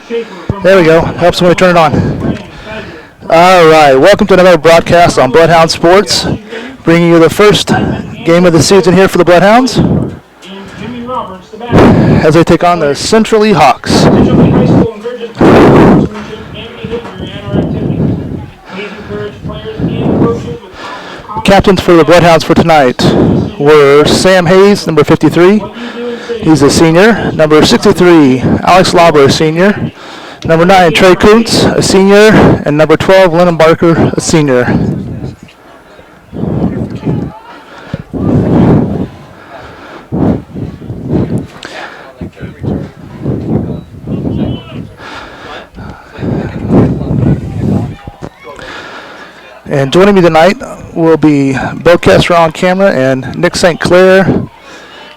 There we go. Helps when we turn it on. All right. Welcome to another broadcast on Bloodhound Sports, bringing you the first game of the season here for the Bloodhounds as they take on the Central Lee Hawks. Captains for the Bloodhounds for tonight were Sam Hayes, number 53. He's a senior. Number 63, Alex Lauber, a senior. Number 9, Trey Kuntz, a senior. And number 12, Lennon Barker, a senior. And joining me tonight will be Bill Kessler on camera and Nick St. Clair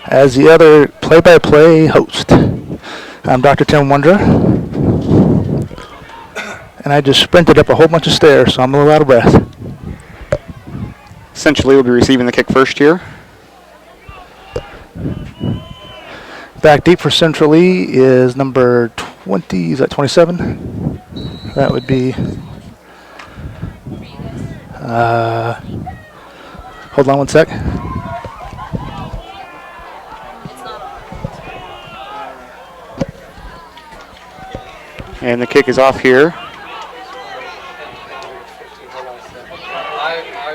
as the other play-by-play host. I'm Dr. Tim Wondra, and I just sprinted up a whole bunch of stairs, so I'm a little out of breath. Essentially, we'll be receiving the kick first here. Back deep for Central Lee is number 20, is that 27? That would be, hold on one sec. And the kick is off here.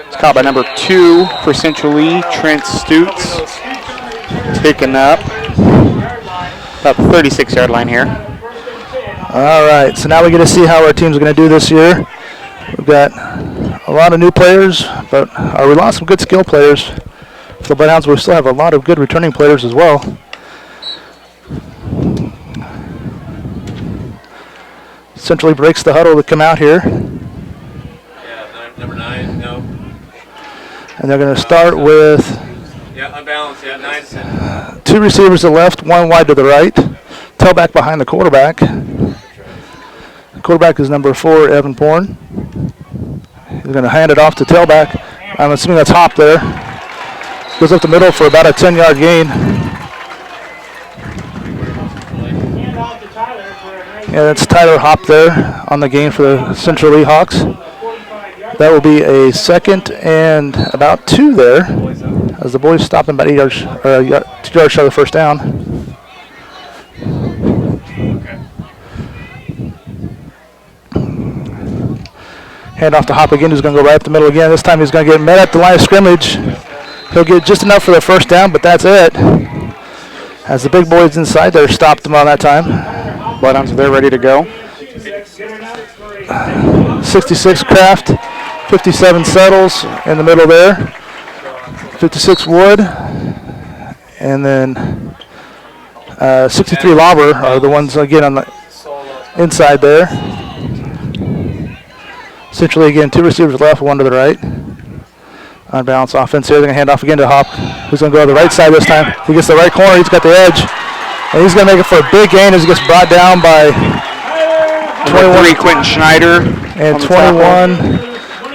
It's caught by number 2 for Central Lee, Trent Stutz. Taken up about the 36-yard line here. All right, so now we get to see how our teams are going to do this year. We've got a lot of new players, but we lost some good skill players for the Bloodhounds. We still have a lot of good returning players as well. Centrally breaks the huddle to come out here. Yeah, number 9, no. And they're going to start with unbalanced, 9. 2 receivers to the left, 1 wide to the right. Tailback behind the quarterback. The quarterback is number 4, Evan Porn. He's going to hand it off to tailback. I'm assuming that's Hop there. Goes up the middle for about a 10-yard gain. Yeah, that's Tyler Hop there on the gain for the Central Lee Hawks. That will be a 2nd and about 2 there, as the boys stop them about 2 yards short of the first down. Hand off to Hop again, who's going to go right up the middle again. This time he's going to get met at the line of scrimmage. He'll get just enough for the first down, but that's it. As the big boys inside there stopped him on that time. Bloodhounds are there ready to go. 66 Kraft, 57 Settles in the middle there. 56 Wood, and then 63 Lauber are the ones again on the inside there. Essentially again, 2 receivers left, 1 to the right. Unbalanced offense here. They're going to hand off again to Hop, who's going to go to the right side this time. He gets the right corner, he's got the edge. And he's going to make it for a big gain as he gets brought down by 21 Quentin Schneider and 21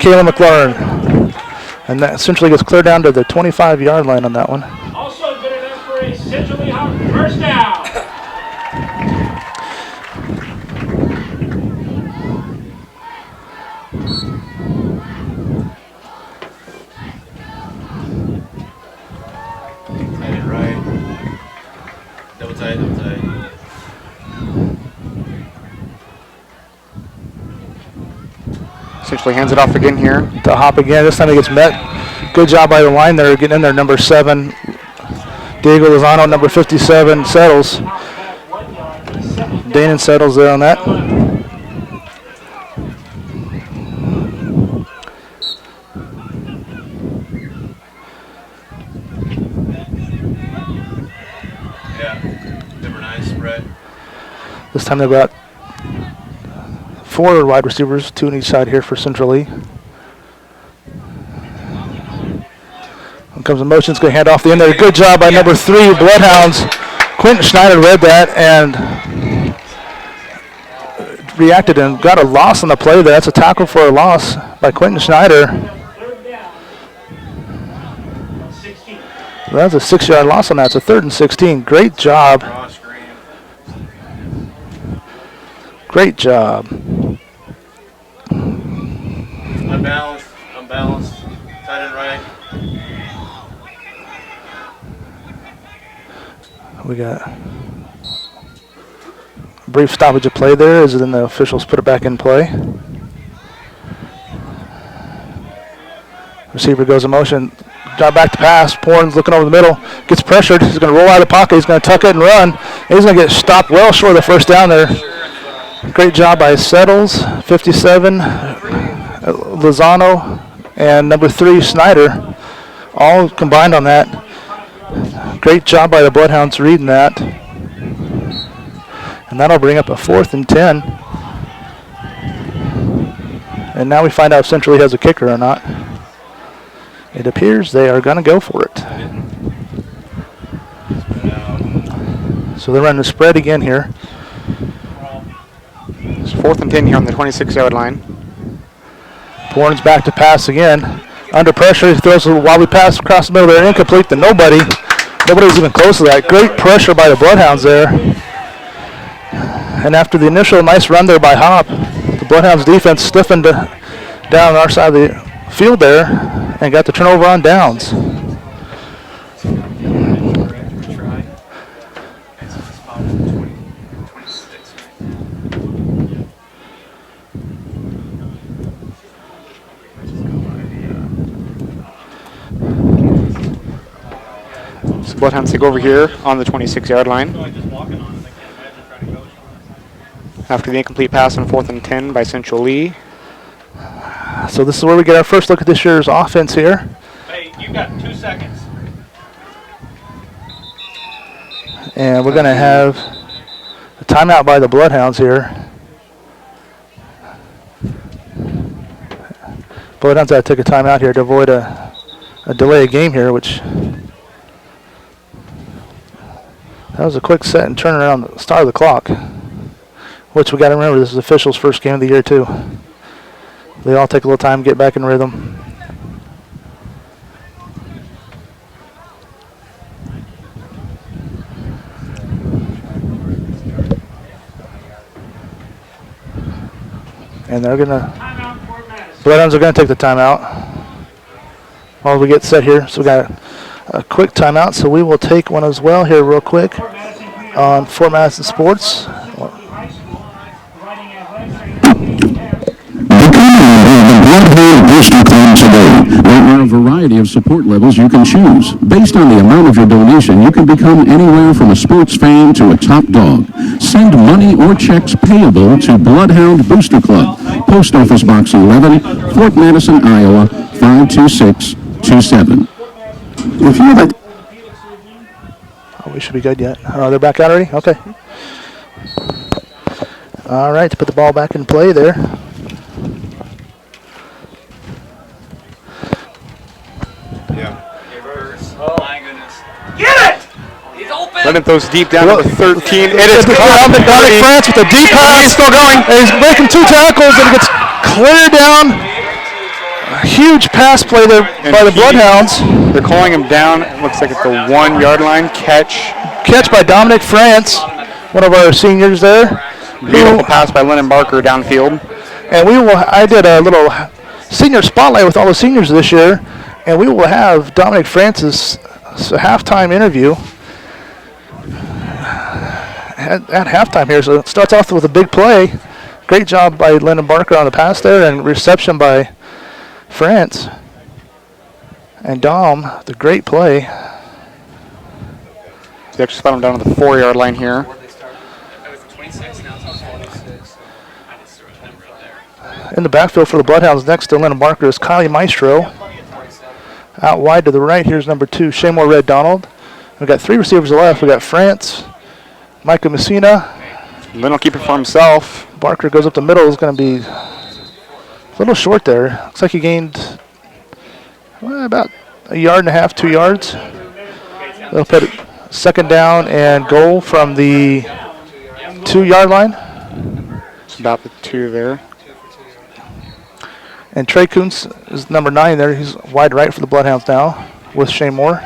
Kayla McLaurin. And that essentially gets cleared down to the 25-yard line on that one. Also good enough for a Central Lee Hawk first down. Essentially hands it off again here. To Hop again. This time he gets met. Good job by the line there, getting in there. Number 7, Diego Lozano. Number 57, Settles. Dane and Settles there on that. Number 9 spread. This time they've got 4 wide receivers, 2 on each side here for Central Lee. Here comes the motion. It's going to hand off the end there. Good job by number 3, Bloodhounds. Quentin Schneider read that and reacted and got a loss on the play there. That's a tackle for a loss by Quentin Schneider. That's a 6-yard loss on that. It's a 3rd and 16. Great job Great job. Unbalanced. Tight and right. We got a brief stoppage of play there as then the officials put it back in play. Receiver goes in motion. Got back to pass. Porn's looking over the middle. Gets pressured. He's going to roll out of the pocket. He's going to tuck it and run. He's going to get stopped well short of the first down there. Great job by Settles, 57, Lozano, and number 3, Snyder. All combined on that. Great job by the Bloodhounds reading that. And that'll bring up a 4th and 10. And now we find out if Central Lee has a kicker or not. It appears they are going to go for it. So they're running the spread again here. It's 4th and 10 here on the 26-yard line. Porn's back to pass again. Under pressure, he throws a wobbly pass across the middle there, incomplete to nobody. Nobody's even close to that. Great pressure by the Bloodhounds there. And after the initial nice run there by Hop, the Bloodhounds defense stiffened down our side of the field there and got the turnover on downs. So Bloodhounds take over here on the 26-yard line. After the incomplete pass on 4th and 10 by Central Lee. So this is where we get our first look at this year's offense here. Hey, you got 2 seconds. And we're going to have a timeout by the Bloodhounds here. Bloodhounds had to take a timeout here to avoid a delay of game here, which that was a quick set and turn around the start of the clock. Which we got to remember, this is the officials' first game of the year too. They all take a little time to get back in rhythm. And they're gonna, Bloodhounds are gonna take the timeout while we get set here. So we got a quick timeout, so we will take one as well here real quick on Fort Madison Sports. Bloodhound Booster Club today. There are a variety of support levels you can choose. Based on the amount of your donation, you can become anywhere from a sports fan to a top dog. Send money or checks payable to Bloodhound Booster Club, Post Office Box 11, Fort Madison, Iowa, 52627. If you would like... Oh, we should be good yet. Oh, they're back out already? Okay. All right, to put the ball back in play there. Lennon throws deep down to 13. It is caught. Dominic France with a deep pass. He's still going. And he's breaking 2 tackles and gets cleared down. A huge pass play there by the Bloodhounds. They're calling him down. It looks like at the 1-yard line. Catch by Dominic France, one of our seniors there. Beautiful pass by Lennon Barker downfield. And I did a little senior spotlight with all the seniors this year, and we will have Dominic France's halftime interview at halftime here. So it starts off with a big play. Great job by Lennon Barker on the pass there, and reception by France. And Dom, the great play. They actually spot him down to the 4-yard line here. In the backfield for the Bloodhounds next to Lennon Barker is Kylie Maestro. Out wide to the right, here's number 2, Shaymore Red Donald. We've got 3 receivers left. We've got France, Micah Messina. Lynn will keep it for himself. Barker goes up the middle. Is going to be a little short there. Looks like he gained about 1.5 yards, 2 yards. They'll put it second down and goal from the 2-yard line. About the 2 there. And Trey Kuntz is number 9 there. He's wide right for the Bloodhounds now with Shane Moore.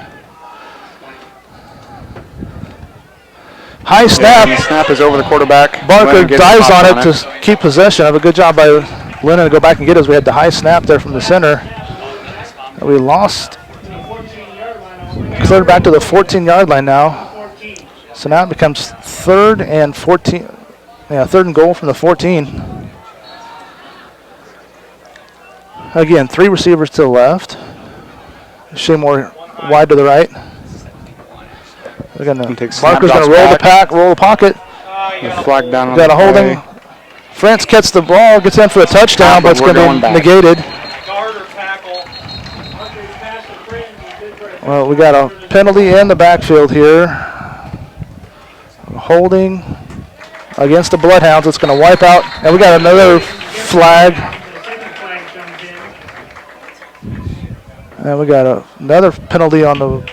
High snap. And the snap is over the quarterback. Barker Lennon gets dives popped on it to keep possession of it. Good job by Lennon to go back and get us. We had the high snap there from the center. We lost. Cleared back to the 14-yard line now. So now it becomes 3rd and 14. Yeah, 3rd and goal from the 14. Again, 3 receivers to the left. Seymour wide to the right. Barker's going to roll the pocket. The flag down on Got a the holding. play. France gets the ball, gets in for a touchdown, but it's We're going to going be back. negated. Guard or tackle. Well, we got a penalty in the backfield here. Holding against the Bloodhounds. It's going to wipe out, and we got another flag. And we got another penalty on the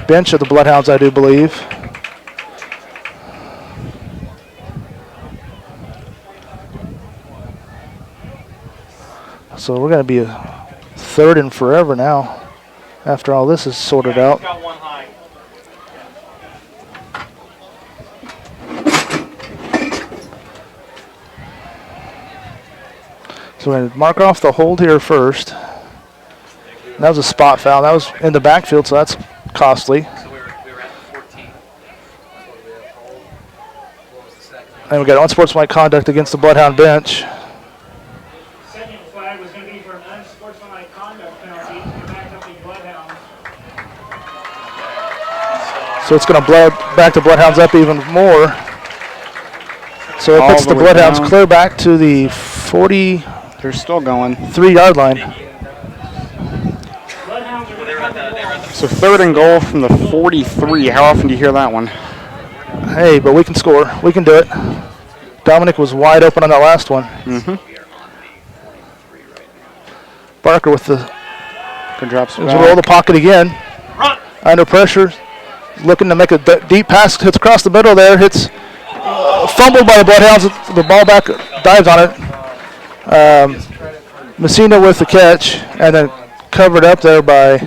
bench of the Bloodhounds, I do believe. So we're going to be a 3rd and forever now after all this is sorted out. Got one high. So we're going to mark off the hold here first. That was a spot foul. That was in the backfield, so that's costly. So we were at 14. And we got unsportsmanlike conduct against the Bloodhound bench. Second flag was going to be for an unsportsmanlike conduct penalty to back up the Bloodhounds. So it's going to back the Bloodhounds up even more. So it All puts the the way Bloodhounds down. clear back to the 43-yard They're still going. line. Bloodhounds are So 3rd and goal from the 43. How often do you hear that one? Hey, but we can score. We can do it. Dominic was wide open on that last one. Barker with the Good drops roll the back. pocket again. Under pressure. Looking to make a deep pass. Hits across the middle there. Hits fumbled by the Bloodhounds. The ball back dives on it. Messina with the catch. And then covered up there by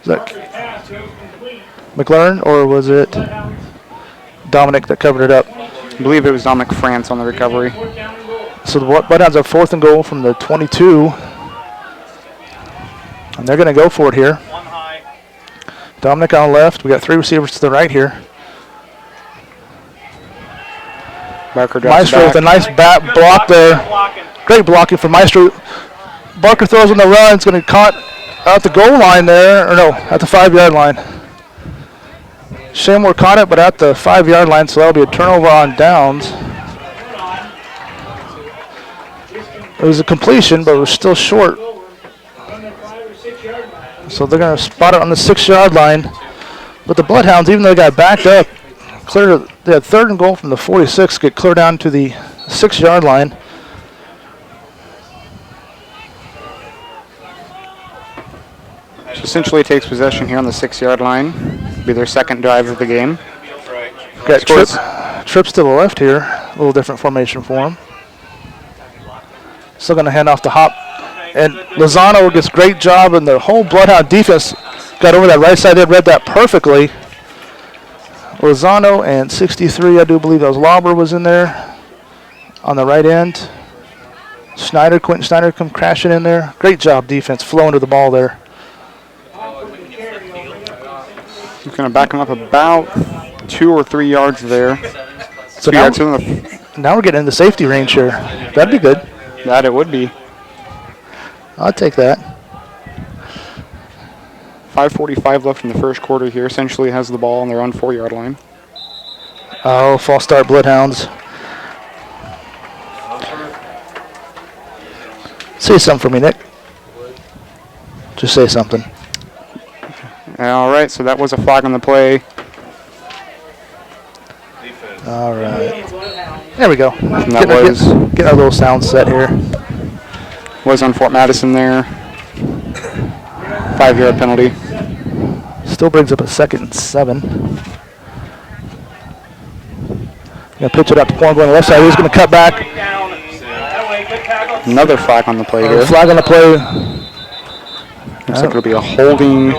is that McLaren, or was it Dominic that covered it up? I believe it was Dominic France on the recovery. So the Bloodhounds have 4th and goal from the 22. And they're going to go for it here. One high. Dominic on the left. We got 3 receivers to the right here. Barker drops Maestro back. with a nice bat block there. Blocking. Great blocking from Maestro. Barker throws on the run. It's going to caught at the goal line there. Or no, at the 5-yard line. Seymour caught it, but at the 5-yard line, so that'll be a turnover on downs. It was a completion, but it was still short. So they're going to spot it on the 6-yard line. But the Bloodhounds, even though they got backed up, they had 3rd and goal from the 46, get clear down to the 6-yard line. So essentially takes possession here on the 6-yard line. Be their 2nd drive of the game. Got trips to the left here. A little different formation for him. Still going to hand off to Hop. And Lozano gets great job, and the whole Bloodhound defense got over that right side. They read that perfectly. Lozano and 63, I do believe that was Lauber was in there on the right end. Quentin Schneider come crashing in there. Great job defense, flowing to the ball there. He's going to back him up about 2 or 3 yards there. So 2 now, yards to the now we're getting into safety range here. That'd be good. that it would be. I'll take that. 5:45 left in the first quarter here. Essentially has the ball on their own 4-yard line. Oh, false start Bloodhounds. Say something for me, Nick. Just say something. All right, so that was a flag on the play. All right. There we go. And that Get our little sound set here. was on Fort Madison there. 5-yard penalty. Still brings up a 2nd and 7. Gonna pitch it out to Porn going to the left side. He's gonna cut back. Down. That way, good tackle. Another flag on the play here. Flag on the play. Looks like it'll be a holding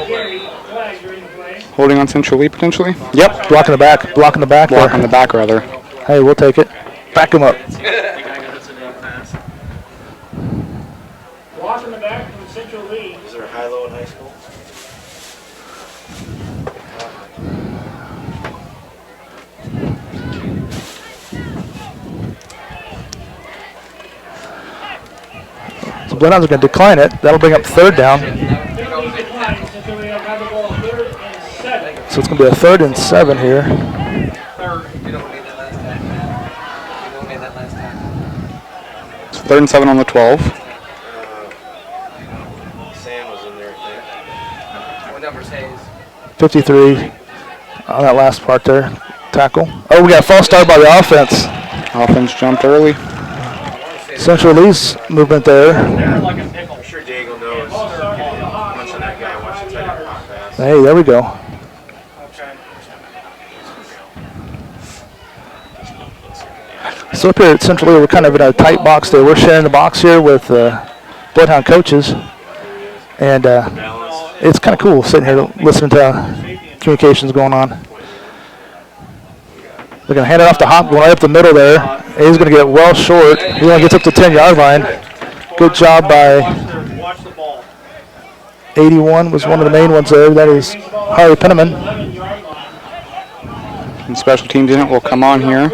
Holding on Central Lee potentially? Yep, blocking the back. Blocking the back. Block there. on the back rather. Hey, we'll take it. Back him up. Block in the back from Central Lee. Is there a high-low in high school? So Bloodhounds are going to decline it. That'll bring up third down. So it's going to be a 3rd and 7 here. It's 3rd and 7 on the 12. Sam was in there, I think. What number's Hayes? 53 on that last part there. Tackle. Oh, we got a false start by the offense. Offense jumped early. Central Lee's movement there. I'm sure Diego knows. Punching that guy, watching tight pop pass. Hey, there we go. So up here at Central Lee, we're kind of in a tight box there. We're sharing the box here with Bloodhound coaches. And it's kind of cool sitting here listening to communications going on. They're going to hand it off to Hop, going right up the middle there. He's going to get it well short. He only gets up to 10-yard line. Good job by 81 was one of the main ones there. That is Harley Penniman. And special teams unit will come on here.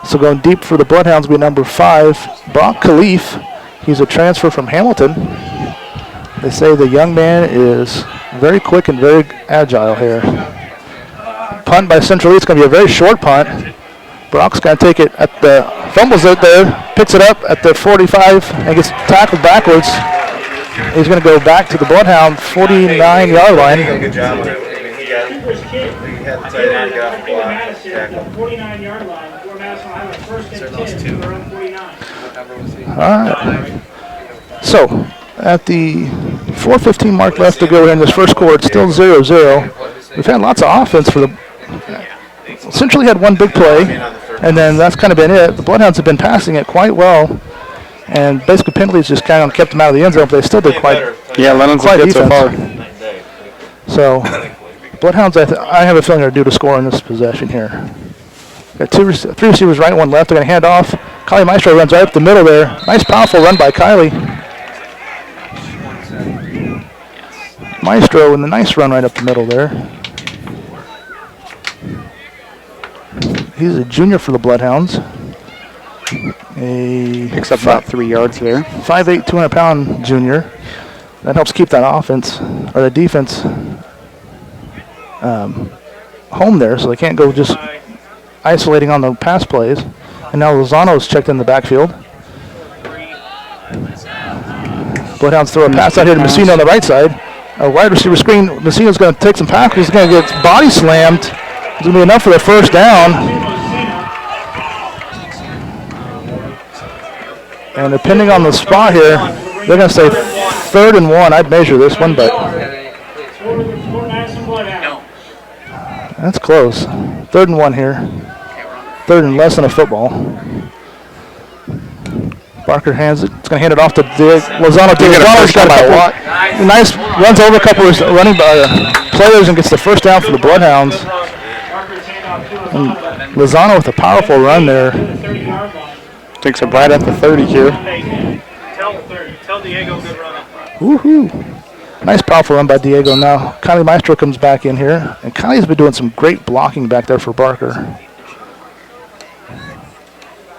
So going deep for the Bloodhounds will be number 5, Brock Khalif. He's a transfer from Hamilton. They say the young man is very quick and very agile here. Punt by Central Lee. It's going to be a very short punt. Brock's going to take it at the, fumbles it there, picks it up at the 45 and gets tackled backwards. He's going to go back to the Bloodhound 49-yard line. Good job on it. I mean, he had the tight end get off the block. Tackle. 49-yard line. Where Madison will have a 1st and 10 from around 49. What number was he? All right. So at the 4:15 mark left to go here in this first quarter, it's still 0-0. We've had lots of offense for the. Centrally had one big play, and then that's kind of been it. The Bloodhounds have been passing it quite well, and basically penalties just kind of kept them out of the end zone, but they still did quite. Yeah, Lennon's quite good so far. So Bloodhounds, I have a feeling are due to score in this possession here. Got 3 receivers right, 1 left. They're going to hand off. Kylie Maestro runs right up the middle there. Nice, powerful run by Kylie. Maestro with a nice run right up the middle there. He's a junior for the Bloodhounds. Picks up about 3 yards there. 5'8", 200-pound junior. That helps keep that offense, or the defense, home there, so they can't go just isolating on the pass plays. And now Lozano's checked in the backfield. Bloodhounds throw a pass out here to Messina on the right side. A wide receiver screen. Messina's going to take some tackles. He's going to get body slammed. It's going to be enough for the first down. And depending on the spot here, they're going to say 3rd and 1. I'd measure this one, but that's close. 3rd and 1 here. 3rd and less than a football. Barker hands it. It's going to hand it off to Lozano. Lozano's got a couple. Nice, runs over a couple of running players and gets the first down for the Bloodhounds. And Lozano with a powerful run there. Takes it right at the 30 here. Tell Diego good run. Woohoo! Nice powerful run by Diego. Now Kylie Maestro comes back in here, and Kylie's been doing some great blocking back there for Barker.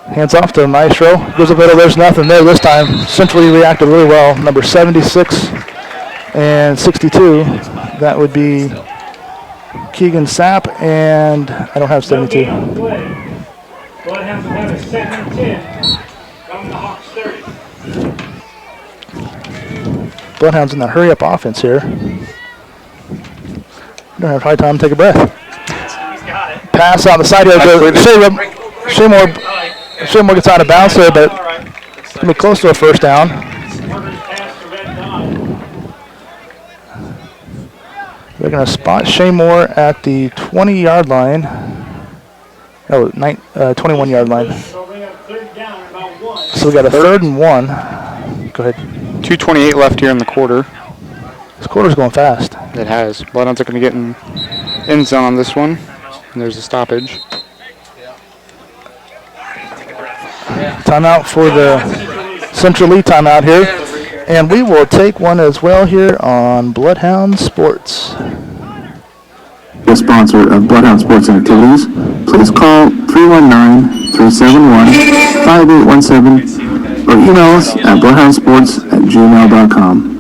Hands off to Maestro. Goes up middle. There's nothing there this time. Centrally reacted really well. Number 76 and 62. That would be Keegan Sapp, and I don't have 72. Bloodhounds will have a 2nd and 10 from the Hawks 30. Bloodhounds in that hurry-up offense here. Don't have high time to take a breath. He's got it. Pass on the side here. Shaymore gets out of bounds there, but it's going to be close to a first down. They're going to spot Shaymore at the 20-yard line. Oh, 21-yard line. So we got a 3rd and 1. Go ahead. 2:28 left here in the quarter. This quarter's going fast. It has. Bloodhounds are going to get in end zone on this one. And there's a stoppage. Timeout for the Central Lee timeout here. And we will take one as well here on Bloodhound Sports. The sponsor of Bloodhound Sports and Activities, please call 319-371-5817 or email us at bloodhoundsports@gmail.com.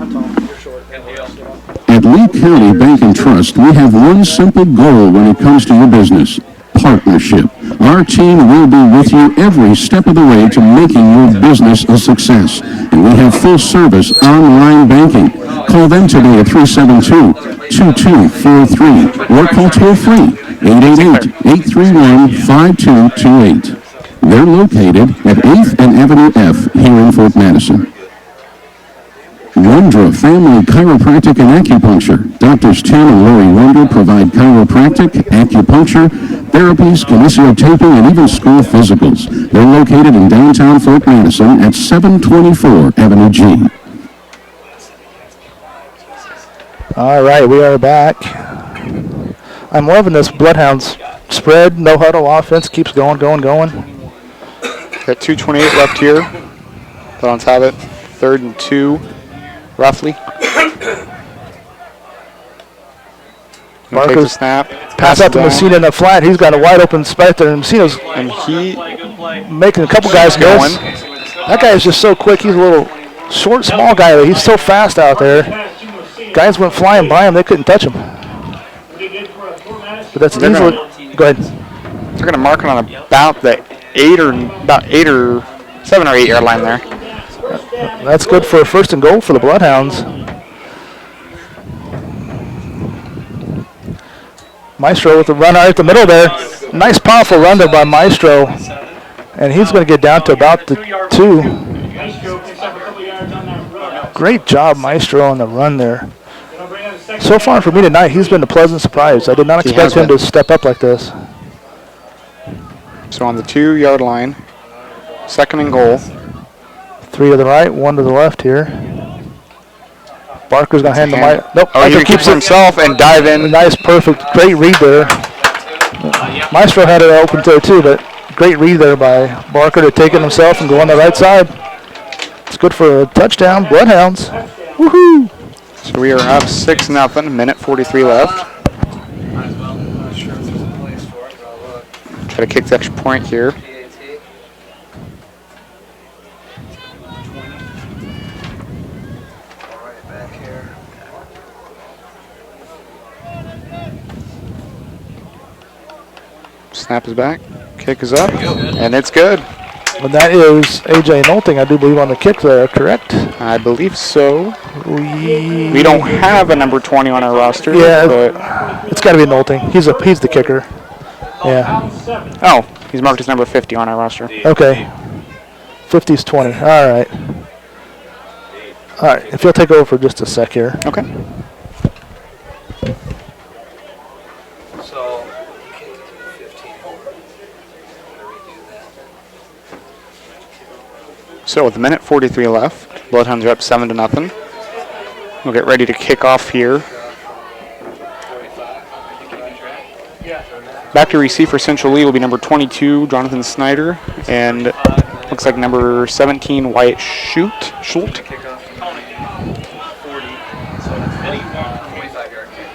At Lee County Bank and Trust, we have one simple goal when it comes to your business: partnership. Our team will be with you every step of the way to making your business a success. And we have full-service online banking. Call them today at 372-2243 or call toll-free 888-831-5228. They're located at 8th and Avenue F here in Fort Madison. Wondra Family Chiropractic and Acupuncture. Doctors Tim and Lori Wondra provide chiropractic, acupuncture, therapies, kinesiotaping, and even school physicals. They're located in downtown Fort Madison at 724 Avenue G. All right, we are back. I'm loving this Bloodhounds spread, no huddle offense, keeps going. Got 2:28 left here. Bloodhounds have it. 3rd and 2, roughly. Barker's snap. Pass out to Messina in the flat. He's got a wide open spot there, and Messina's And he making a couple guys going. miss. That guy is just so quick. He's a little short, small guy, but he's so fast out there. Guys went flying by him. They couldn't touch him. But that's They're easily. Go ahead. They're going to mark it on about the 8 or 7 or 8 yard line there. That's good for a 1st and goal for the Bloodhounds. Maestro with the run right at the middle there. Nice, powerful run there by Maestro. And he's going to get down to about the 2. Great job, Maestro, on the run there. So far for me tonight, he's been a pleasant surprise. I did not expect him to step up like this. So on the 2 yard line, 2nd and goal. 3 to the right, 1 to the left here. Barker's going to hand the mic. Nope, Oh, he Barker keeps himself and dive in. Nice, perfect, great read there. Maestro had it open there too, but great read there by Barker to take it himself and go on the right side. It's good for a touchdown. Bloodhounds. Woohoo! So we are up 6-0, minute 43 left. Try to kick the extra point here. Snap is back, kick is up, and it's good. And that is A.J. Nolting, I do believe, on the kick there, correct? I believe so. We We don't have a number 20 on our roster. Yeah, But, it's got to be Nolting. He's the kicker. Yeah. oh, he's marked as number 50 on our roster. Okay. 50's 20. All right. All right. If you'll take over for just a sec here. Okay. So, So with a minute 43 left, Bloodhounds are up 7-0. We'll get ready to kick off here. Back to receive for Central Lee will be number 22, Jonathan Snyder, and looks like number 17, Wyatt Schult. kickoff. 40. So, 45-yard kick.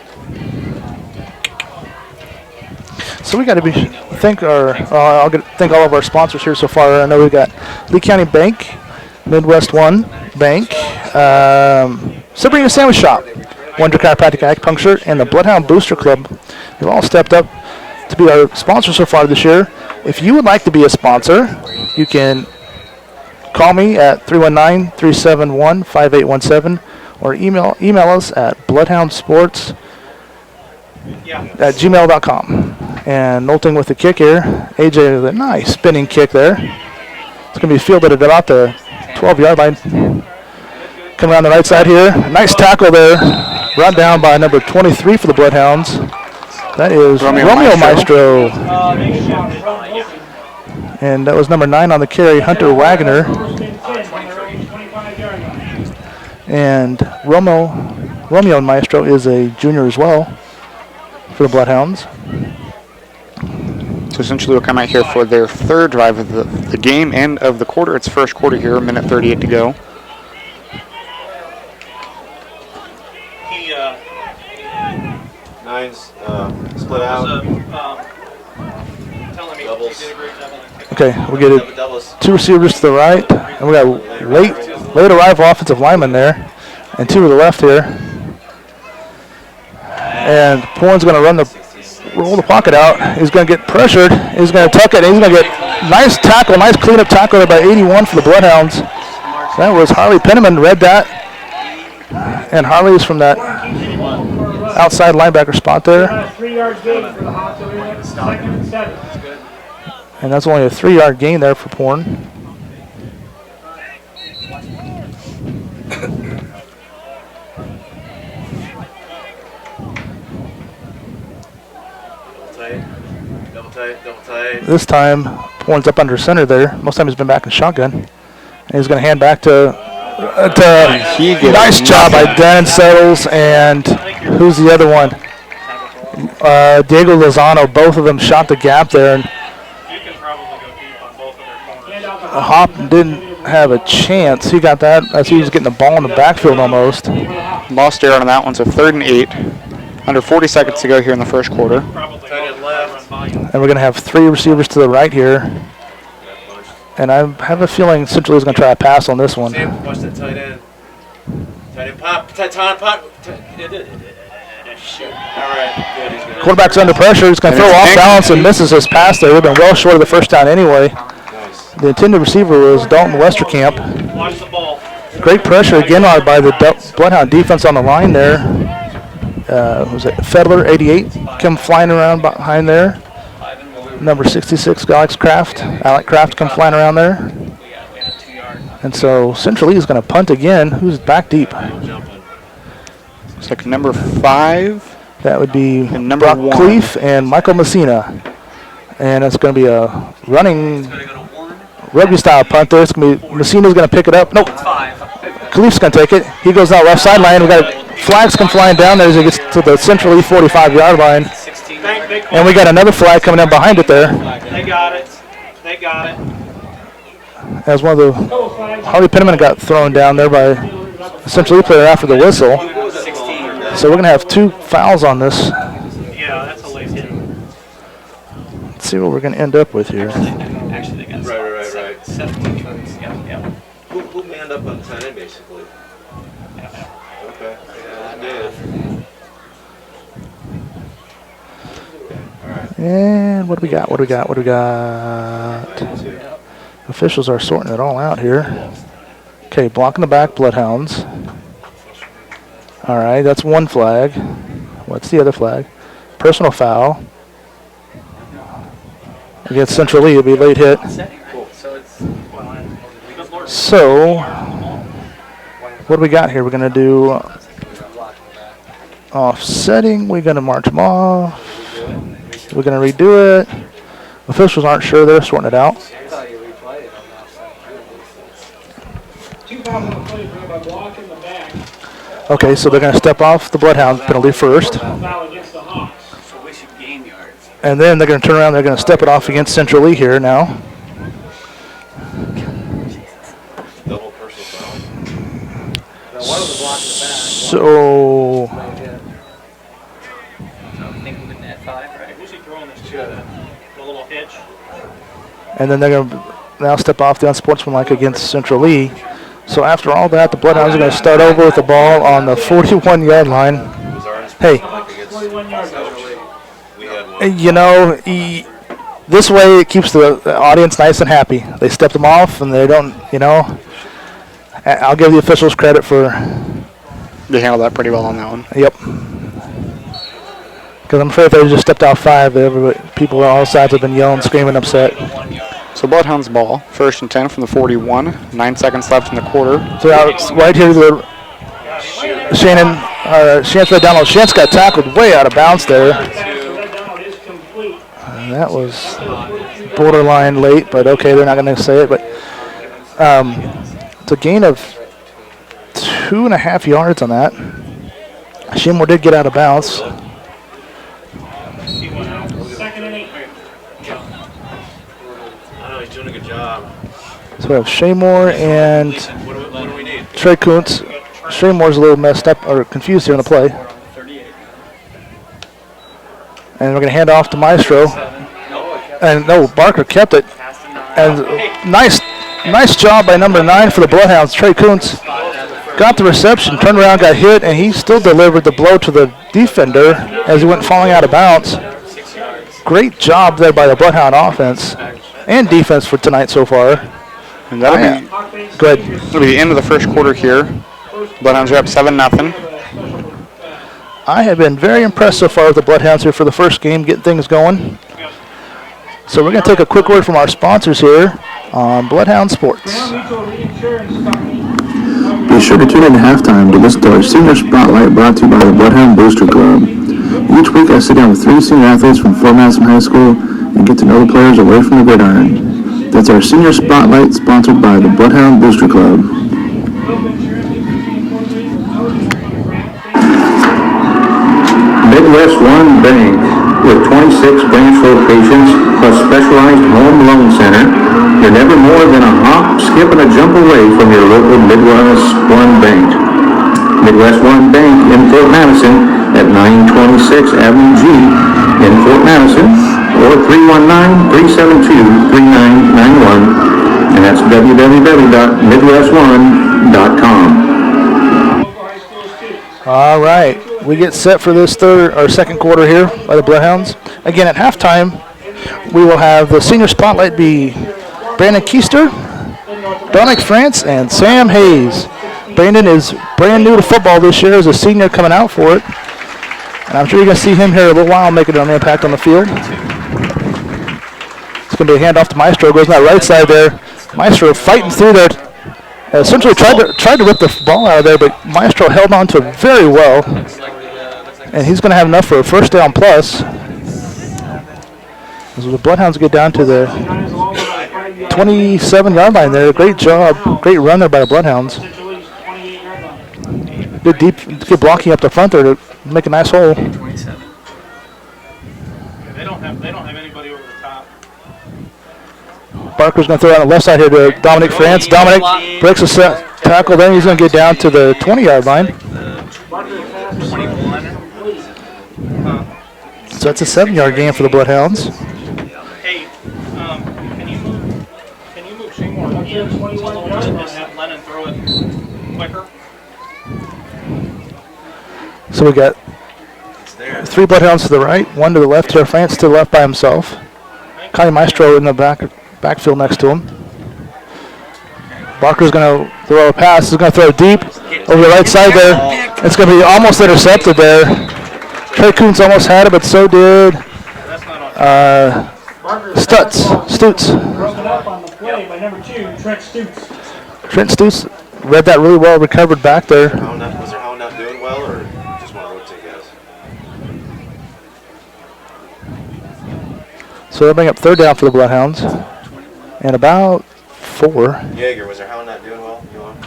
So we got to thank all of our sponsors here so far. I know we got Lee County Bank, Midwest One Bank, Sabrina Sandwich Shop, Wonder Chiropractic Acupuncture, and the Bloodhound Booster Club. They've all stepped up to be our sponsors so far this year. If you would like to be a sponsor, you can call me at 319-371-5817 or email us at bloodhoundsports@gmail.com. And Nolting with the kick here. AJ with a nice spinning kick there. It's going to be fielded at about the 12-yard line. Come around the right side here. Nice tackle there. Brought down by number 23 for the Bloodhounds. That is Romeo Maestro. And that was number 9 on the carry, Hunter Wagner. And Romeo Romeo Maestro is a junior as well for the Bloodhounds. So essentially we'll come out here for their third drive of the game and of the quarter. It's first quarter here, 1:38 to go. He Nines split out. telling me Doubles. he did a great job on that. Okay, we get it. Doubles. 2 receivers to the right, and we got late arrival offensive lineman there, and 2 to the left here. And Porn's going to roll the pocket out. He's going to get pressured. He's going to tuck it, and he's going to get nice tackle, nice cleanup tackle there by 81 for the Bloodhounds. That was Harley Penniman, read that. And Harley is from that outside linebacker spot there. 3-yard gain for the Hawks over here. 2nd and 7. And that's only a 3-yard gain there for Porn. Double tight. This time, Porn's up under center there. Most time he's been back in shotgun. And he's going to hand back to nice job by Dan Settles, and who's the other one? Diego Lozano. Both of them shot the gap there. And You can probably go deep on both of their corners. Hop didn't have a chance. He got that as he was getting the ball in the backfield almost. Lost air on that one, so 3rd and 8. Under 40 seconds to go here in the first quarter. Probably Tight end left. And we're going to have 3 receivers to the right here. And I have a feeling Central is going to try a pass on this one. Sam, watch that tight end. Tight end pop. Tight end pop. Shoot. All right. Good. He's good. Quarterback's under pressure. He's going to And throw it's off Hank. balance and misses his pass there. We've been well short of the first down anyway. Nice. The intended receiver was Dalton Westerkamp. Watch the ball. Great pressure again by the Bloodhound defense on the line there. Was it Fedler, 88, come flying around behind there. Number 66, Alec Kraft come flying around there. And so Central Lee is going to punt again. Who's back deep? It's like number 5. That would be And number Brock 1. Cleef and Michael Messina. And it's going to be a running rugby-style punt there. It's going to be Messina's going to pick it up. Nope. Cleef's going to take it. He goes out left sideline. We got flags come flying down there as he gets to the Central Lee 45-yard line. And we got another flag coming in behind it there. They got it. They got it. As one of the Harley Penniman got thrown down there by the Central Lee player after the whistle. So we're going to have 2 fouls on this. Yeah, that's a late hit. Let's see what we're going to end up with here. Actually, they got Right. 17 turns. Yeah. Who manned up on the tight end basically? Okay. Yeah, did. And what do we got? Officials are sorting it all out here. Okay, blocking the back, Bloodhounds. All right, that's 1 flag. What's the other flag? Personal foul. Against Central Lee, it'll be a late hit. So, what do we got here? We're going to do offsetting. We're going to march them off. We're going to redo it. Officials aren't sure. They're sorting it out. 2 fouls on the play by Block in the back. Okay, so they're going to step off the Bloodhound penalty first. Foul against the Hawks. So we should gain yards. And then they're going to turn around. They're going to step it off against Central Lee here now. Double personal foul. So, So I think we're getting at 5, right? Who's he throwing this to? The little hitch. and then they're going to now step off the unsportsmanlike against Central Lee. So after all that, the Bloodhounds are going to start over with the ball on the 41-yard line. Hey, 41 yards. We had one. you know, this way it keeps the audience nice and happy. They step them off, and they don't, you know. I'll give the officials credit for, They handled that pretty well on that one. yep. Because I'm afraid if they just stepped out 5, people on all sides have been yelling, screaming, upset. So Bloodhounds ball, 1st and 10 from the 41. 9 seconds left in the quarter. So now it's right here to the Shantz right down low. Shantz got tackled way out of bounds there. And that was borderline late, but okay, they're not going to say it. But it's a gain of 2.5 yards on that. Shimmer did get out of bounds. Second and 8. I know he's doing a good job. So we have Shaymore and What do we need? Trey Kuntz. Shaymore's a little messed up or confused here on the play. And we're going to hand off to Maestro. And no, Barker kept it. And nice job by number 9 for the Bloodhounds. Trey Kuntz got the reception, turned around, got hit, and he still delivered the blow to the defender as he went falling out of bounds. Great job there by the Bloodhound offense and defense for tonight so far. And that'll be Good. It'll be the end of the first quarter here. Bloodhounds are up 7-0. I have been very impressed so far with the Bloodhounds here for the first game, getting things going. So we're going to take a quick word from our sponsors here on Bloodhound Sports. Be sure to tune in at halftime to listen to our Senior Spotlight brought to you by the Bloodhound Booster Club. Each week I sit down with 3 senior athletes from Fort Madison High School and get to know the players away from the gridiron. That's our Senior Spotlight sponsored by the Bloodhound Booster Club. Midwest One Bank, with 26 branch locations plus specialized home loan center, you're never more than a hop, skip, and a jump away from your local Midwest One Bank. Midwest One Bank in Fort Madison at 926 Avenue G in Fort Madison, or 319-372-3991, and that's www.midwestone.com. All right, we get set for this second quarter here by the Bloodhounds. Again, at halftime, we will have the Senior Spotlight be Brandon Keister, Dominic France, and Sam Hayes. Brandon is brand new to football this year as a senior coming out for it. And I'm sure you're going to see him here in a little while making an impact on the field. It's going to be a handoff to Maestro. Goes on that right side there. Maestro fighting through there. Essentially tried to rip the ball out of there, but Maestro held on to it very well. And he's going to have enough for a first down plus. As the Bloodhounds get down to the 27-yard line there. Great job. Great run there by the Bloodhounds. Good blocking up the front there to make a nice hole. They don't have anybody over the top. Barker's going to throw it on the left side here to Dominic France. Dominic breaks a tackle there. He's going to get down to the 20-yard line. So that's a 7-yard gain for the Bloodhounds. Hey, can you move Seymour up here and have Lennon throw it quicker? So we got 3 Bloodhounds to the right, 1 to the left here. France to the left by himself. Kylie Maestro in the backfield next to him. Barker's going to throw a pass. He's going to throw it deep over the right side there. It's going to be almost intercepted there. Trey Kuntz almost had it, but so did Stutz. Broken up on the play by number 2, Trent Stutes. Trent Stutz read that really well, recovered back there. Was their hound not doing well, or just want to rotate guys? So they'll bring up third down for the Bloodhounds. And about 4. Jaeger, was their hound not doing well? You want?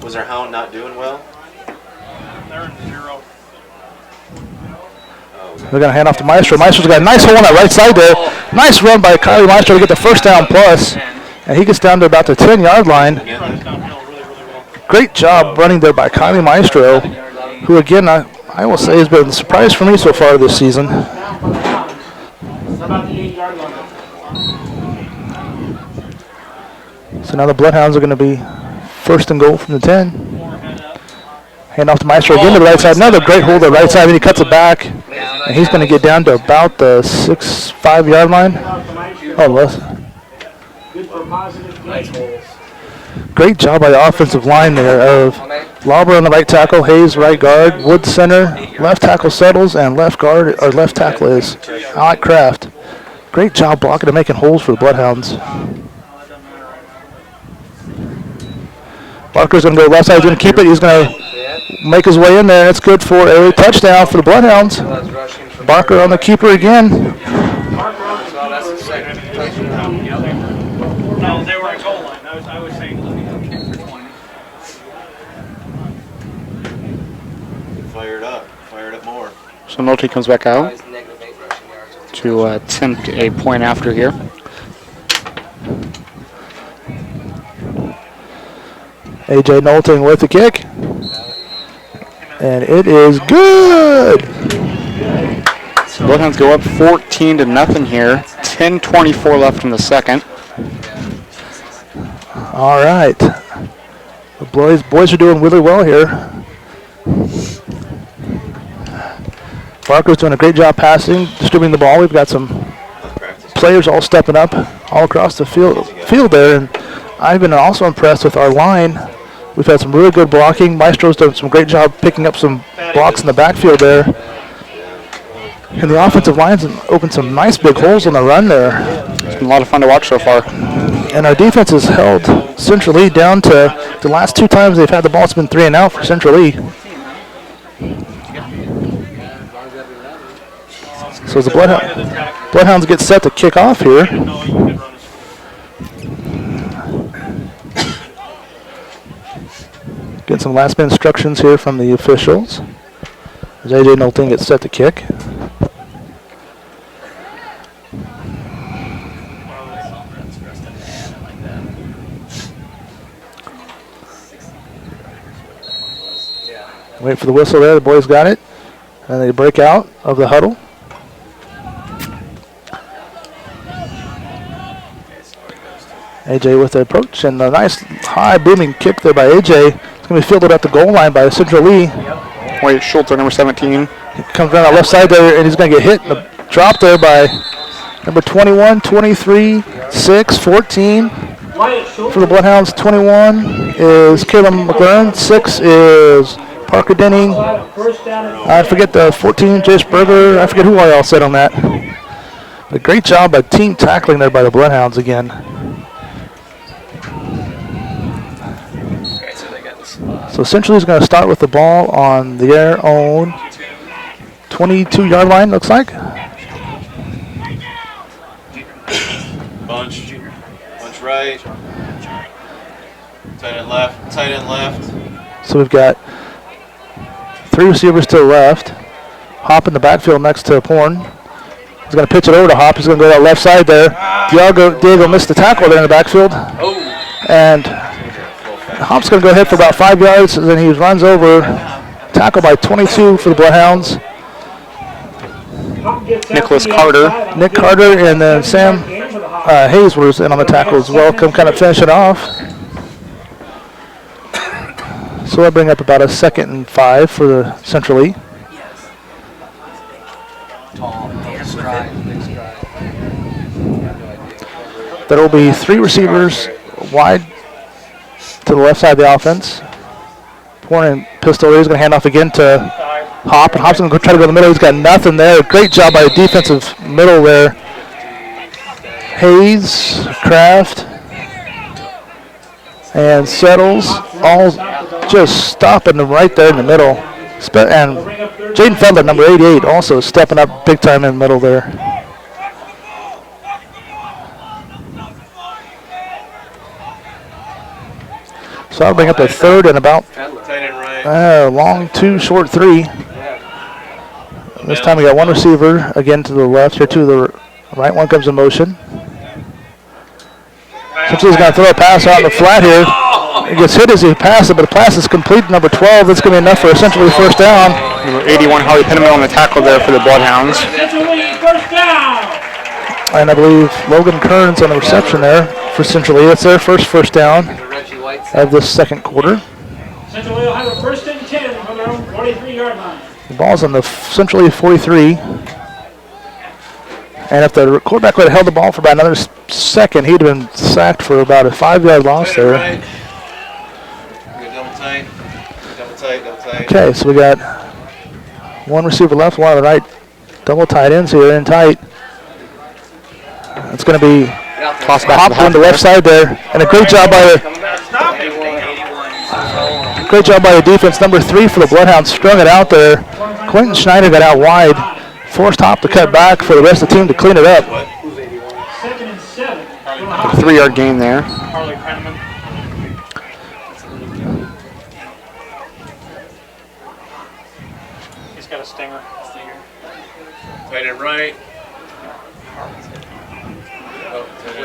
Was their hound not doing well? They're in 0. They're going to hand off to Maestro. Maestro's got a nice hole on that right side there. Nice run by Kylie Maestro to get the first down plus. And he gets down to about the 10-yard line. Great job running there by Kylie Maestro, who again, I will say has been a surprise for me so far this season. About the 8-yard line. So now the Bloodhounds are going to be first and goal from the 10. Hand off to Maestro again to the right side. Another great hold to the right side. Then he cuts it back. And he's going to get down to about the 5-yard line. Oh, less. Good for a positive gain. Great job by the offensive line there of Lauber on the right tackle, Hayes right guard, Wood center, left tackle Settles, and left tackle is Alec Kraft. Great job blocking and making holes for the Bloodhounds. Barker's going to go left side. He's going to keep it. He's going to make his way in there. It's good for a touchdown for the Bloodhounds. Barker on the keeper again. No, they were at goal line. I was saying. So Nolte comes back out Guys, -8 rushing yards with to attempt a point after here. AJ Knowlton with the kick. And it is good. So Bloodhounds go up 14-0 here. 10:24 left in the second. All right. The boys are doing really well here. Barker's doing a great job passing, distributing the ball. We've got some players all stepping up all across the field there. And I've been also impressed with our line. We've had some really good blocking. Maestro's done some great job picking up some blocks in the backfield there. And the offensive line's opened some nice big holes on the run there. It's been a lot of fun to watch so far. And our defense has held Central Lee down to the last 2 times they've had the ball. It's been 3 and out for Central Lee. So as the Bloodhounds get set to kick off here. Get some last minute instructions here from the officials. As AJ Knowlton gets set to kick. Wait for the whistle there. The boys got it. And they break out of the huddle. AJ with the approach and a nice high booming kick there by AJ. It's going to be fielded at the goal line by Central Lee. Wait, Schultz, number 17. He comes around the left side there and he's going to get hit in the drop there by number 21, 23, 6, 14. For the Bloodhounds, 21 is Caleb McLaren. 6 is Parker Denning. I forget the 14, Jace Berger. I forget who I all said on that. But great job by team tackling there by the Bloodhounds again. So Central is going to start with the ball on their own 22-yard line, looks like. Bunch right. Tight end left. So we've got 3 receivers to the left. Hop in the backfield next to Porn. He's going to pitch it over to Hop. He's going to go to that left side there. Diego missed the tackle there in the backfield. And Hop's going to go ahead for about 5 yards, and then he runs over. Tackle by 22 for the Bloodhounds. Nicholas Carter. Nick Carter, and then Sam Hayes was in on the tackle as well. Come kind of finish it off. So that'll bring up about a 2nd and 5 for the Central Lee. There will be 3 receivers wide to the left side of the offense. Pouring pistol, he's going to hand off again to Hop, and Hop's going to try to go in the middle. He's got nothing there. Great job by the defensive middle there. Hayes, Kraft, and Settles all just stopping them right there in the middle. And Jaden Feldler, number 88, also stepping up big time in the middle there. So I'll bring up a 3rd and about long 2, short 3. This time we got 1 receiver again to the left, here to the right. One comes in motion. Simpson's going to throw a pass out in the flat here. He gets hit as he passes, but the pass is complete. Number 12, that's going to be enough for essentially first down. Number 81, Harley Penniman on the tackle there for the Bloodhounds. And I believe Logan Kearns on the reception there for Central Lee. That's their first down of this second quarter. Central Lee will have a 1st and 10 from their own 43-yard line. The ball's on the Central Lee 43. And if the quarterback would have held the ball for about another second, he'd have been sacked for about a 5-yard loss there. Double tight. Okay, so we got 1 receiver left, 1 on the right. Double tight ends here in tight. It's going to be Toss back Hop on the left side there. And a great job by the defense. Number 3 for the Bloodhounds strung it out there. Quentin Schneider got out wide. Forced Hop to cut back for the rest of the team to clean it up. 2nd and 7. A 3-yard gain there. Harley Penniman. He's got a stinger. Tight end right.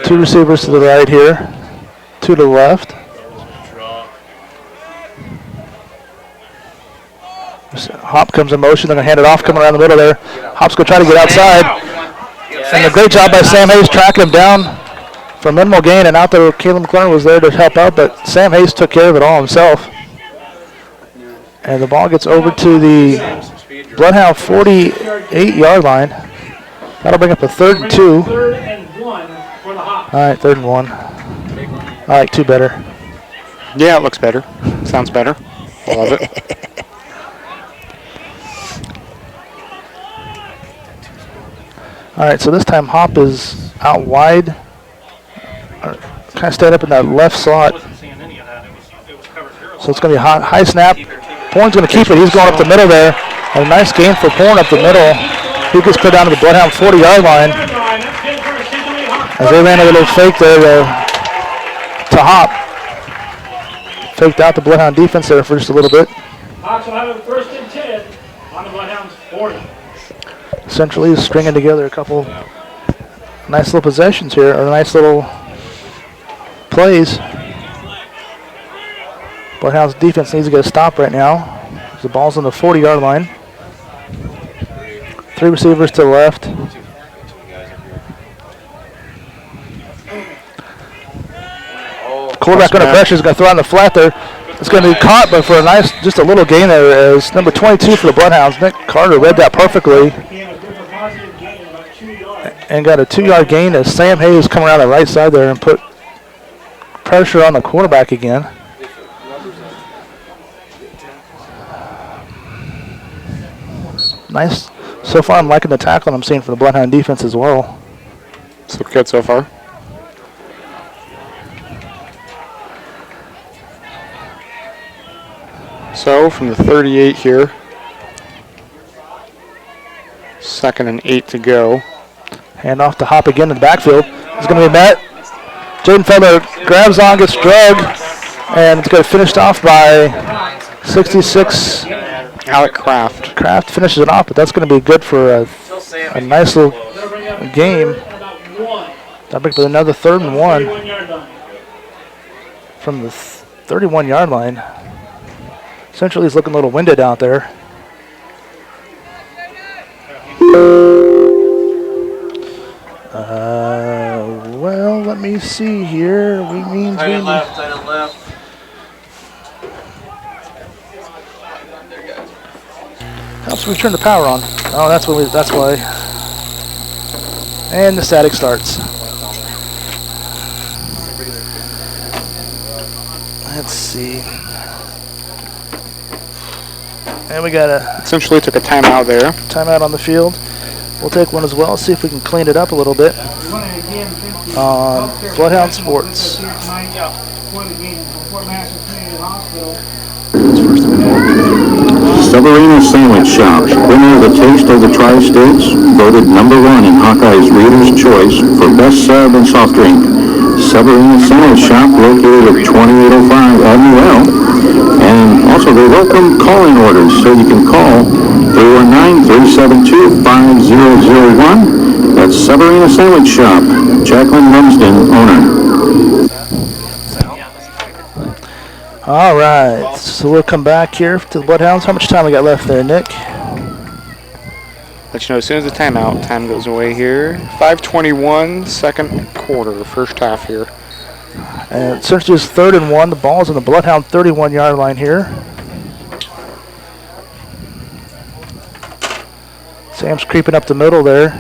Two receivers to the right here. Two to the left. Draw. Hop comes in motion. They're going to hand it off, coming around the middle there. Hop's going to try to get outside. And a great job by Sam Hayes tracking him down for minimal gain. And out there, Caleb McLaurin was there to help out, but Sam Hayes took care of it all himself. And the ball gets over to the Bloodhound 48-yard line. That'll bring up a 3rd and 2. 3rd and 1 for the Hawks. All right, 3rd and 1. I like 2 better. Yeah, it looks better. Sounds better. I love it. All right, so this time Hop is out wide. Kind of staying up in that left slot. Wasn't seeing any of that. It was covered zero. So it's going to be a high snap. Porn's going to keep it. He's going up the middle there. A nice gain for Porn up the middle. He gets put down to the Bloodhound 40-yard line. As they ran a little fake there to Hop. Faked out the Bloodhound defense there for just a little bit. Hawks will have a 1st and 10 on the Bloodhounds 40. Central East stringing together a couple nice little possessions here, or nice little plays. Bloodhounds defense needs to get a stop right now. The ball's on the 40-yard line. 3 receivers to the left. Quarterback under pressure is going to throw on the flat there. It's going to be caught, but for a nice, just a little gain there as number 22 for the Bloodhounds. Nick Carter read that perfectly and got a 2-yard gain as Sam Hayes come around the right side there and put pressure on the quarterback again. Nice. So far, I'm liking the tackling I'm seeing from the Bloodhound defense as well. So good so far. So from the 38 here, 2nd and 8 to go. Hand off to Hop again in the backfield. It's going to be met. Jaden Feather grabs on, gets drugged, and it's going to be finished off by 66. Alec Kraft. Kraft finishes it off, but that's going to be good for a nice little game. That'll bring up another 3rd and 1 from the 31-yard line. Central East looking a little winded out there. Well, let me see here. Tight end left, tight end left. Helps we turn the power on. Oh, that's why. And the static starts. Let's see. And we got a Essentially took a timeout there. timeout on the field. We'll take one as well, see if we can clean it up a little bit. Bloodhound Sports. Severino Sandwich Shop, winner of the Taste of the Tri-States, voted #1 in Hawkeye's Reader's Choice for best sub and soft drink. Severino Sandwich Shop, located at 2805 Avenue L. And also they welcome calling orders, so you can call 319-372-5001. That's Severino Sandwich Shop. Jacqueline Lumsden, owner. All right, so we'll come back here to the Bloodhounds. How much time we got left there, Nick? Let you know as soon as the time goes away here. 5:21, 2nd quarter, first half here. And Central is 3rd and 1. The ball's on the Bloodhound 31-yard line here. Sam's creeping up the middle there.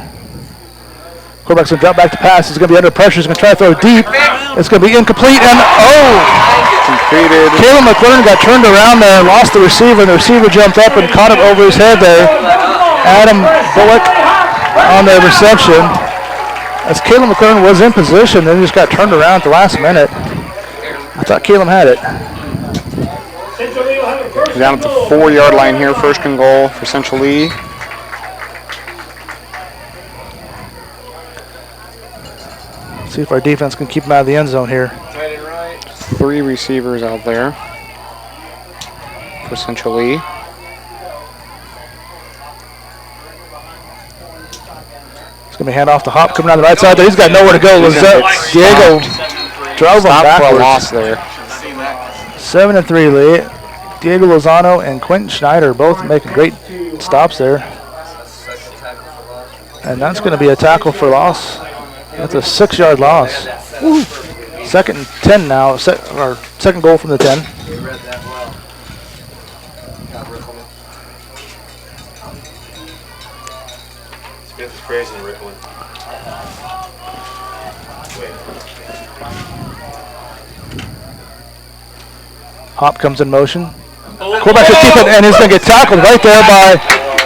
Quarterback's going to drop back to pass. He's going to be under pressure. He's going to try to throw deep. It's going to be incomplete. And, Completed. Caleb McLaurin got turned around there, lost the receiver, and the receiver jumped up and caught it over his head there. Adam Bullock on the reception. As Caleb McLaurin was in position, then he just got turned around at the last minute. I thought Caleb had it. Down at the 4-yard line here, 1st and goal for Central Lee. See if our defense can keep him out of the end zone here. 3 receivers out there for Central Lee. It's going to be hand off to Hop coming down the right side there. He's got nowhere to go. Diego drove him Stop for a backwards. loss there. 7-3 lead. Diego Lozano and Quentin Schneider both making great stops there. And that's going to be a tackle for loss. That's a 6-yard loss. Woo. 2nd and 10 now, or second goal from the 10. You read that well. Smith is crazy in Rickland. Hop comes in motion. Quarterback should keep it, and he's going to get tackled right there by,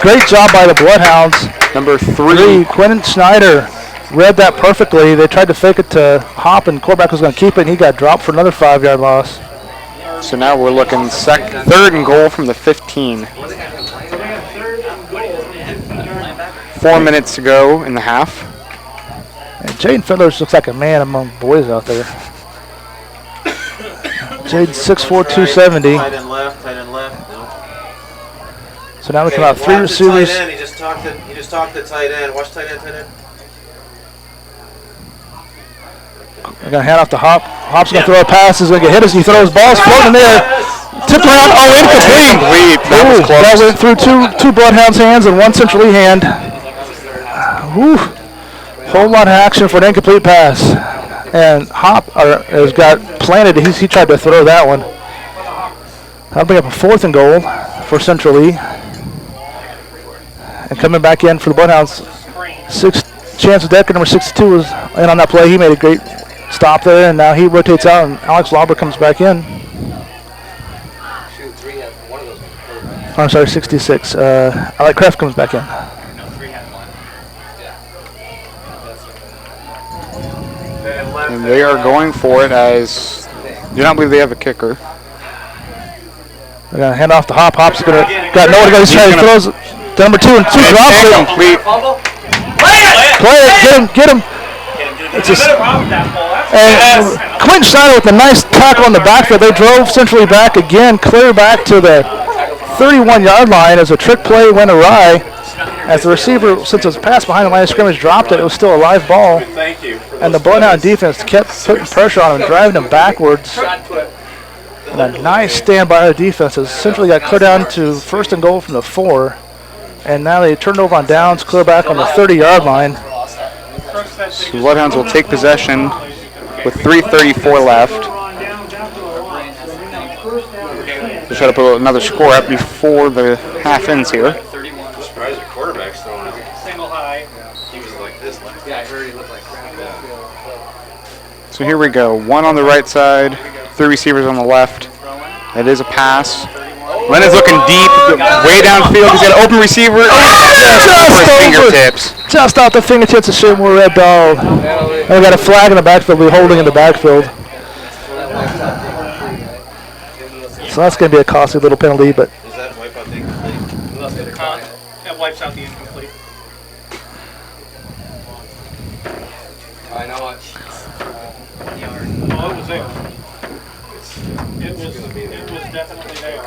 great job by the Bloodhounds. Number 3. Quentin Schneider read that perfectly. They tried to fake it to Hop, and quarterback was going to keep it, and he got dropped for another 5-yard loss. So now we're looking 3rd and goal from the 15. 4 minutes to go in the half. And Jaden Fiddler looks like a man among boys out there. Jaden 6'4", 270. Tight end left, tight end left. No. So now we come out 3 receivers. Tight end. He just talked to tight end. Watch tight end, tight end. They're going to hand off to Hop. Hop's going to throw a pass. He's going to get hit as he throws. Ball's floating in there. Tipped around. Oh, incomplete. That was close. That went through two Bloodhounds' hands and one Central Lee hand. Whew. Whole lot of action for an incomplete pass. And Hop has got planted. He tried to throw that one. That'll bring up a 4th and goal for Central Lee. And coming back in for the Bloodhounds, Chance Decker, number 62, was in on that play. He made a great stop there, and now he rotates out, and Alex Lauber comes back in. Shoot, 3 had one of those. Oh, I'm sorry, 66. Alec Kraft comes back in. And they are going for it as do not believe they have a kicker. They're going to hand off to Hop. Hop's got nowhere to go. He's trying to throws to number 2 and 2 drops it. Incomplete. Play it. Get him. It's just, and Quentin Schneider with a nice tackle on the backfield. They drove centrally back again, clear back to the 31-yard line as a trick play went awry. As the receiver, since it was passed behind the line of scrimmage, dropped it. It was still a live ball. Thank you. And the Bloodhound defense kept putting pressure on him, driving him backwards. And a nice stand by our defense as centrally got clear down to 1st and goal from the 4. And now they turned over on downs, clear back on the 30-yard line. So the Bloodhounds will take possession with 3:34 left. They'll try to put another score up before the half ends here. I'm surprised your quarterback's throwing it. Single high. He was like this last Yeah, I heard he looked like crap. So here we go. 1 on the right side, 3 receivers on the left. It is a pass. Leonard's looking deep, way downfield. He's got an open receiver. Fingertips. Just off the fingertips of Seymour Red Dog. And we got a flag in the backfield. We're holding in the backfield. So that's going to be a costly little penalty, but Does that wipe out the incomplete? That wipes out the incomplete. I know it. Well, it was there. It was definitely there.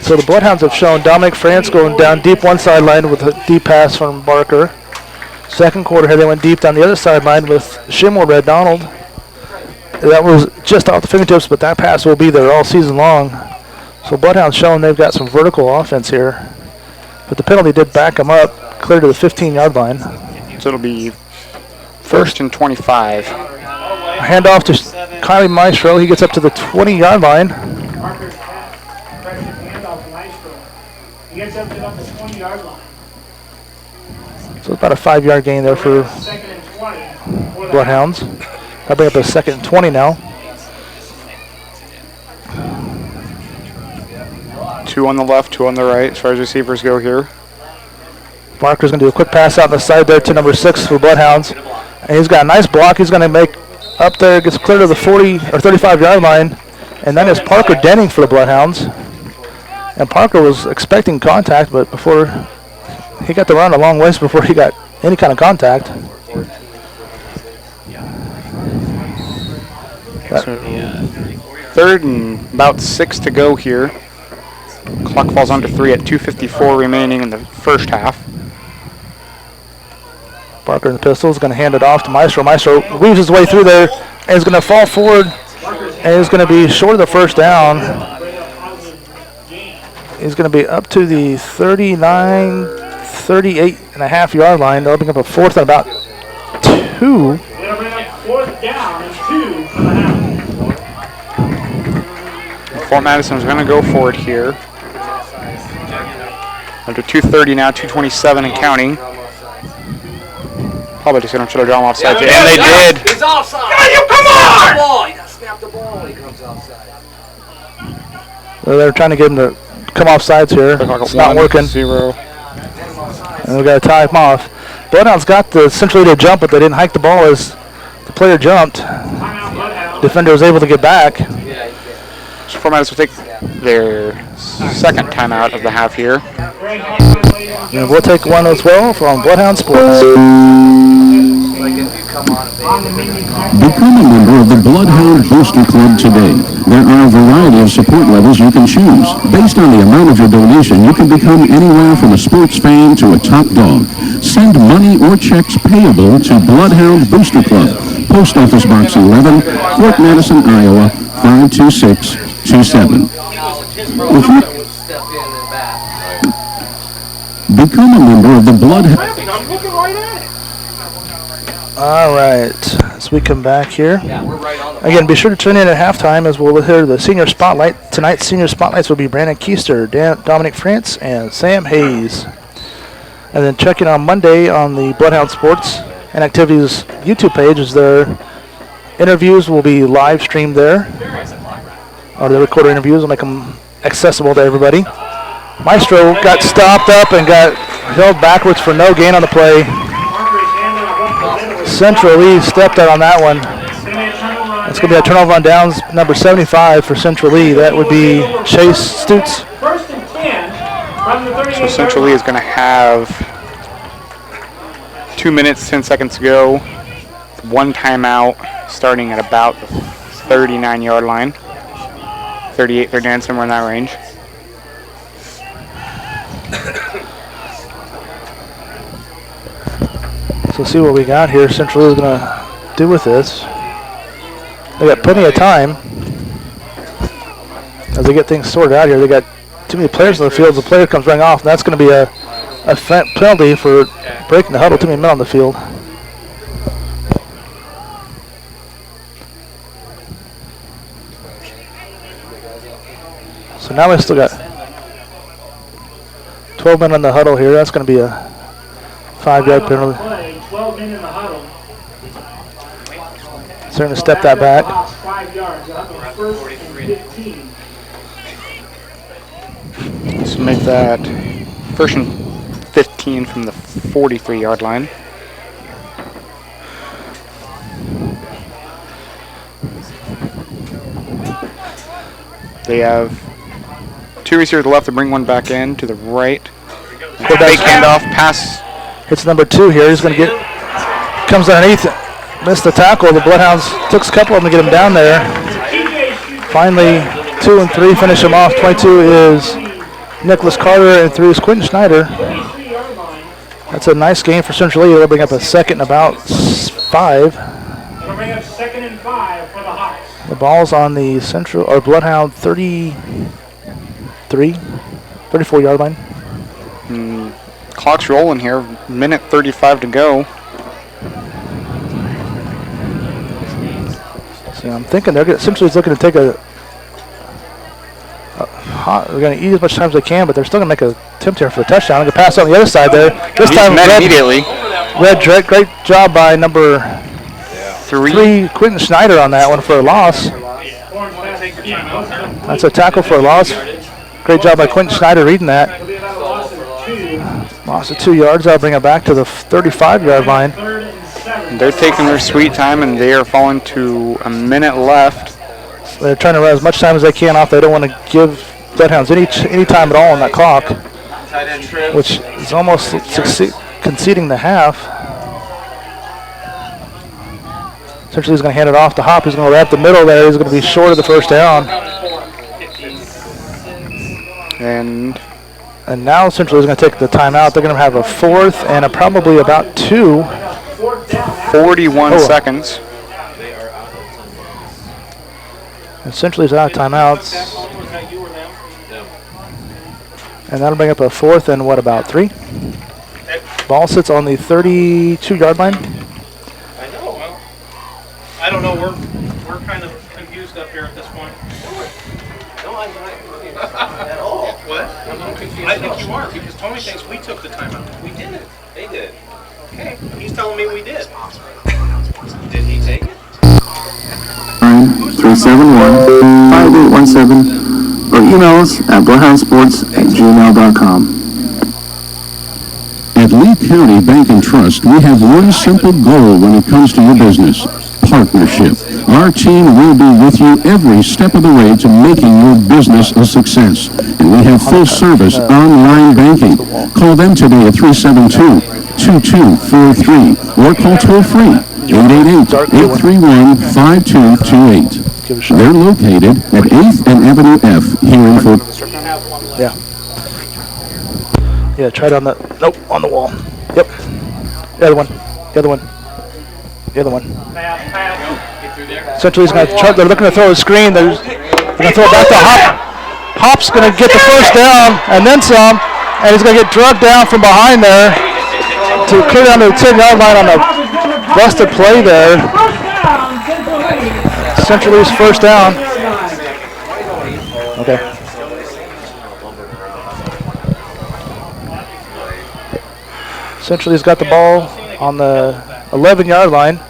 so the Bloodhounds have shown Dominic France going down deep one sideline with a deep pass from Barker. Second quarter here, they went deep down the other sideline with Shimwell Red Donald. That was just off the fingertips, but that pass will be there all season long. So Bloodhounds showing they've got some vertical offense here. But the penalty did back them up, clear to the 15-yard line. So it'll be 1st and 25. Handoff to Kylie Maestro. He gets up to the 20-yard line. Parker's pressure handoff to Maestro. He gets up to about the 20-yard line. So about a 5-yard gain there for 2nd and 20. for the Bloodhounds. That'll bring up a 2nd and 20 now. 2 on the left, 2 on the right as far as receivers go here. Barker's going to do a quick pass out the side there to number 6 for Bloodhounds. And he's got a nice block. He's going to make up there, gets clear to the 40 or 35-yard line. And then it's Parker Denning for the Bloodhounds. And Parker was expecting contact, but before he got the run a long ways before he got any kind of contact. So 3rd and about 6 to go here. Clock falls under 3 at 2:54 remaining in the first half. Barker in the pistol is going to hand it off to Maestro. Maestro weaves his way through there and is going to fall forward and is going to be short of the first down. He's going to be up to the 38 and a half yard line. They'll open up a fourth and about 2. They'll bring up 4th down and 2 for the half. Fort Madison's going to go for it here. Under 2:30 now, 2:27 and counting. Probably just going to try to draw him offside. And they did. He's offside. Yeah, you come on! He got snapped the ball when he comes outside. They're trying to get him to come off sides here. It's not working. 0. And we've got to tie him off. Bloodhound's got the Central to jump, but they didn't hike the ball as the player jumped. Defender was able to get back. So Fort Madison will take their second timeout of the half here. And we'll take one as well from Bloodhound Sports. Become a member of the Bloodhound Booster Club today. There are a variety of support levels you can choose. Based on the amount of your donation, you can become anywhere from a sports fan to a top dog. Send money or checks payable to Bloodhound Booster Club, Post Office Box 11, Fort Madison, Iowa, 52627. If you become a member of the Bloodhound... All right, as we come back here. Again, be sure to tune in at halftime as we'll hear the senior spotlight. Tonight's senior spotlights will be Brandon Keister, Dominic France, and Sam Hayes. And then check in on Monday on the Bloodhound Sports and Activities YouTube page as their interviews will be live streamed there. Or the recorded interviews will make them accessible to everybody. Maestro got stopped up and got held backwards for no gain on the play. Central Lee stepped out on that one. It's going to be a turnover on downs, number 75 for Central Lee. That would be Chase Stutz. So Central Lee is going to have 2 minutes, 10 seconds to go. One timeout starting at about the 39-yard line. 38, 39, somewhere in that range. So see what we got here. Central is going to do with this. They got plenty of time as they get things sorted out here. They got too many players in the field. The player comes running off, and that's going to be a penalty for breaking the huddle. Too many men on the field. So now we still got 12 men in the huddle here. That's going to be a 5-yard penalty. 12 men in the huddle. So they're going to step that back. 5 yards. First and 15. So make that first and 15 from the 43-yard line. They have 2 receivers to the left to bring one back in to the right. Fake handoff, pass. Hits number 2 here. He's going to get, comes underneath, missed the tackle. The Bloodhounds took a couple of them to get him down there. Finally, 2 and 3 finish him off. 22 is Nicholas Carter and 3 is Quentin Schneider. That's a nice game for Central Lee. They'll bring up a second and about 5. They'll bring up 2nd and 5 for the Hawks. The ball's on the Central or Bloodhound 34-yard line. Clock's rolling here. Minute 35 to go. So I'm thinking Central Lee's looking to take they're going to eat as much time as they can, but they're still going to make an attempt here for the touchdown. They're going to pass on the other side there. This He's time, met immediately. Great job by number 3, Quentin Schneider on that one for a loss. That's a tackle for a loss. Great job by Quentin Schneider reading that. Loss of 2 yards. I'll bring it back to the 35-yard line. They're taking their sweet time, and they are falling to a minute left. So they're trying to run as much time as they can off. They don't want to give Bloodhounds any time at all on that clock, which is almost conceding the half. Essentially, he's going to hand it off to Hop. He's going to wrap the middle there. He's going to be short of the first down. And now Central is going to take the timeout. They're going to have a 4th and probably about 2. fourth down. 41 seconds. And Central's out of timeouts. Was that you or them? And that'll bring up a fourth and what, about 3? Ball sits on the 32-yard line. I know. Well, I don't know. We're kind of confused up here at this point. No, I'm not confused at all. What? I'm not confused I at think all. you are because Tony thinks we took the timeout. We didn't. They did. Okay. He's telling me we did. Did he take it? 371-5817 or email us at bloodhoundsports@gmail.com. At Lee County Bank and Trust, we have one simple goal when it comes to your business: partnership. Our team will be with you every step of the way to making your business a success. And we have full-service online banking. Call them today at 372-2243 or call toll-free 888-831-5228. They're located at 8th and Avenue F here in Fort. Yeah. Yeah, try it on the, nope, on the wall. Yep. The other one. The other one. The other one. Central's going to try, they're looking to throw a screen. They're going to throw it back to Hop. Hop's going to get the first down and then some, and he's going to get drugged down from behind there to clear down to the 10-yard line on a busted play there. Central's first down. Okay. Central's got the ball on the 11-yard line.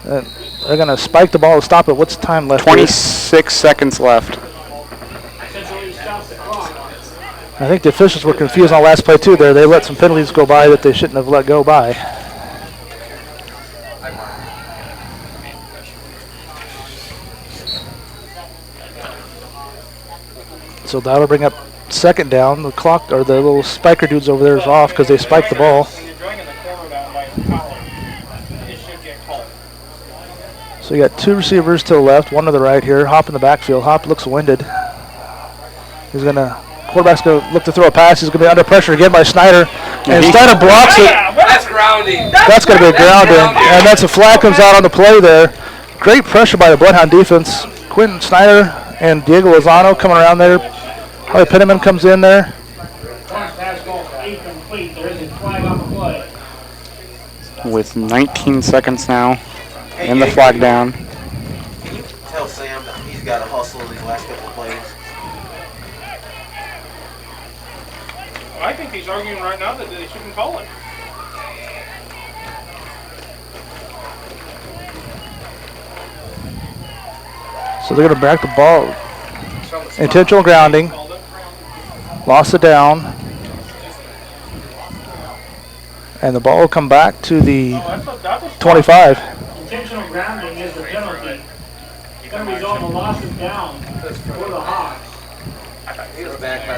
They're going to spike the ball to stop it. What's the time left? 26 seconds left. I think the officials were confused on the last play too there. They let some penalties go by that they shouldn't have let go by. So that'll bring up second down. The clock, or the little spiker dudes over there is off because they spiked the ball. So you got 2 receivers to the left, 1 to the right here. Hop in the backfield. Hop looks winded. He's gonna, quarterback's gonna look to throw a pass. He's gonna be under pressure again by Snyder. And Snyder blocks it. That's grounding. That's gonna be a grounding. And that's a flag comes out on the play there. Great pressure by the Bloodhound defense. Quentin Snyder and Diego Lozano coming around there. Harley Penniman comes in there. With 19 seconds now and the flag down. Can you tell Sam that he's got to hustle these last couple of plays? I think he's arguing right now that they shouldn't call it. So they're going to back the ball. Intentional grounding. Lost it down. And the ball will come back to the 25. Intentional grounding is the penalty. It's going to result in a loss of down for the Hawks.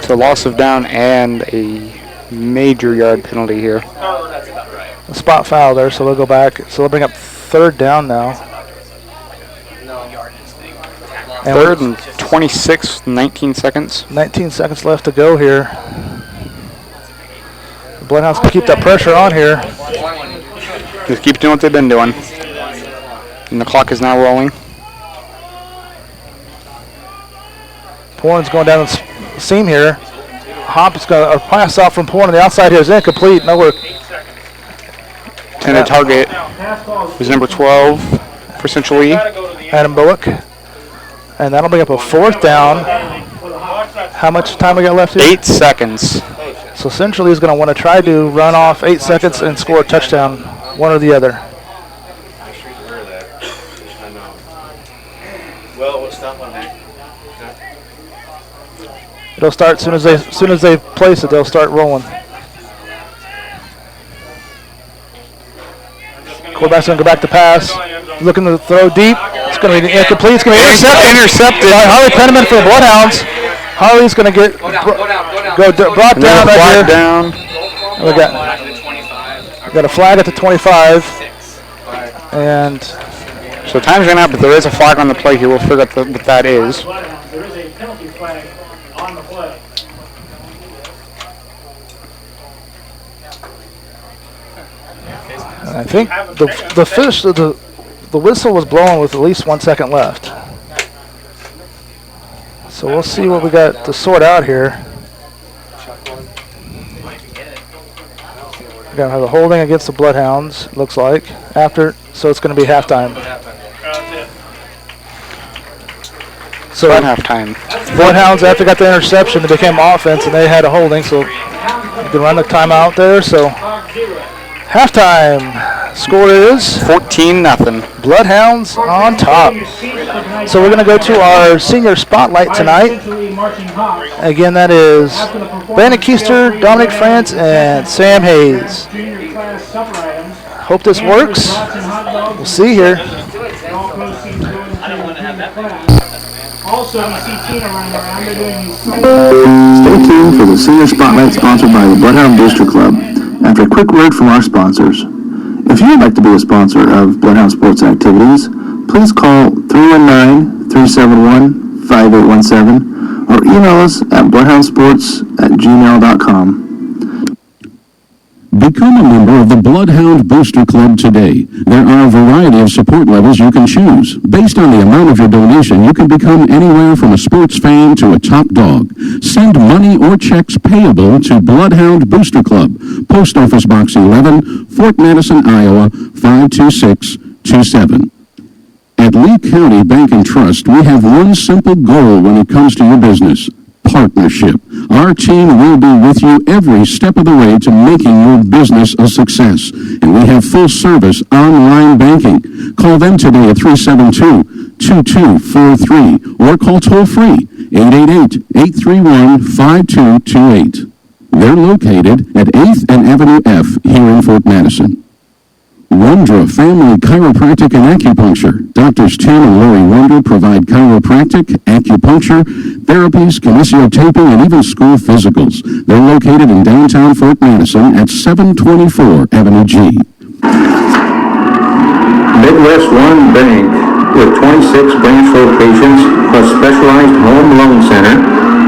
So loss of down and a major yard penalty here. A spot foul there, so they'll go back. So they'll bring up third down now. And Third and 26, 19 seconds. 19 seconds left to go here. The Bloodhounds can keep that pressure on here. Just keep doing what they've been doing. And the clock is now rolling. Porn's going down the seam here. Hop is going to pass off from Porn on the outside here is incomplete. Nowhere. And the target is number 12 for Central Lee. Adam Bullock. And that'll bring up a fourth down. How much time we got left here? 8 seconds. So Central is going to want to try to run off 8 seconds and score a touchdown, one or the other. Well, we'll stop on that. It'll start as soon as they place it. They'll start rolling. Quarterback's going to go back to pass. Looking to throw deep. It's going to be incomplete. It's going to be intercepted by Harley Penniman for the Bloodhounds. Harley's going to get brought down right here. Down. We got a flag at the 25. And so time's going out, but there is a flag on the play here. We'll figure out what that is. There is a penalty flag on the play. And I think the whistle was blowing with at least 1 second left. So we'll see what we got to sort out here. We're going to have a holding against the Bloodhounds, it looks like, so it's going to be halftime. So at halftime. Bloodhounds, after they got the interception, it became offense, and they had a holding, so you can run the timeout there. So halftime score is 14-0. Bloodhounds on top. So we're going to go to our senior spotlight tonight. Again, that is Brandon Keister, Dominic France, and Sam Hayes. Hope this works. We'll see here. Also, you see Tina running around. They're doing these. Stay tuned for the Senior Spotlight sponsored by the Bloodhound Booster Club. After a quick word from our sponsors. If you would like to be a sponsor of Bloodhound Sports activities, please call 319-371-5817 or email us at bloodhoundsports@gmail.com. Become a member of the Bloodhound Booster Club today. There are a variety of support levels you can choose. Based on the amount of your donation, you can become anywhere from a sports fan to a top dog. Send money or checks payable to Bloodhound Booster Club, Post Office Box 11, Fort Madison, Iowa, 52627. At Lee County Bank and Trust, we have one simple goal when it comes to your business: partnership. Our team will be with you every step of the way to making your business a success. And we have full service online banking. Call them today at 372-2243 or call toll free 888-831-5228. They're located at 8th and Avenue F here in Fort Madison. Wondra Family Chiropractic and Acupuncture. Doctors Tim and Lori Wonder provide chiropractic, acupuncture, therapies, kinesiotaping, and even school physicals. They're located in downtown Fort Madison at 724 Avenue G. Midwest One Bank, with 26 branch locations plus specialized home loan center,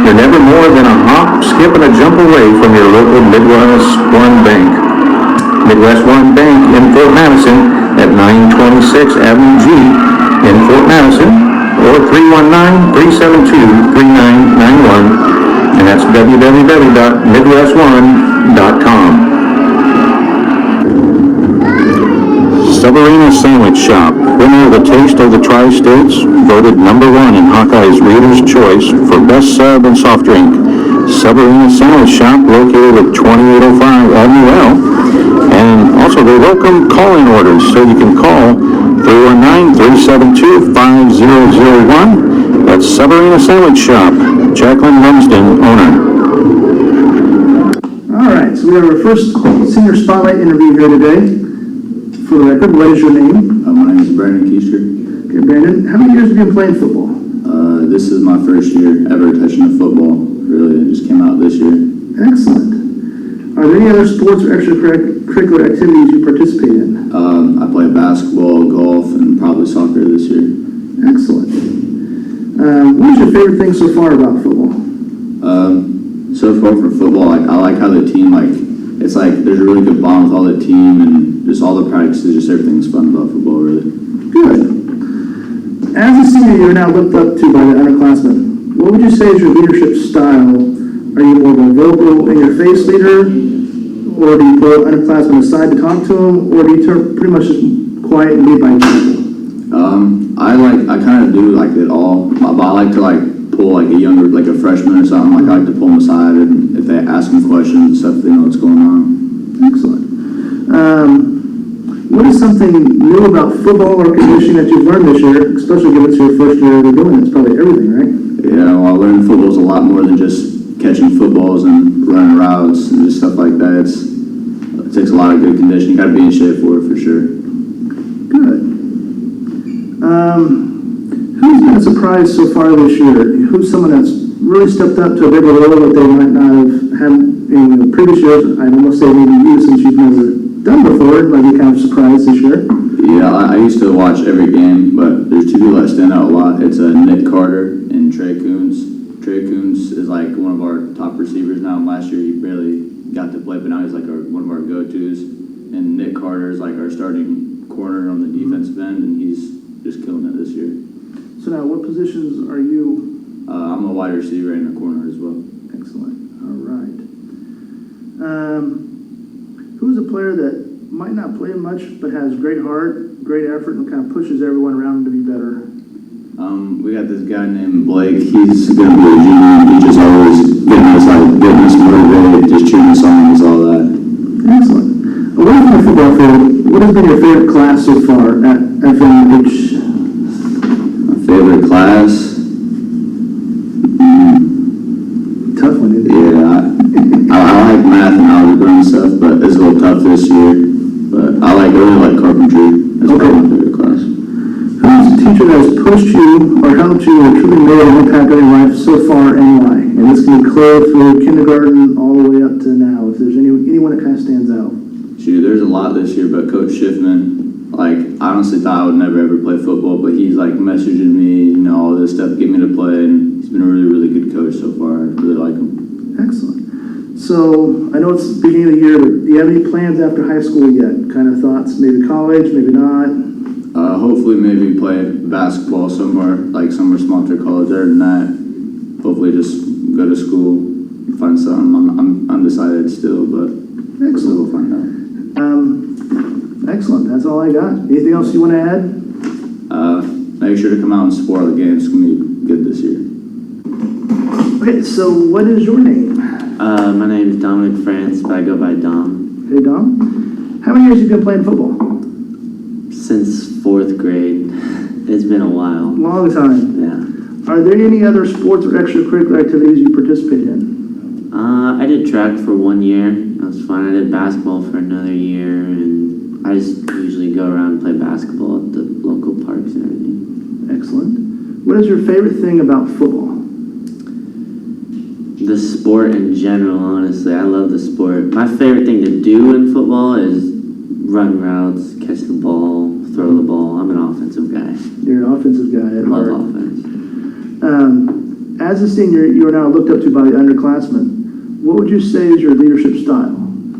you're never more than a hop, skip, and a jump away from your local Midwest One Bank. Midwest One Bank in Fort Madison at 926 Avenue G in Fort Madison, or 319-372-3991, and that's www.midwestone.com. Severina Sandwich Shop, winner of the Taste of the Tri-States, voted #1 in Hawkeye's Reader's Choice for best sub and soft drink. Severina Sandwich Shop, located at 2805 Avenue L. And also they welcome call-in orders, so you can call 319-372-5001. That's Severina Sandwich Shop. Jacqueline Lumsden, owner. All right, so we have our first senior spotlight interview here today. For the record, what is your name? My name is Brandon Keister. Okay, Brandon, how many years have you been playing football? This is my first year ever touching a football. Really, it just came out this year. Excellent. Are there any other sports or extracurricular activities you participate in? I play basketball, golf, and probably soccer this year. Excellent. What is your favorite thing so far about football? So far for football, I like how the team, it's like there's a really good bond with all the team, and just all the practices, just everything's fun about football, really. Good. As a senior, you're now looked up to by the underclassmen. What would you say is your leadership style? Are you more of a vocal, in-your-face leader, or do you put underclassmen aside to talk to them, or do you turn pretty much just quiet and lead by example? I kind of do like it all, but I like to pull a younger, a freshman or something. I like to pull them aside, and if they ask them questions and stuff, they know what's going on. Excellent. What is something new about football or conditioning that you've learned this year, especially given it's your first year ever doing it? It's probably everything, right? Yeah, well, I learned football's a lot more than just catching footballs and running routes and just stuff like that. It takes a lot of good conditioning. You got to be in shape for it, for sure. Good. Who's been a surprise so far this year? Who's someone that's really stepped up to a bigger role that they might not have had in the previous years? I'd almost say maybe you, since you've never done before, it might be kind of surprised this year. Yeah, I used to watch every game, but there's two people that stand out a lot. It's Nick Carter and Trey Coons. Trey Coons is one of our top receivers now. Last year he barely got to play, but now he's one of our go-tos. And Nick Carter Carter is like our starting corner on the defensive end, and he's just killing it this year. So now, what positions are you? I'm a wide receiver and a corner as well. Excellent. All right. Who's a player that might not play much but has great heart, great effort, and kind of pushes everyone around him to be better? We got this guy named Blake. He's going to be a junior. He just always getting us motivated, just cheering us on, and all that. Excellent. Away from the football field, what has been your favorite class so far at FMH? My favorite class? Tough one, isn't it? Yeah, I like math and algebra and stuff, but it's a little tough this year. But I really like carpentry. That's probably my favorite class. Who's a teacher that has pushed you or helped you or truly made an impact on your life so far, and why? And this can be clear through kindergarten all the way up to now, if there's anyone that kind of stands out. Shoot, there's a lot this year, but Coach Schiffman, I honestly thought I would never ever play football, but he's messaging me, all this stuff, get me to play, and he's been a really, really good coach so far. I really like him. Excellent. So, I know it's the beginning of the year, but do you have any plans after high school yet? Kind of thoughts, maybe college, maybe not? Hopefully maybe play basketball somewhere small to college. Other than that, hopefully just go to school, find something. I'm undecided still, but Excellent. we'll find out. Excellent. That's all I got. Anything else you want to add? Make sure to come out and support all the games. It's going to be good this year. Okay, so what is your name? My name is Dominic France, but I go by Dom. Hey, Dom. How many years have you been playing football? Since 4th grade. It's been a while. Long time. Yeah. Are there any other sports or extracurricular activities you participate in? I did track for 1 year. That was fun. I did basketball for another year, and I just usually go around and play basketball at the local parks and everything. Excellent. What is your favorite thing about football? The sport in general, honestly. I love the sport. My favorite thing to do in football is run routes, catch the ball, throw the ball. I'm an offensive guy. You're an offensive guy at heart. Love offense. As a senior, you are now looked up to by the underclassmen. What would you say is your leadership style?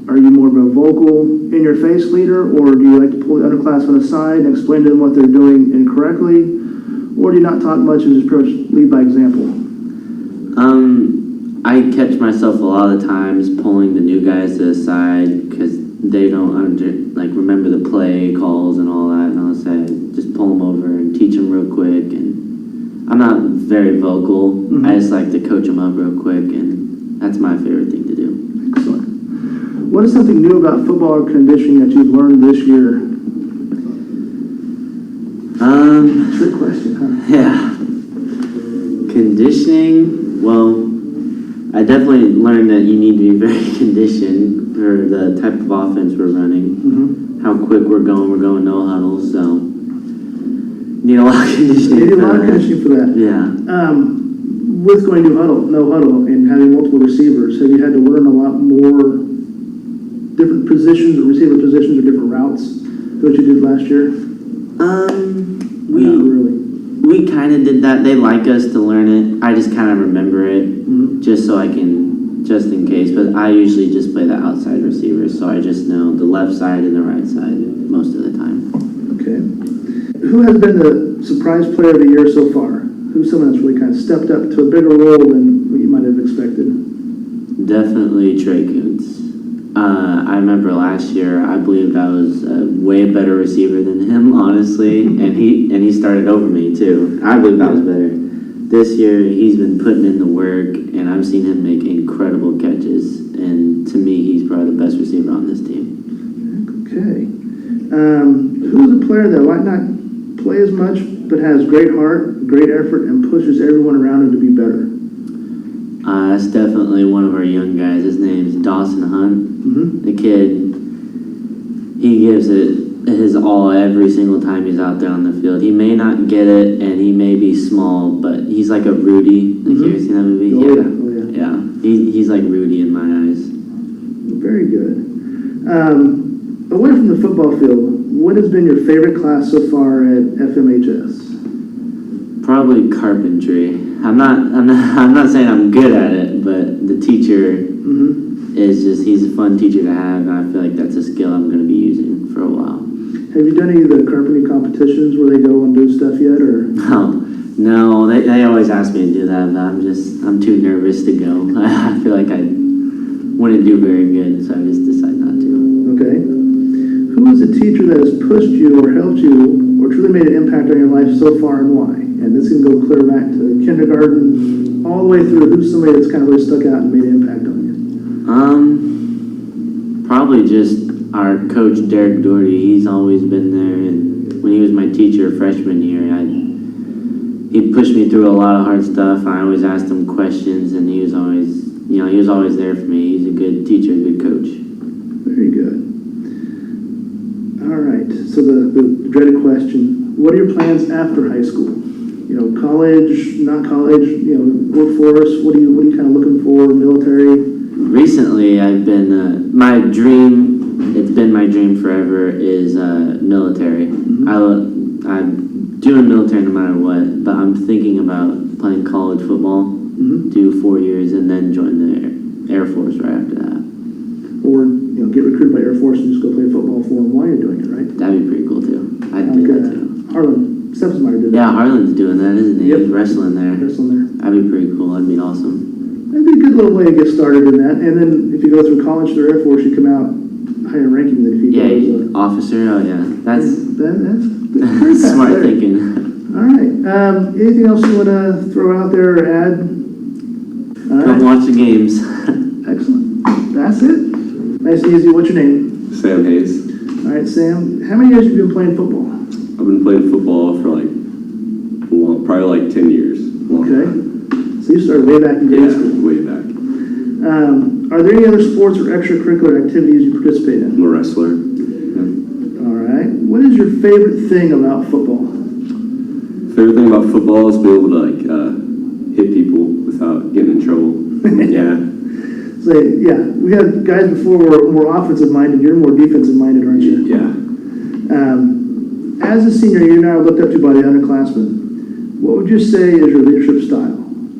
Are you more of a vocal, in-your-face leader, or do you like to pull the underclassmen aside and explain to them what they're doing incorrectly? Or do you not talk much and just pretty much lead by example? I catch myself a lot of times pulling the new guys to the side because they don't remember the play calls and all that, and I'll say just pull them over and teach them real quick. And I'm not very vocal. Mm-hmm. I just like to coach them up real quick, and that's my favorite thing to do. Excellent. What is something new about football conditioning that you've learned this year? Trick question, huh? Yeah. Conditioning, well, I definitely learned that you need to be very conditioned for the type of offense we're running. Mm-hmm. How quick we're going no huddles, so need a lot of conditioning. You need a lot of conditioning for that. Yeah. With going no huddle, and having multiple receivers, have you had to learn a lot more different positions or receiver positions or different routes than what you did last year? Not really. We kind of did that. They like us to learn it. I just kind of remember it just so I can, just in case. But I usually just play the outside receivers, so I just know the left side and the right side most of the time. Okay. Who has been the surprise player of the year so far? Who's someone that's really kind of stepped up to a bigger role than what you might have expected? Definitely Trey Koontz. I remember last year, I believed I was a way better receiver than him, honestly, and he started over me too. I believed I was better. This year, he's been putting in the work, and I've seen him make incredible catches, and to me, he's probably the best receiver on this team. Okay. Who's a player that might not play as much, but has great heart, great effort, and pushes everyone around him to be better? That's definitely one of our young guys. His name's Dawson Hunt. Mm-hmm. The kid, he gives it his all every single time he's out there on the field. He may not get it, and he may be small, but he's like a Rudy. Like, you ever seen that movie? Oh, yeah. Yeah. He's like Rudy in my eyes. Very good. Away from the football field, what has been your favorite class so far at FMHS? Probably carpentry. I'm not saying I'm good at it, but the teacher is just, he's a fun teacher to have, and I feel like that's a skill I'm going to be using for a Have you done any of the company competitions where they go and do stuff yet, or? No, they always ask me to do that, but I'm too nervous to go. I feel like I wouldn't do very good, so I just decide not to. Okay. Who is a teacher that has pushed you or helped you or truly made an impact on your life so far, and why? And this can go clear back to kindergarten, all the way through. Who's somebody that's kind of really stuck out and made an impact on you? Probably just our coach, Derek Doherty. He's always been there, and when he was my teacher freshman year, he pushed me through a lot of hard stuff. I always asked him questions, and he was always there for me. He's a good teacher, good coach. Very good. All right, so the dreaded question, what are your plans after high school? You know, college, not college, you know, workforce, what are you kind of looking for, military? Recently, I've been, it's been my dream forever, is military. Mm-hmm. I'm doing military no matter what, but I'm thinking about playing college football, do 4 years, and then join the Air Force right after that. Or, you know, get recruited by Air Force and just go play football for them while you're doing it, right? That'd be pretty cool, too. I'd do that, too. Harlan Stepsmeyer did that. Yeah, Harlan's doing that, isn't he? Yep. He's wrestling there. Wrestling there. That'd be pretty cool. That'd be awesome. That'd be a good little way to get started in that. And then if you go through college through Air Force, you come out higher ranking than if you go as officer. Oh, yeah. That's smart thinking. All right. Anything else you want to throw out there or add? Come watch the games. Excellent. That's it. Nice and easy. What's your name? Sam Hayes. All right, Sam. How many years have you been playing football? I've been playing football for probably like 10 years. Okay. So you started way back in grade school? Way back. Are there any other sports or extracurricular activities you participate in? I'm a wrestler. Yeah. All right. What is your favorite thing about football? Favorite thing about football is being able to hit people without getting in trouble. Yeah. So, yeah, we had guys before who were more offensive minded. You're more defensive minded, aren't you? Yeah. As a senior, you're now looked up to by the underclassmen. What would you say is your leadership style?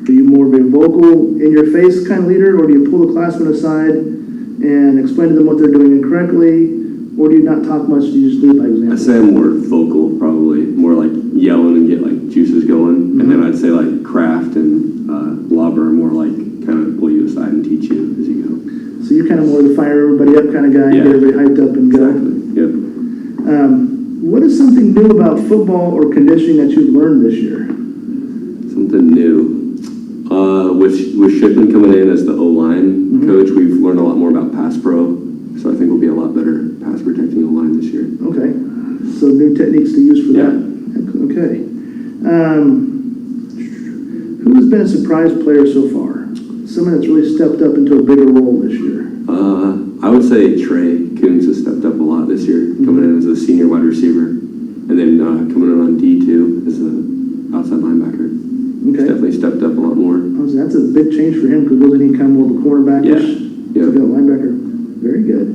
Are you more of a vocal, in-your-face kind of leader, or do you pull the classmen aside and explain to them what they're doing incorrectly, or do you not talk much, do you just lead by example? I'd say I'm more vocal, probably. More like yelling and get like juices going. And then I'd say like craft and lobber are more like kind of pull you aside and teach you as you go. So you're kind of more the fire everybody up kind of guy, and get everybody hyped up and go. Exactly, yep. What is something new about football or conditioning that you've learned this year? Something new. With Shipman coming in as the O-line coach, we've learned a lot more about pass pro, so I think we'll be a lot better pass protecting O-line this year. Okay, so new techniques to use for that. Okay. Who has been a surprise player so far? Someone that's really stepped up into a bigger role this year? I would say Trey Coons has stepped up a lot this year, coming in as a senior wide receiver, and then coming in on D2 as an outside linebacker. Okay. He's definitely stepped up a lot more. Oh, so that's a big change for him, because wasn't he kind of more of a cornerback-ish? Yeah. To go linebacker. Very good.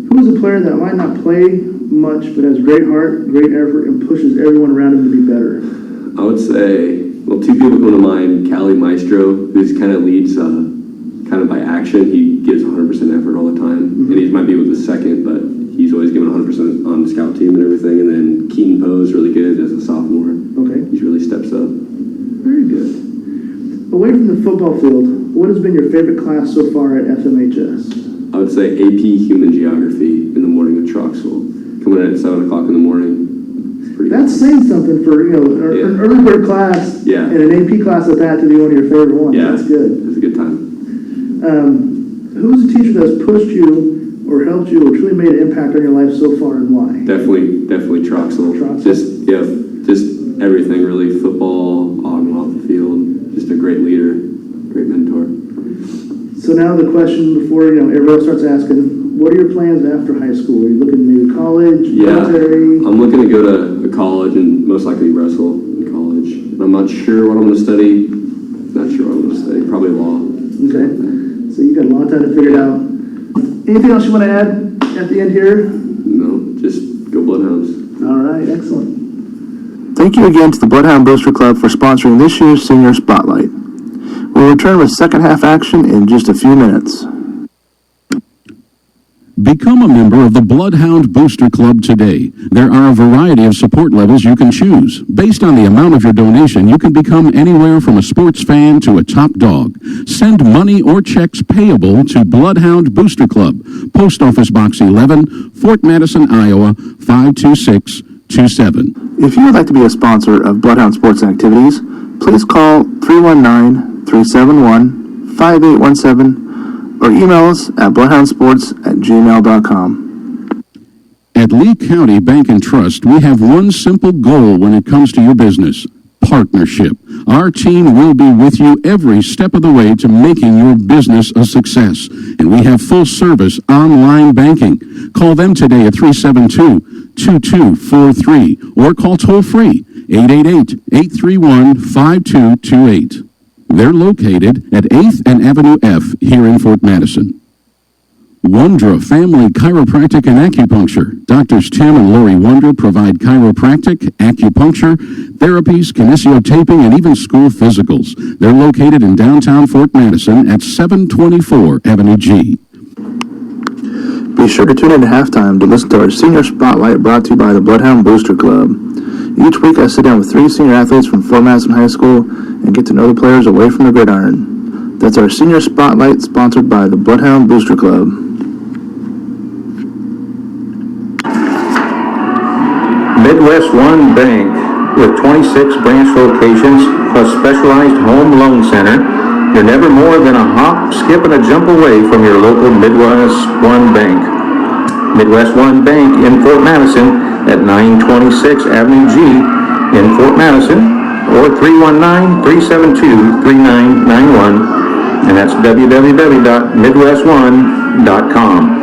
Who is a player that might not play much, but has great heart, great effort, and pushes everyone around him to be better? I would say, well, two people come to mind. Callie Maestro, who's kind of leads kind of by action. He gives 100% effort all the time. And he might be with the second, but he's always given 100% on the scout team and everything. And then Keaton Poe's really good as a sophomore. Okay. He really steps up. Very good. Away from the football field, what has been your favorite class so far at FMHS? I would say AP Human Geography in the morning with Troxel. Coming in at 7 o'clock in the morning. That's saying something for, an early bird class and an AP class at that to be one of your favorite ones. Yeah, that's good. It's a good time. Who's a teacher that's pushed you or helped you or truly made an impact on your life so far, and why? Definitely Troxel. Just everything really, football, on and off the field. Just a great leader, great mentor. So now the question before, everyone starts asking, what are your plans after high school? Are you looking to maybe college, military? I'm looking to go to college and most likely wrestle in college. And I'm not sure what I'm going to study. Not sure what I'm going to study. Probably law. Okay. So you got a long time to figure it out. Anything else you want to add at the end here? No, just go Bloodhounds. All right, excellent. Thank you again to the Bloodhound Booster Club for sponsoring this year's Senior Spotlight. We'll return with second half action in just a few minutes. Become a member of the Bloodhound Booster Club today. There are a variety of support levels you can choose. Based on the amount of your donation, you can become anywhere from a sports fan to a top dog. Send money or checks payable to Bloodhound Booster Club, Post Office Box 11, Fort Madison, Iowa, 52627. If you would like to be a sponsor of Bloodhound Sports and Activities, please call 319-371-5817 or email us at bloodhoundsports@gmail.com. At Lee County Bank and Trust, we have one simple goal when it comes to your business: partnership. Our team will be with you every step of the way to making your business a success. And we have full service online banking. Call them today at 372-2243 or call toll free 888-831-5228. They're located at 8th and Avenue F here in Fort Madison. Wondra Family Chiropractic and Acupuncture. Doctors Tim and Lori Wondra provide chiropractic, acupuncture, therapies, kinesiotaping, and even school physicals. They're located in downtown Fort Madison at 724 Avenue G. Be sure to tune in to halftime to listen to our Senior Spotlight brought to you by the Bloodhound Booster Club. Each week I sit down with 3 senior athletes from Fort Madison High School and get to know the players away from the gridiron. That's our Senior Spotlight, sponsored by the Bloodhound Booster Club. Midwest One Bank, with 26 branch locations plus specialized home loan center, you're never more than a hop, skip, and a jump away from your local Midwest One Bank. Midwest One Bank in Fort Madison at 926 Avenue G in Fort Madison, or 319-372-3991, and that's www.midwestone.com.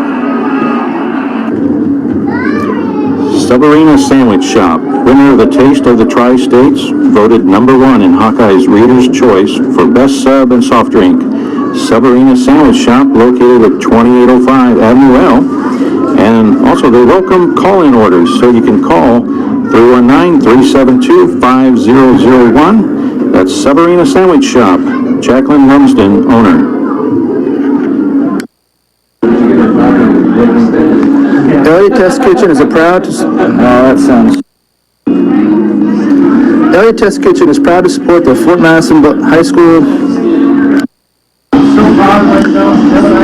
Severina Sandwich Shop, winner of the Taste of the Tri-States, voted #1 in Hawkeye's Reader's Choice for Best Sub and Soft Drink. Severina Sandwich Shop, located at 2805 Avenue L, and also they welcome call-in orders, so you can call 319-372-5001. That's Severina Sandwich Shop, Jacqueline Lumsden, owner. Elliott Test Kitchen is proud to support the Fort Madison High School.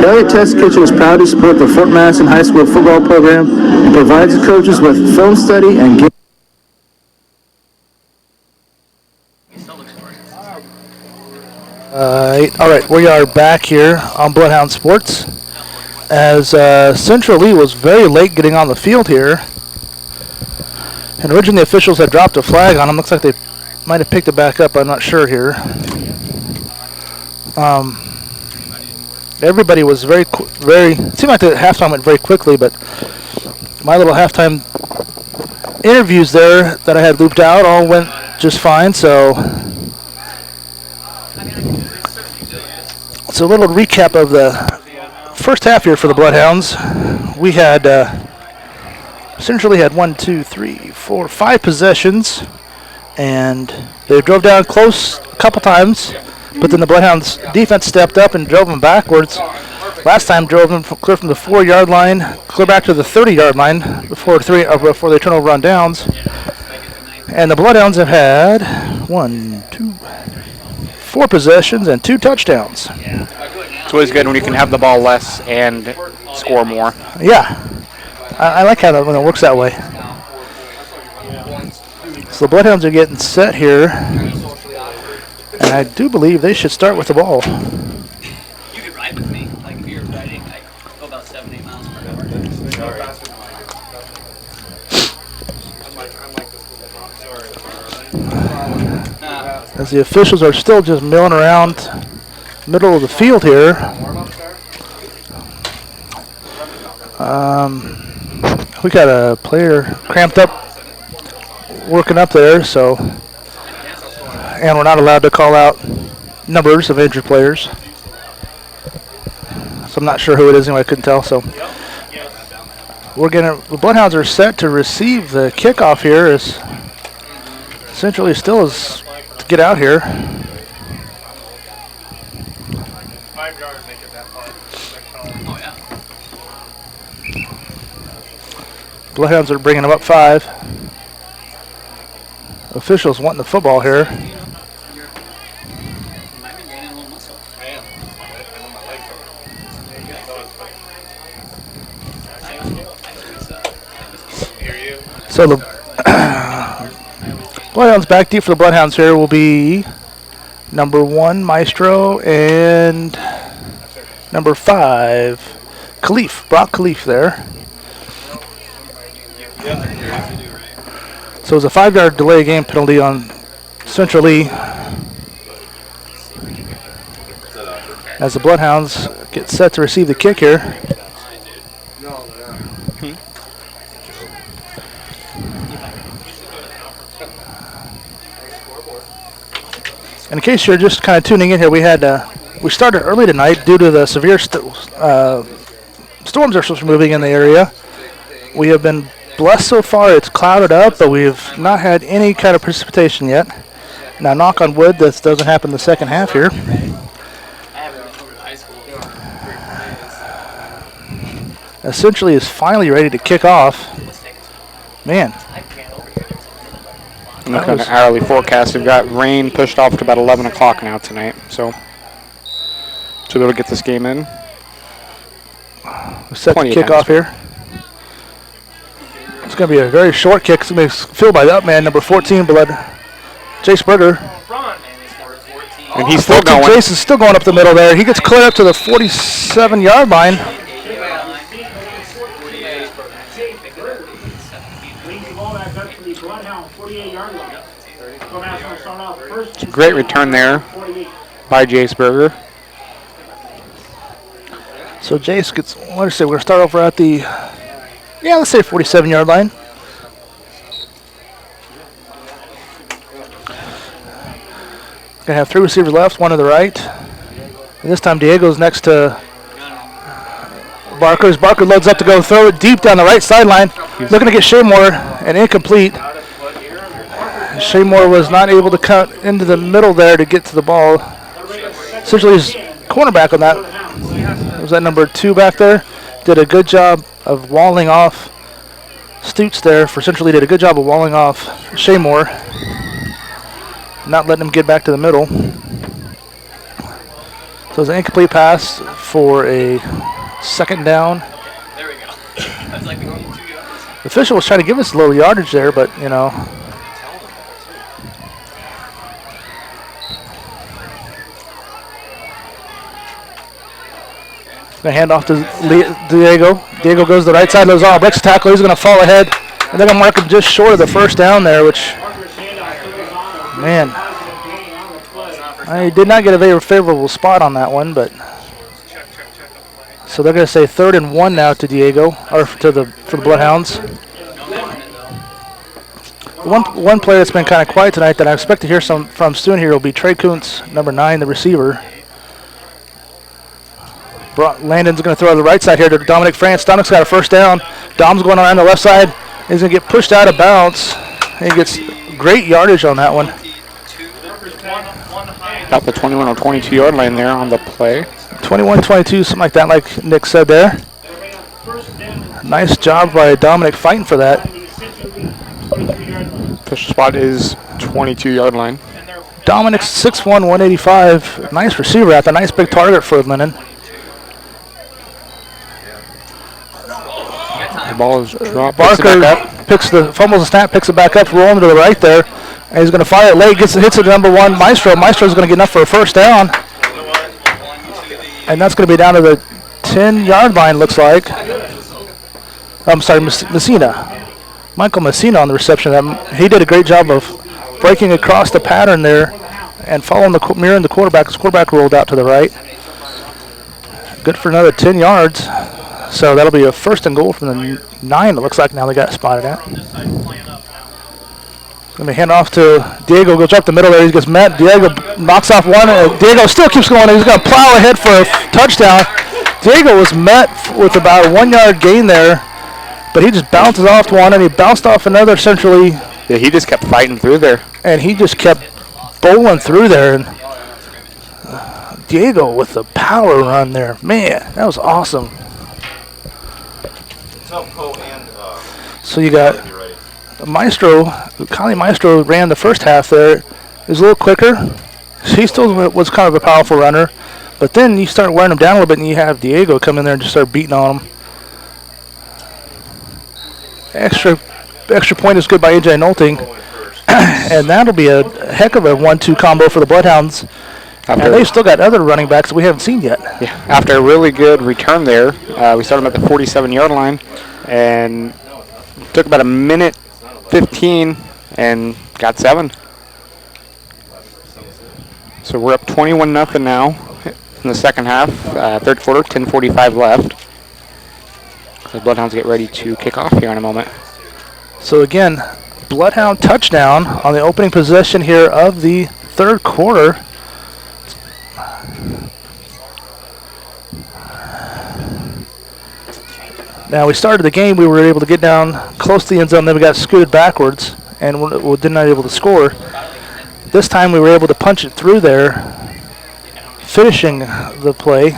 Elliott Test Kitchen is proud to support the Fort Madison High School football program and provides the coaches with film study and game. All right, we are back here on Bloodhound Sports, as Central Lee was very late getting on the field here, and originally the officials had dropped a flag on them. Looks like they might have picked it back up. I'm not sure here. Everybody was very. It seemed like the halftime went very quickly, but my little halftime interviews there that I had looped out all went just fine. So it's a little recap of the first half here for the Bloodhounds. We had essentially had 5 possessions, and they drove down close a couple times, but then the Bloodhounds defense stepped up and drove them backwards. Last time drove them clear from the 4-yard line, clear back to the 30-yard line before they turn over on downs. And the Bloodhounds have had 4 possessions and 2 touchdowns. It's always good when you can have the ball less and score more. Yeah, I like how when it works that way. So the Bloodhounds are getting set here, and I do believe they should start with the ball. You could ride with me, like if you're riding, I go about 7-8 miles per hour. As the officials are still just milling around middle of the field here. We got a player cramped up working up there, so, and we're not allowed to call out numbers of injured players. So I'm not sure who it is anyway, I couldn't tell. So the Bloodhounds are set to receive the kickoff here, as essentially still is to get out here. Bloodhounds are bringing him up 5. Officials wanting the football here. So the Bloodhounds back deep for the Bloodhounds here will be number 1, Maestro, and number 5, Khalif, Brock Khalif there. So it was a 5-yard delay game penalty on Central Lee as the Bloodhounds get set to receive the kick here. And in case you're just kind of tuning in here, we started early tonight due to the severe storms that are moving in the area. We have been blessed so far. It's clouded up, but we've not had any kind of precipitation yet. Now, knock on wood, this doesn't happen in the second half here. Essentially is finally ready to kick off. Man. And looking at the hourly forecast, we've got rain pushed off to about 11 o'clock now tonight. So be able to get this game in. We're set to kick off here. It's going to be a very short kick. It's going to be filled by that man, number 14, Jace Berger. And he's still going. Jace is still going up the middle there. He gets clear up to the 47-yard line. It's a great return there by Jace Berger. So Jace gets, let's say we're going to start over at the, let's say 47-yard line. Going to have 3 receivers left, 1 to the right. And this time Diego's next to Barker. As Barker loads up to go throw it deep down the right sideline. Looking to get Shaymore, and incomplete. Shaymore was not able to cut into the middle there to get to the ball. Essentially his cornerback on that, was that number 2 back there, did a good job of walling off. Stutes there for Central Lee did a good job of walling off Shaymore, not letting him get back to the middle. So it's an incomplete pass for a second down. There we go. That's like the 2 yards. The official was trying to give us a little yardage there, but you know. Going to hand off to Diego. Diego goes to the right side. Those all breaks the tackle. He's going to fall ahead. And they're going to mark him just short of the first down there, which, man, I did not get a very favorable spot on that one, but so they're going to say 3rd and 1 now to Diego, or for the Bloodhounds. One player that's been kind of quiet tonight that I expect to hear some from soon here will be Trey Kuntz, number 9, the receiver. Landon's going to throw to the right side here to Dominic France. Dominic's got a first down. Dom's going around the left side. He's going to get pushed out of bounds. He gets great yardage on that one. About the 21 or 22-yard line there on the play. 21-22, something like that, like Nick said there. Nice job by Dominic fighting for that. Push spot is 22-yard line. Dominic's 6'1", 185. Nice receiver out there. Nice big target for Lennon. The ball is dropped. Barker fumbles the snap, picks it back up, rolling to the right there. And he's going to fire it late, hits it to number 1, Maestro. Maestro's going to get enough for a first down. And that's going to be down to the 10-yard line, looks like. I'm sorry, Messina. Michael Messina on the reception. He did a great job of breaking across the pattern there and following mirroring the quarterback. His quarterback rolled out to the right. Good for another 10 yards. So that'll be a 1st and goal from the 9, it looks like now they got spotted at. Going to hand off to Diego, goes up the middle there, he gets met. Diego knocks off one, Diego still keeps going, he's going to plow ahead for a touchdown. Diego was met with about a 1-yard gain there, but he just bounces off one, and he bounced off another centrally. Yeah, he just kept fighting through there. And he just kept bowling through there, and Diego with the power run there. Man, that was awesome. Tell Poe and So you got Maestro. Kylie Maestro ran the first half there. He was a little quicker. He still was kind of a powerful runner. But then you start wearing him down a little bit, and you have Diego come in there and just start beating on him. Extra point is good by A.J. Nolting. And that'll be a heck of a 1-2 combo for the Bloodhounds. And they've still got other running backs that we haven't seen yet. Yeah, after a really good return there, we started at the 47-yard line and took about a minute 15 and got 7. So we're up 21-0 now in the second half, third quarter, 10:45 left. The Bloodhounds get ready to kick off here in a moment. So again, Bloodhound touchdown on the opening possession here of the third quarter. Now we started the game, we were able to get down close to the end zone, then we got scooted backwards and we did not able to score. This time we were able to punch it through there, finishing the play.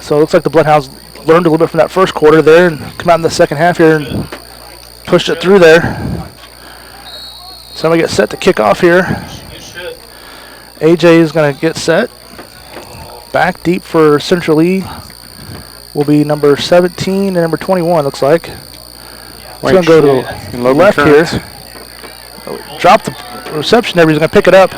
So it looks like the Bloodhounds learned a little bit from that first quarter there and come out in the second half here and pushed it through there. So we get set to kick off here. AJ is going to get set. Back deep for Central E will be number 17 and number 21, looks like. He's going to go to the left here. Drop the reception there, but he's going to pick it up.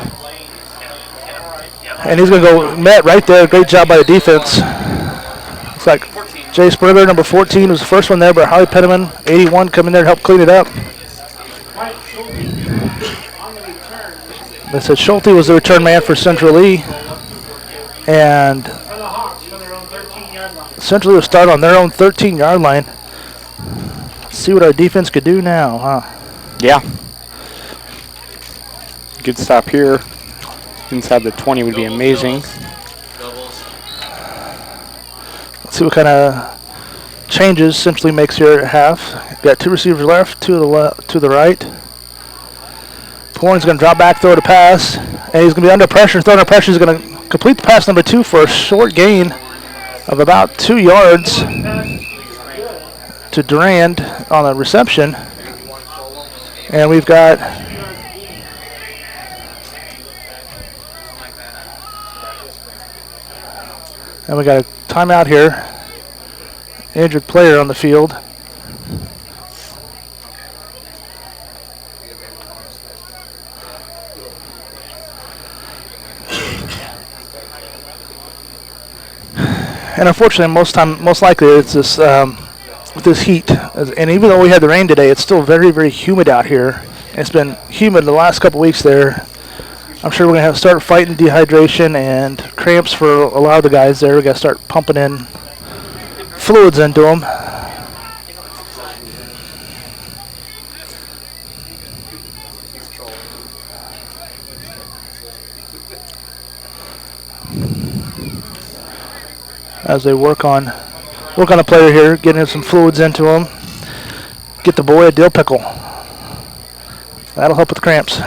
And he's going to go met right there. Great job by the defense. Looks like Jay Springer, number 14, was the first one there, but Holly Penniman, 81, come in there to help clean it up. They said Schulte was the return man for Central E. And Central E will start on their own 13-yard line. See what our defense could do now, huh? Yeah. Good stop here. Inside the 20 would be amazing. Let's see what kind of changes Central E makes here at half. Got 2 receivers left, 2 to the right. Porn's going to drop back, throw to pass, and he's going to be under pressure. Throwing under pressure, he's going to complete the pass number 2 for a short gain of about 2 yards to Durand on the reception. And we've got a timeout here. Injured player on the field. And unfortunately, most likely, it's this with this heat. And even though we had the rain today, it's still very, very humid out here. It's been humid the last couple weeks there. I'm sure we're going to have to start fighting dehydration and cramps for a lot of the guys there. We've got to start pumping in fluids into them. As they work on the player here, getting some fluids into him. Get the boy a dill pickle. That'll help with the cramps.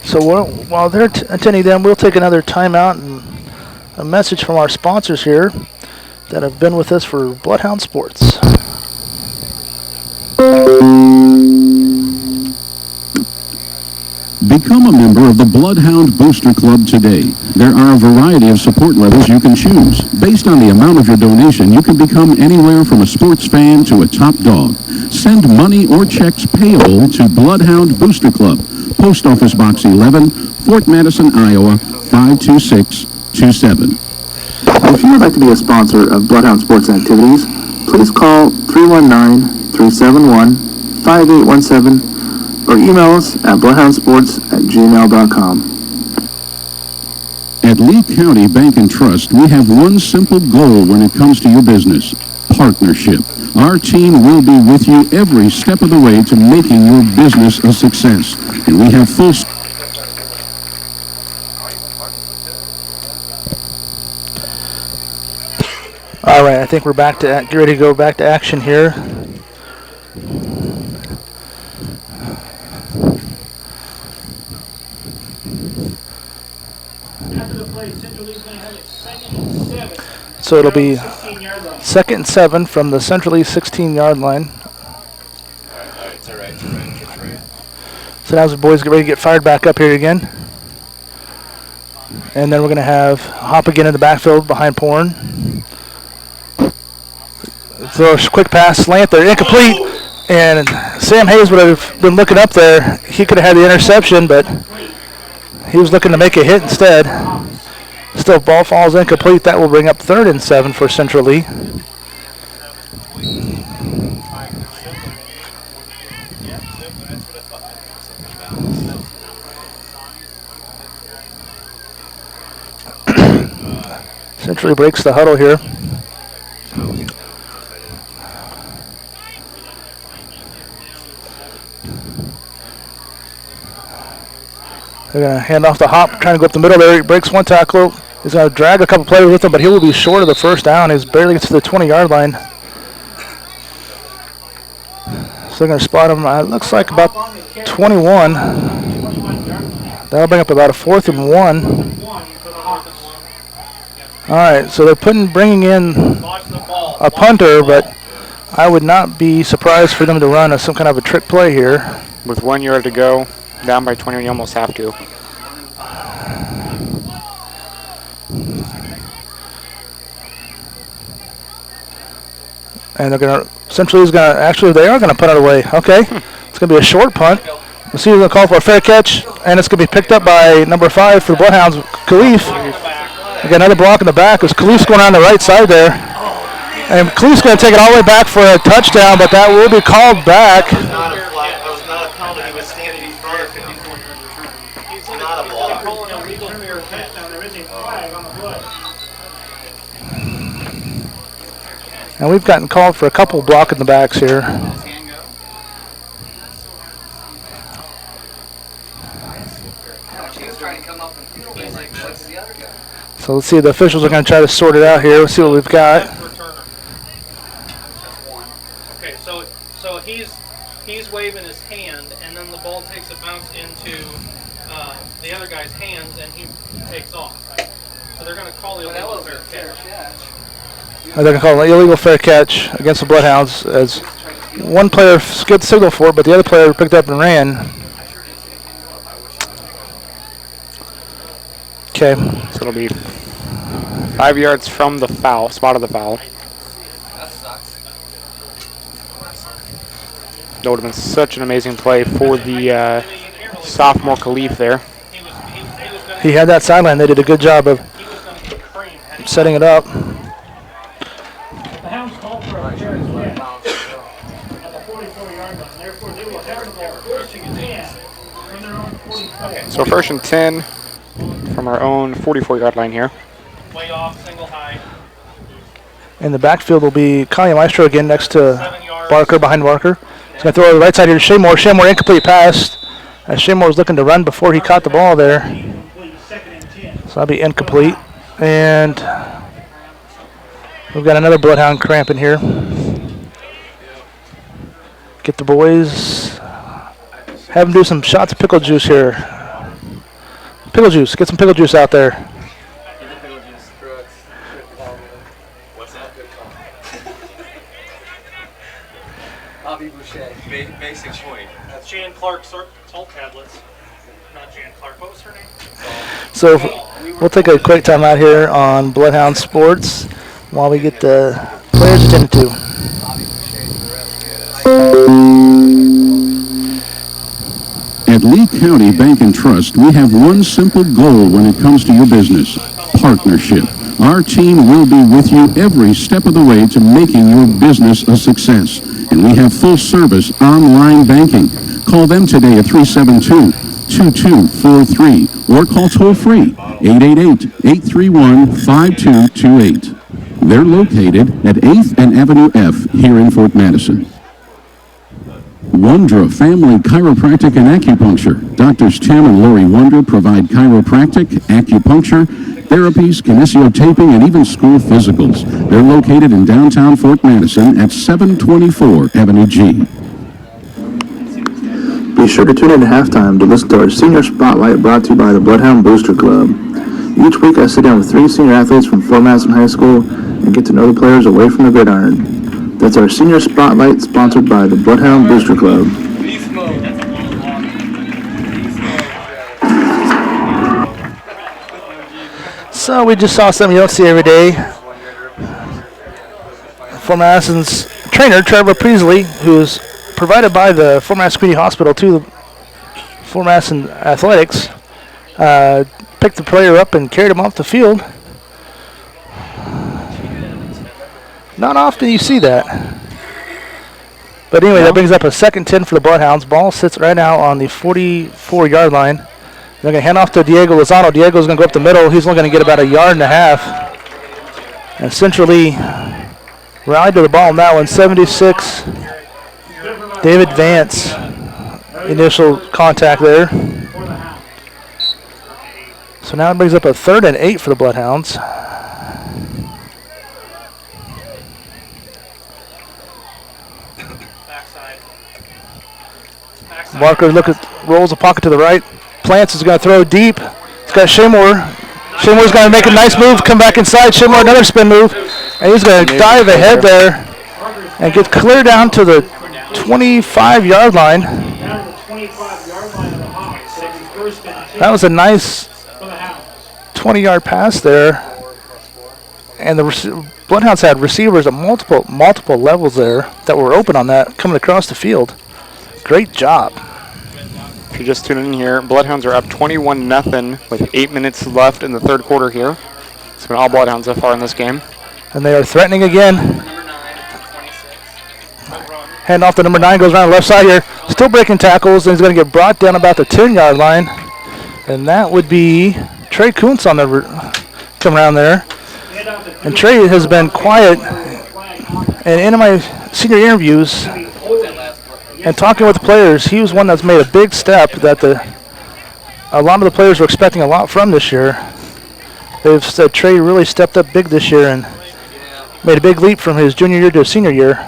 So while they're attending them, we'll take another timeout and a message from our sponsors here that have been with us for Bloodhound Sports. Become a member of the Bloodhound Booster Club today. There are a variety of support levels you can choose. Based on the amount of your donation, you can become anywhere from a sports fan to a top dog. Send money or checks payable to Bloodhound Booster Club, Post Office Box 11, Fort Madison, Iowa, 52627. If you would like to be a sponsor of Bloodhound Sports Activities, please call 319-371-5817 or email us at bloodhoundsports@gmail.com. At Lee County Bank and Trust, we have one simple goal when it comes to your business: partnership. Our team will be with you every step of the way to making your business a success. And we have full... All right, I think we're back to get ready to go back to action here. So it'll be 2nd and 7 from the Central East 16-yard line. It's all right. It's all right. So now the boys get ready to get fired back up here again. And then we're going to have Hop again in the backfield behind Porn. Throw a quick pass, slant there, incomplete. And Sam Hayes would have been looking up there. He could have had the interception, but he was looking to make a hit instead. Still, ball falls incomplete. That will bring up 3rd and 7 for Central Lee. Central Lee breaks the huddle here. They're going to hand off to Hop, trying to go up the middle there. He breaks one tackle. He's going to drag a couple players with him, but he will be short of the first down. He's barely gets to the 20-yard line. So they're going to spot him, looks like about 21. That'll bring up about a 4th and 1. All right, so they're bringing in a punter, but I would not be surprised for them to run some kind of a trick play here. With 1 yard to go, down by 20, you almost have to. And they're going to, Central is going to, actually they are going to punt it away. Okay, it's going to be a short punt. We'll see who's going to call for a fair catch, and it's going to be picked up by number 5 for the Bloodhounds, Khalif. We got another block in the back. It's Khalif's going on the right side there. And Khalif's going to take it all the way back for a touchdown, but that will be called back. And we've gotten called for a couple block in the backs here. So let's see, the officials are going to try to sort it out here. Let's see what we've got. Okay, so he's waving his hand, and then the ball takes a bounce into the other guy's hands, and he takes off. So they're going to call the illegal fair catch. They're going to call an illegal fair catch against the Bloodhounds as one player skipped the signal for it, but the other player picked up and ran. Okay. So it'll be 5 yards from the foul, spot of the foul. That would have been such an amazing play for the sophomore Khalif there. He had that sideline. They did a good job of setting it up. The Hounds called for a fair catch at the 44-yard line. Therefore, they will have the ball first and 10 from their own 44. So 1st and 10 from our own 44-yard line here. Way off, single high. In the backfield will be Kanye Maestro again next to Barker, behind Barker. He's going to throw it to the right side here to Shaymore. Shaymore incomplete pass. As Shaymore was looking to run before he caught the ball there. So that'll be incomplete. And we've got another Bloodhound cramp in here. Get the boys. Have them do some shots of pickle juice here. Pickle juice. Get some pickle juice out there. What's that? Good call. Bobby Boucher. Basic point. That's Jan Clark salt tablets. Not Jan Clark. What was her name? So we'll take a quick time out here on Bloodhound Sports while we get the players attended to. At Lee County Bank and Trust, we have one simple goal when it comes to your business: partnership. Our team will be with you every step of the way to making your business a success. And we have full-service online banking. Call them today at 372-2243 or call toll-free 888-831-5228. They're located at 8th and Avenue F here in Fort Madison. Wondra Family Chiropractic and Acupuncture. Doctors Tim and Lori Wondra provide chiropractic, acupuncture, therapies, kinesiotaping, and even school physicals. They're located in downtown Fort Madison at 724 Avenue G. Be sure to tune in at halftime to listen to our Senior Spotlight brought to you by the Bloodhound Booster Club. Each week I sit down with 3 senior athletes from Fort Madison High School and get to know the players away from the gridiron. That's our Senior Spotlight, sponsored by the Bloodhound Booster Club. So we just saw something you don't see every day. Fort Madison's trainer, Trevor Priestley, who's provided by the Fort Madison Community Hospital to the Fort Madison Athletics, picked the player up and carried him off the field. Not often you see that. But anyway, that brings up a 2nd and 10 for the Bloodhounds. Ball sits right now on the 44-yard line. They're going to hand off to Diego Lozano. Diego's going to go up the middle. He's only going to get about 1.5 yards. And Central Lee rallied to the ball on that one. 76. David Vance, initial contact there. So now it brings up a 3rd and 8 for the Bloodhounds. Barker rolls the pocket to the right. Plants is going to throw deep. He's got Shaymore. Shaymore's going to make a nice move, come back inside. Shaymore, another spin move. And he's going to dive ahead there and get clear down to the 25-yard line. That was a nice 20-yard pass there. And the Bloodhounds had receivers at multiple levels there that were open on that coming across the field. Great job. If you're just tuning in here, Bloodhounds are up 21-0 with 8 minutes left in the 3rd quarter here. It's been all Bloodhounds so far in this game. And they are threatening again. Hand off to number 9, goes around the left side here. Still breaking tackles, and he's going to get brought down about the 10-yard line. And that would be Trey Kuntz on the coming around there. And Trey has been quiet. And in my senior interviews and talking with the players, he was one that's made a big step that a lot of the players were expecting a lot from this year. They've said Trey really stepped up big this year and made a big leap from his junior year to his senior year.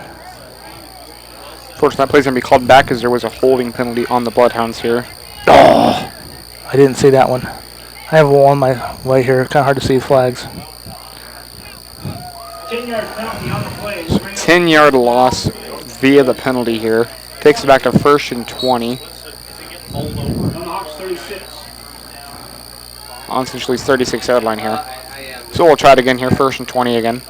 Unfortunately, that play's going to be called back as there was a holding penalty on the Bloodhounds here. Oh, I didn't see that one. I have one on my way here. Kind of hard to see the flags. 10-yard penalty on the play. 10-yard loss via the penalty here. Takes it back to 1st and 20. On essentially 36-yard line here. So we'll try it again here, 1st and 20 again.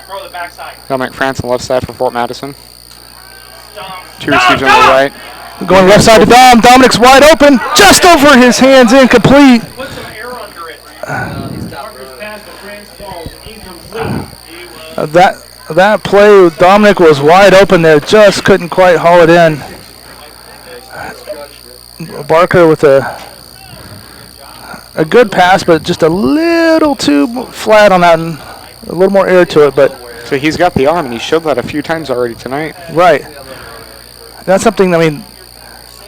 Throw the backside. Dominic France on the left side for Fort Madison. 2 receivers on the right. Going left side to Dom. Dominic's wide open. Just over his hands, incomplete. Put some air under it. That play, Dominic was wide open there. Just couldn't quite haul it in. Barker with a good pass, but just a little too flat on that one. A little more air to it, but so he's got the arm, and he showed that a few times already tonight. Right. That's something, I mean,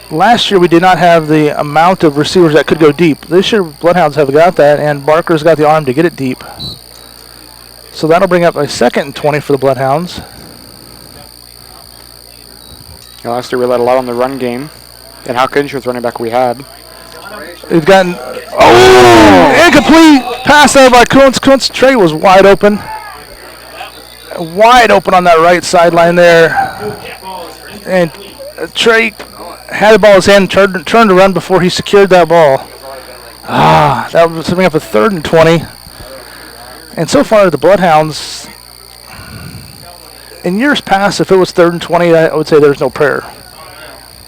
last year we did not have the amount of receivers that could go deep. This year Bloodhounds have got that, and Barker's got the arm to get it deep. So that'll bring up a 2nd and 20 for the Bloodhounds. Last year we let a lot on the run game. And how good was running back we had. We've gotten, incomplete pass there by Kuntz. Kuntz, Trey was wide open. Wide open on that right sideline there. And Trey had the ball in his hand, turned to run before he secured that ball. That was bring up a 3rd and 20. And so far the Bloodhounds, in years past, if it was 3rd and 20, I would say there's no prayer.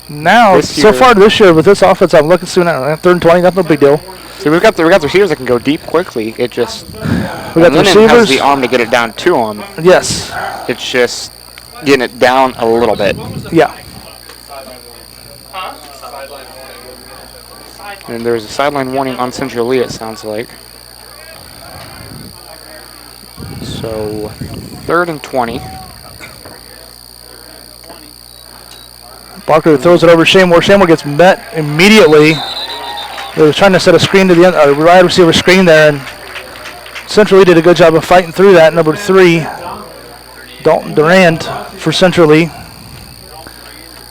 Now, so far this year with this offense, I'm looking soon at 3rd and 20. That's no big deal. So we've got the receivers that can go deep quickly. It just we got the receivers has the arm to get it down to him. Yes. It's just getting it down a little bit. Yeah. And there's a sideline warning on Central Lee, it sounds like. So 3rd and 20. Barker throws it over Shaymore. Shaymore gets met immediately. They were trying to set a screen to the end, a wide receiver screen there, and Central Lee did a good job of fighting through that. Number 3, Dalton Durand for Central Lee.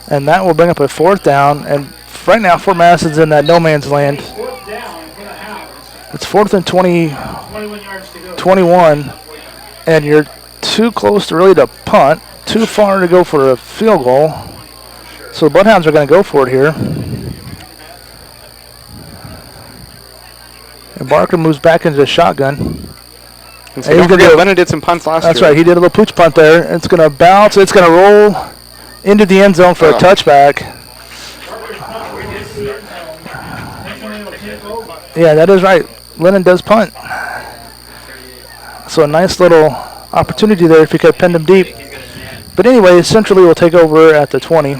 And that will bring up a 4th down. And right now, Fort Madison's in that no man's land. It's 4th and 21 yards to go. 21, and you're too close to really to punt, too far to go for a field goal. So the Bloodhounds are going to go for it here. And Barker moves back into the shotgun. And so don't forget, Lennon did some punts last year. That's right. He did a little pooch punt there. It's going to bounce. It's going to roll into the end zone for a touchback. Yeah, that is right. Lennon does punt. So a nice little opportunity there if you could have pinned him deep. But anyway, Central Lee will take over at the 20.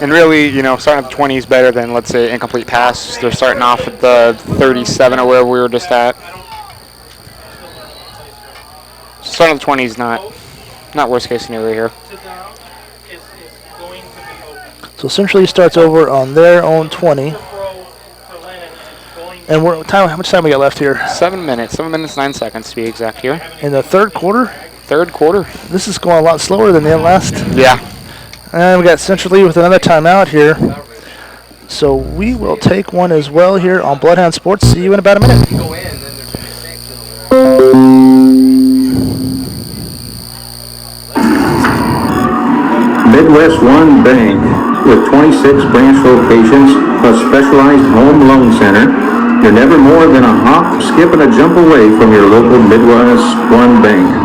And really, you know, starting at the 20 is better than, let's say, incomplete pass. They're starting off at the 37 or wherever we were just at. Starting at the 20 is not worst case scenario here. So Central Lee starts over on their own 20. And how much time we got left here? 7 minutes. 7 minutes, 9 seconds to be exact here. In the third quarter? Third quarter. This is going a lot slower than the last. Yeah. And we got Central Lee with another timeout here. So we will take one as well here on Bloodhound Sports. See you in about a minute. Midwest One Bank, with 26 branch locations plus specialized home loan center, you're never more than a hop, skip, and a jump away from your local Midwest One Bank.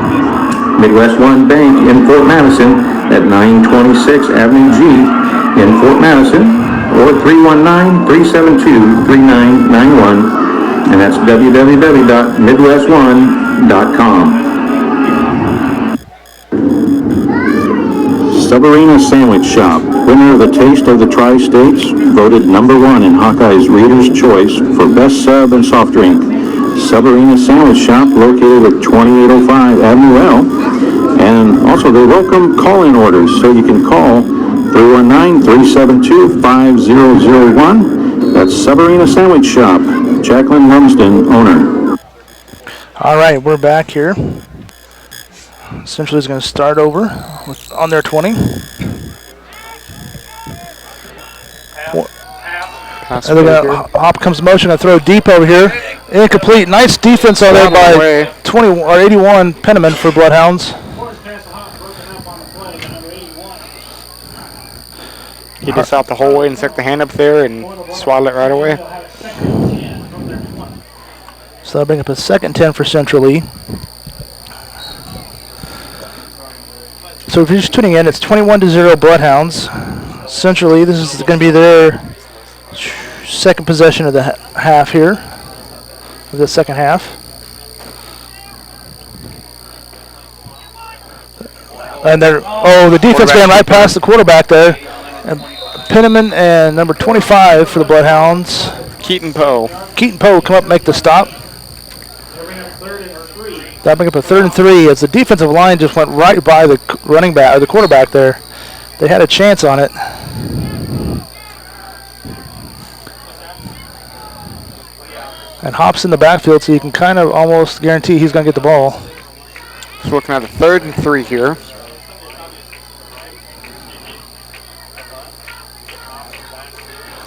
Midwest One Bank in Fort Madison at 926 Avenue G in Fort Madison, or 319-372-3991, and that's www.midwestone.com. Sabarina Sandwich Shop, winner of the Taste of the Tri-States, voted #1 in Hawkeye's Reader's Choice for Best Sub and Soft Drink. Sabarina Sandwich Shop, located at 2805 Avenue L. And also they welcome call-in orders, so you can call 319-372-5001. That's Sabarina Sandwich Shop, Jacqueline Lumsden, owner. All right, we're back here. Central is going to start over on their 20. And then Hop comes motion and throw deep over here. Incomplete. Nice defense over there by 20 or 81 Penniman for Bloodhounds. He just out the whole way and stuck the hand up there and swaddled it right away. So that'll bring up a second 10 for Central Lee. So if you're just tuning in, it's 21-0 Bloodhounds. Central Lee, this is going to be their second possession of the half here, of the second half. And they're, the defense ran right past the quarterback there. And Penniman and number 25 for the Bloodhounds, Keaton Poe. Keaton Poe come up and make the stop. That'll bring up a 3rd and 3 as the defensive line just went right by the running back or the quarterback there. They had a chance on it. And Hop's in the backfield, so you can kind of almost guarantee he's going to get the ball. So looking at a 3rd and 3 here.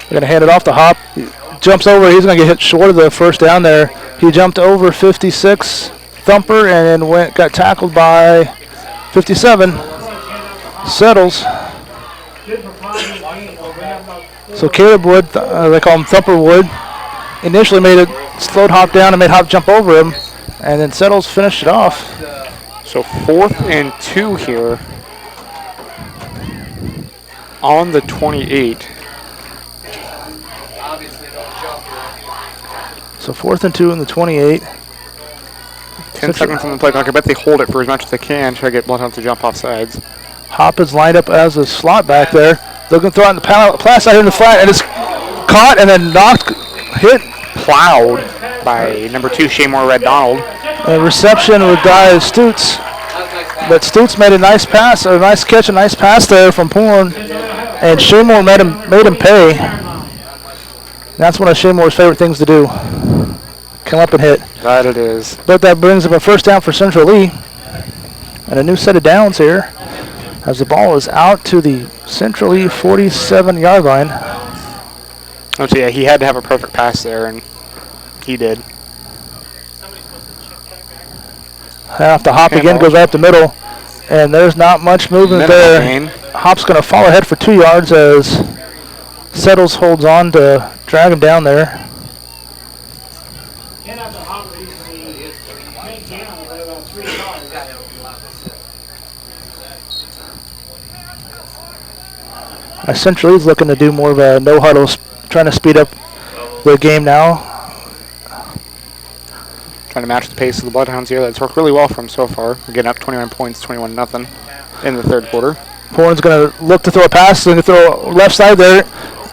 They're going to hand it off to Hop. He jumps over. He's going to get hit short of the first down there. He jumped over 56 Thumper and then got tackled by 57. Settles. So Caleb Wood, they call him Thumper Wood, initially slowed Hop down and made Hop jump over him, and then Settles finished it off. So 4th and 2 here on the 28. So 4th and 2 in the 28. 10 seconds on the play clock. I bet they hold it for as much as they can, try to get Bloodhound to jump off sides. Hop is lined up as a slot back there. They're going to throw it in the pass out here in the flat, and it's caught and then plowed by number 2, Shaymore Red Donald. A reception with Stutz. But Stutz made a nice pass, a nice catch, a nice pass there from Porn, and Shaymore made him pay. That's one of Shaymore's favorite things to do. Come up and hit. That it is. But that brings up a first down for Central Lee. And a new set of downs here as the ball is out to the Central Lee 47-yard line. Oh, so yeah, he had to have a perfect pass there, and he did. Have to hop again, goes right up the middle, and there's not much movement there. Gain. Hop's going to fall ahead for 2 yards as Settles holds on to drag him down there. Central Lee's looking to do more of a no huddle, trying to speed up the game now. Trying to match the pace of the Bloodhounds here. That's worked really well for him so far. We're getting up 21 points, 21-0 in the third quarter. Horn's going to look to throw a pass. Going to throw left side there.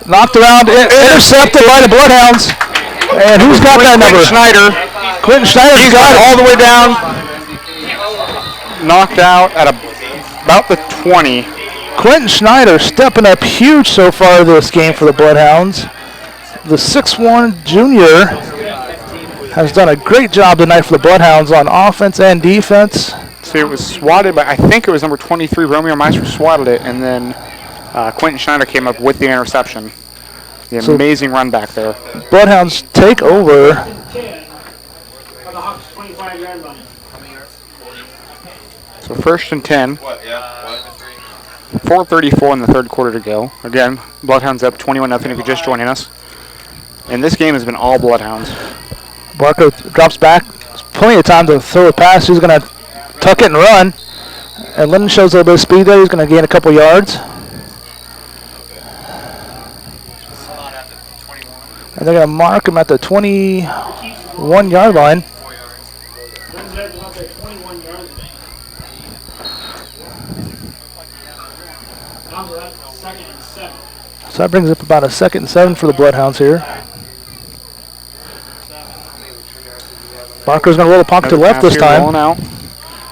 Knocked around, intercepted by the Bloodhounds. And who's got that number? Quentin Schneider. He's got it all the way down. Knocked out at about the 20. Quentin Schneider stepping up huge so far this game for the Bloodhounds. The 6'1 junior has done a great job tonight for the Bloodhounds on offense and defense. So it was swatted, but I think it was number 23, Romeo Meister, swatted it, and then Quentin Schneider came up with the interception. The amazing run back there. Bloodhounds take over. So 1st and 10. 4:34 in the third quarter to go. Again, Bloodhounds up 21-0 if you're just joining us. And this game has been all Bloodhounds. Barker drops back. There's plenty of time to throw a pass. He's going to tuck it and run. And Linden shows a little bit of speed there. He's going to gain a couple yards. And they're going to mark him at the 21-yard line. So that brings up about a 2nd and 7 for the Bloodhounds here. Barker's going to roll the pocket to the left this time.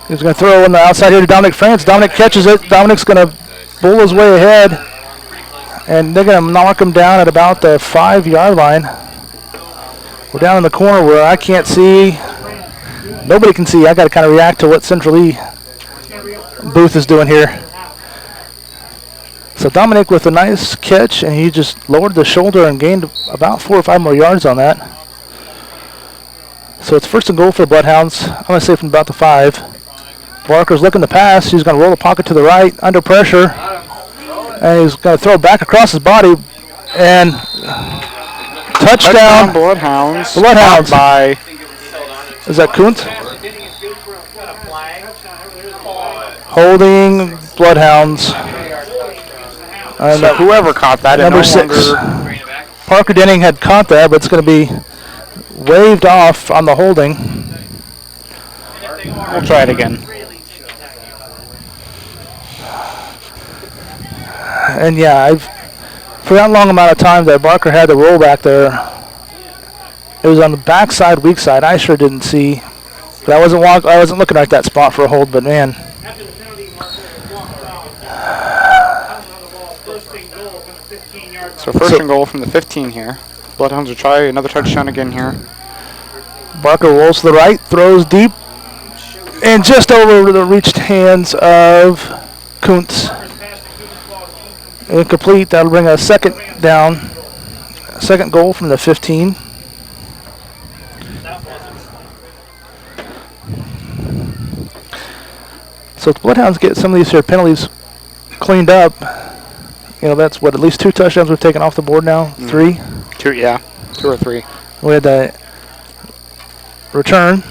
He's going to throw on the outside here to Dominic France. Dominic catches it. Dominic's going to bull his way ahead. And they're going to knock him down at about the 5-yard line. We're down in the corner where I can't see. Nobody can see. I got to kind of react to what Central Lee Booth is doing here. So Dominic with a nice catch, and he just lowered the shoulder and gained about 4 or 5 more yards on that. So it's 1st and goal for the Bloodhounds. I'm going to say from about the 5. Barker's looking to pass. He's going to roll the pocket to the right, under pressure. And he's going to throw back across his body. And touchdown. Bloodhounds. Bloodhounds. By. Is that Kuntz? Holding Bloodhounds. So whoever caught that, number 6. Parker Denning had caught that, but it's going to be waved off on the holding. We'll try it again. And yeah, for that long amount of time that Barker had the roll back there, it was on the backside, weak side. I sure didn't see, but I wasn't looking at that spot for a hold. But man. So 1st and goal from the 15 here. Bloodhounds will try another touchdown again here. Barker rolls to the right, throws deep, and just over the reached hands of Kuntz. Incomplete. That'll bring a 2nd down. 2nd goal from the 15. So if the Bloodhounds get some of these here penalties cleaned up, you know, that's what, at least 2 touchdowns we've taken off the board now? 3? 2, yeah. 2 or 3. We had the return.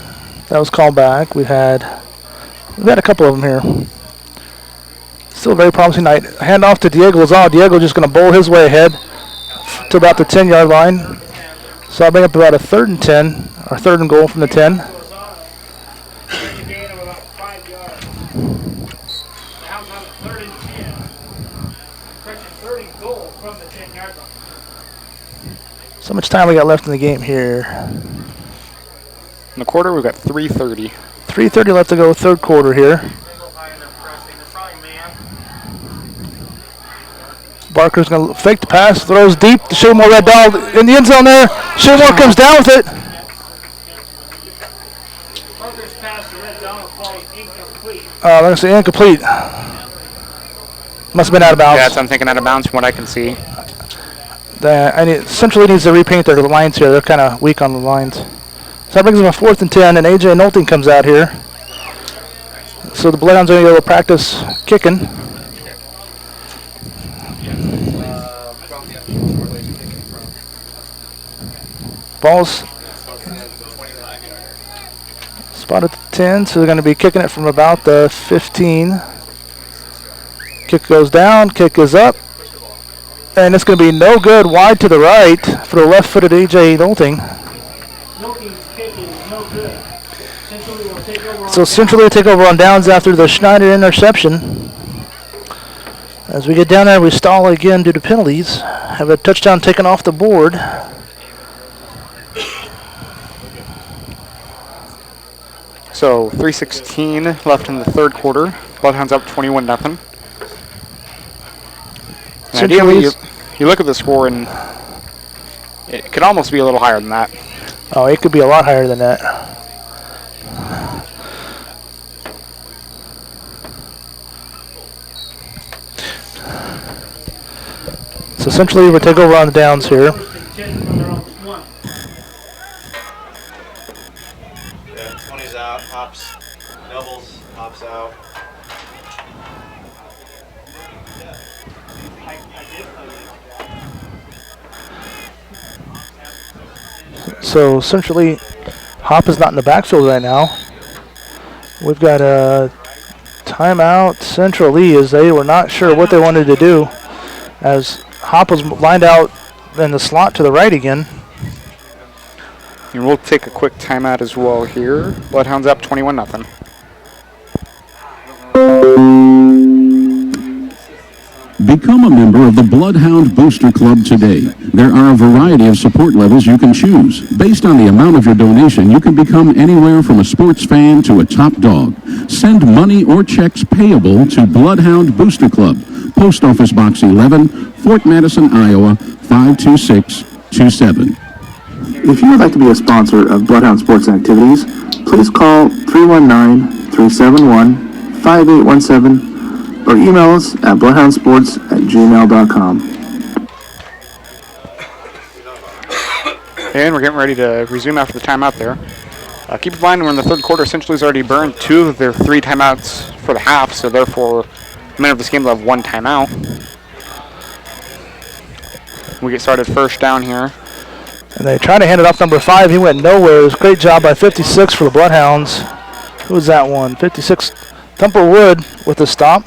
That was called back. We've had a couple of them here. Still a very promising night. Hand off to Diego Lazal. Diego just going to bowl his way ahead to about the 10-yard line. So I'll bring up about a 3rd and 10, or 3rd and goal from the 10. So much time we got left in the game here. In the quarter, we've got 3:30. 3:30 left to go, 3rd quarter here. Barker's going to fake the pass, throws deep to Shaymore Red Dog in the end zone there. Shaymore comes down with it. I'm going to say incomplete. Must have been out of bounds. Yeah, I'm thinking out of bounds from what I can see. Centrally needs to repaint their lines here. They're kind of weak on the lines. So that brings them a 4th and 10, and AJ Nolting comes out here. So the Bloodhounds are going to go practice kicking. Ball's spot at the 10, so they're going to be kicking it from about the 15. Kick goes down, kick is up, and it's going to be no good, wide to the right for the left-footed AJ Nolting. So Centrally will take over on downs after the Schneider interception. As we get down there, we stall again due to penalties. Have a touchdown taken off the board. So 3:16 left in the third quarter. Bloodhounds up 21-0. Ideally, you look at the score and it could almost be a little higher than that. Oh, it could be a lot higher than that. So essentially, we'll take over on the downs here. Yeah, 20's out, hops, doubles, hops out. So essentially, Hop is not in the backfield right now. We've got a timeout centrally as they were not sure what they wanted to do, as Hop was lined out in the slot to the right again. And we'll take a quick timeout as well here. Bloodhounds up 21-0. Become a member of the Bloodhound Booster Club today. There are a variety of support levels you can choose. Based on the amount of your donation, you can become anywhere from a sports fan to a top dog. Send money or checks payable to Bloodhound Booster Club, Post Office Box 11, Fort Madison, Iowa, 52627. If you would like to be a sponsor of Bloodhound Sports and Activities, please call 319-371-5817 or email us at bloodhoundsports@gmail.com. And we're getting ready to resume after the timeout there. Keep in mind we're in the third quarter. Centrally's already burned 2 of their 3 timeouts for the half, so therefore the men of this game will have 1 timeout. We get started first down here. And they try to hand it off number 5. He went nowhere. It was a great job by 56 for the Bloodhounds. Who was that one? 56, Thumper Wood with the stop.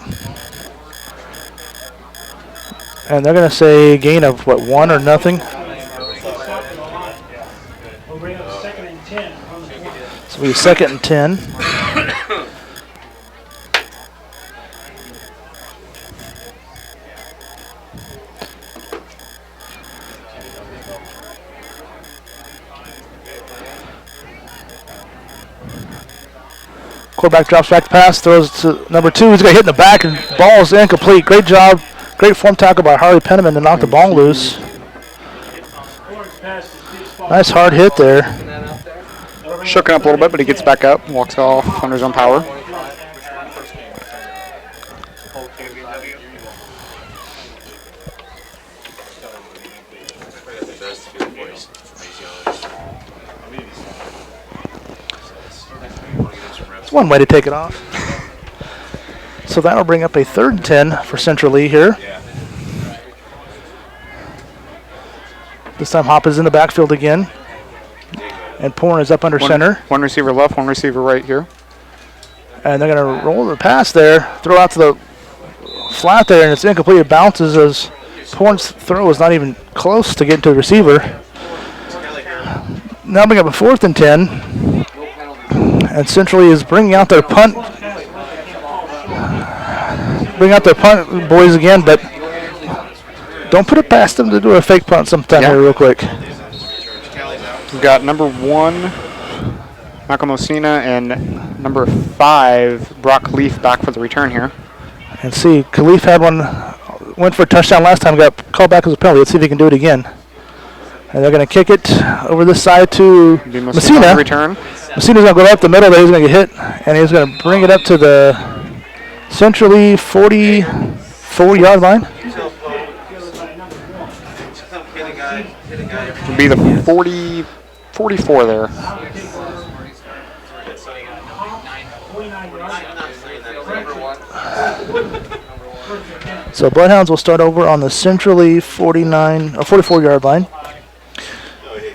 And they're going to say gain of, what, 1 or nothing? So we have 2nd and 10. Quarterback drops back to pass, throws to number 2. He's going to hit in the back, and ball's incomplete. Great job. Great form tackle by Harley Penniman to knock the ball loose. Nice hard hit there. Shooken up a little bit, but he gets back up, walks off under his own power. It's one way to take it off. So that'll bring up a 3rd and 10 for Central Lee here. This time Hop is in the backfield again. And Porn is up under center. One receiver left, one receiver right here. And they're going to roll the pass there, throw out to the flat there, and it's incomplete. It bounces as Porn's throw is not even close to getting to the receiver. Now bring up a 4th and 10. And Central Lee is bringing out their punt. Bring out their punt boys again, but don't put it past them to do a fake punt sometime here real quick. We've got number 1, Michael Mosina, and number 5, Brock Khalif back for the return here. And see, Khalif had went for a touchdown last time, got called back as a penalty. Let's see if he can do it again. And they're going to kick it over this side to Messina. Messina's going to go up the middle, but he's going to get hit, and he's going to bring it up to the centrally 44-yard line. Be the 44 there. So Bloodhounds will start over on the centrally 49 or 44-yard line.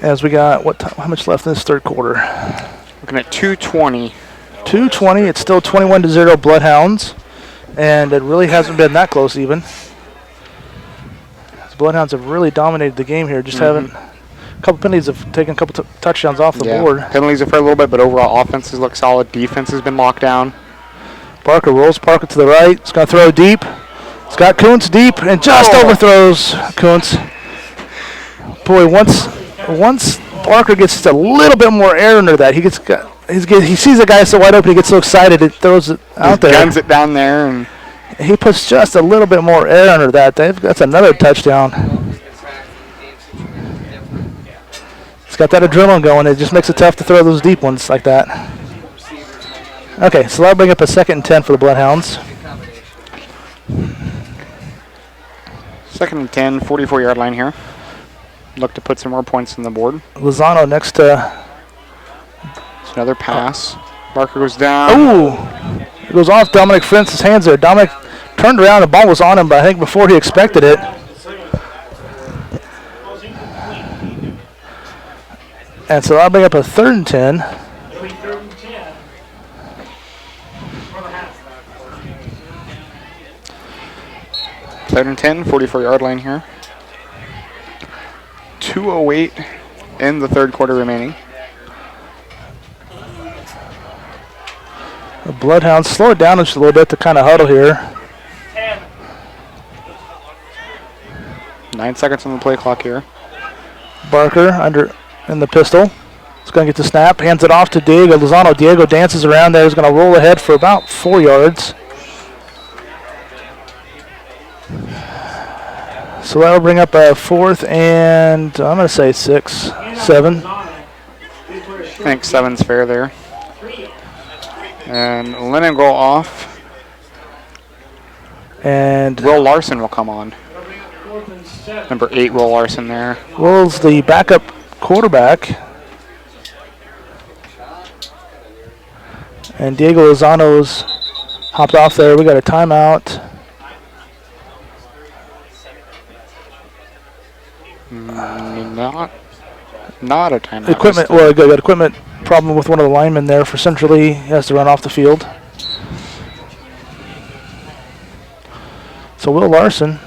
As we got how much left in this third quarter? Looking at 2:20. 2:20. It's still 21-0 Bloodhounds, and it really hasn't been that close even. The Bloodhounds have really dominated the game here. Just haven't. A couple penalties have taken a couple touchdowns off the board. Penalties are for a little bit, but overall offenses look solid. Defense has been locked down. Barker rolls Parker to the right. He's going to throw deep. It's got Kuntz deep and just overthrows Kuntz. Boy, once Barker gets just a little bit more air under that, he sees the guy so wide open, he gets so excited, it throws it out there. Guns it down there, and he puts just a little bit more air under that. That's another touchdown. It's got that adrenaline going. It just makes it tough to throw those deep ones like that. Okay, so that'll bring up a 2nd and 10 for the Bloodhounds. 2nd and 10, 44-yard line here. Look to put some more points on the board. Lozano next to... It's another pass. Barker goes down. Ooh! It goes off Dominic Fritz's hands there. Dominic turned around, the ball was on him, but I think before he expected it. And so that'll bring up a 3rd and 10. 3rd and 10, 44-yard line here. 2:08 in the third quarter remaining. The Bloodhounds slow it down just a little bit to kind of huddle here. 9 seconds on the play clock here. Barker in the pistol. He's going to get the snap, hands it off to Diego Lozano. Diego dances around there. He's going to roll ahead for about 4 yards. So that'll bring up a 4th and I'm going to say 6, 7. I think 7's fair there. And Lennon go off. And Will Larson will come on. Number 8, Will Larson there. Will's the backup quarterback. And Diego Lozano's hopped off there. We got a timeout. Not a timeout. Equipment. Well, got equipment problem with one of the linemen there for Centrally. He has to run off the field. So Will Larson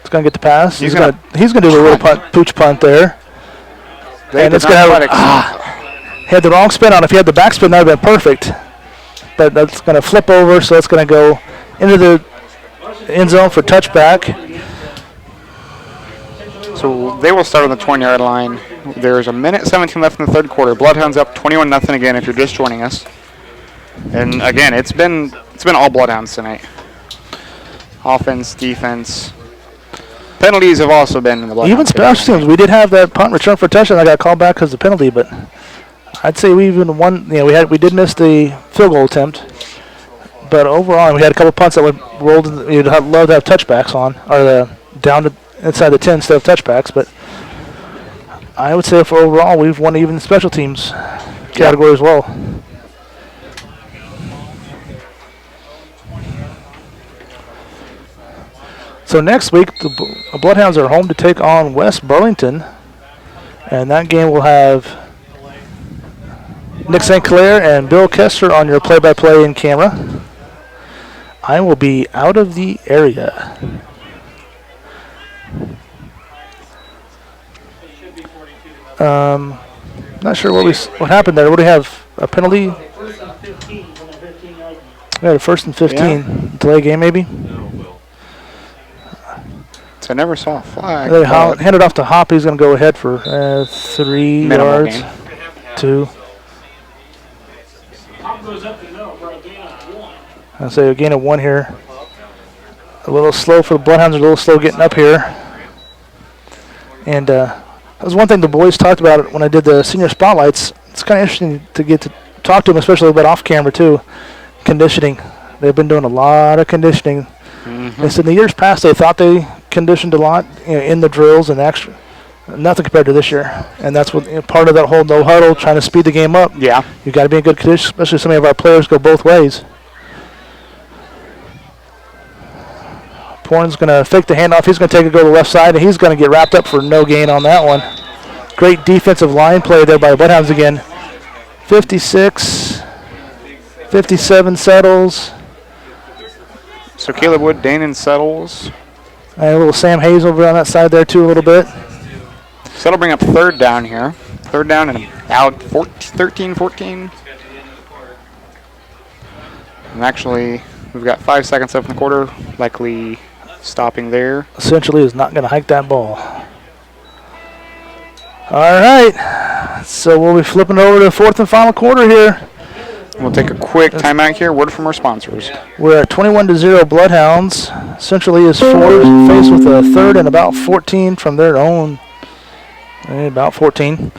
is going to get the pass. He's going to do a little pooch punt there. And it's going to have. He had the wrong spin on. If he had the back spin, that would have been perfect. But that's going to flip over, so it's going to go into the end zone for touchback. So they will start on the 20-yard line. There's 1:17 left in the third quarter. Bloodhounds up 21-0 again if you're just joining us. And again, it's been all Bloodhounds tonight. Offense, defense. Penalties have also been in the Bloodhounds. Even special teams. We did have that punt return for a touchdown. I got called back because of the penalty, but I'd say we even won. You know, we did miss the field goal attempt, but overall we had a couple punts that rolled. You'd love to have touchbacks on, or down to inside the 10 instead of touchbacks. But I would say for overall we've won even the special teams category as well. So next week the Bloodhounds are home to take on West Burlington, and that game will have Nick St. Clair and Bill Kester on your play-by-play in camera. I will be out of the area. Not sure what happened there. What do we have? A penalty? We had a 1st and 15. Yeah. Delay game maybe? So I never saw a flag. They handed off to Hop. He's going to go ahead for 3 minimal yards. Gain. 2. I'll say a gain of 1 here. A little slow for the Bloodhounds. A little slow getting up here. And that was one thing the boys talked about when I did the senior spotlights. It's kind of interesting to get to talk to them, especially a bit off camera too. Conditioning. They've been doing a lot of conditioning. They said in the years past they thought they conditioned a lot, in the drills and Nothing compared to this year. And that's what part of that whole no huddle, trying to speed the game up. Yeah. You got to be in good condition, especially some of our players go both ways. Porn's going to fake the handoff. He's going to take it, go to the left side, and he's going to get wrapped up for no gain on that one. Great defensive line play there by the Bloodhounds again. 56, 57 settles. So Caleb Wood, Danon settles. And a little Sam Hayes over on that side there too a little bit. So that'll bring up third down here. Third down and out 13, 14. And actually, we've got 5 seconds left in the quarter. Likely stopping there. Essentially is not going to hike that ball. All right. So we'll be flipping over to the fourth and final quarter here. We'll take a quick timeout here. Word from our sponsors. We're at 21-0 Bloodhounds. Centrally is faced with a third and about 14 from their own. About 14.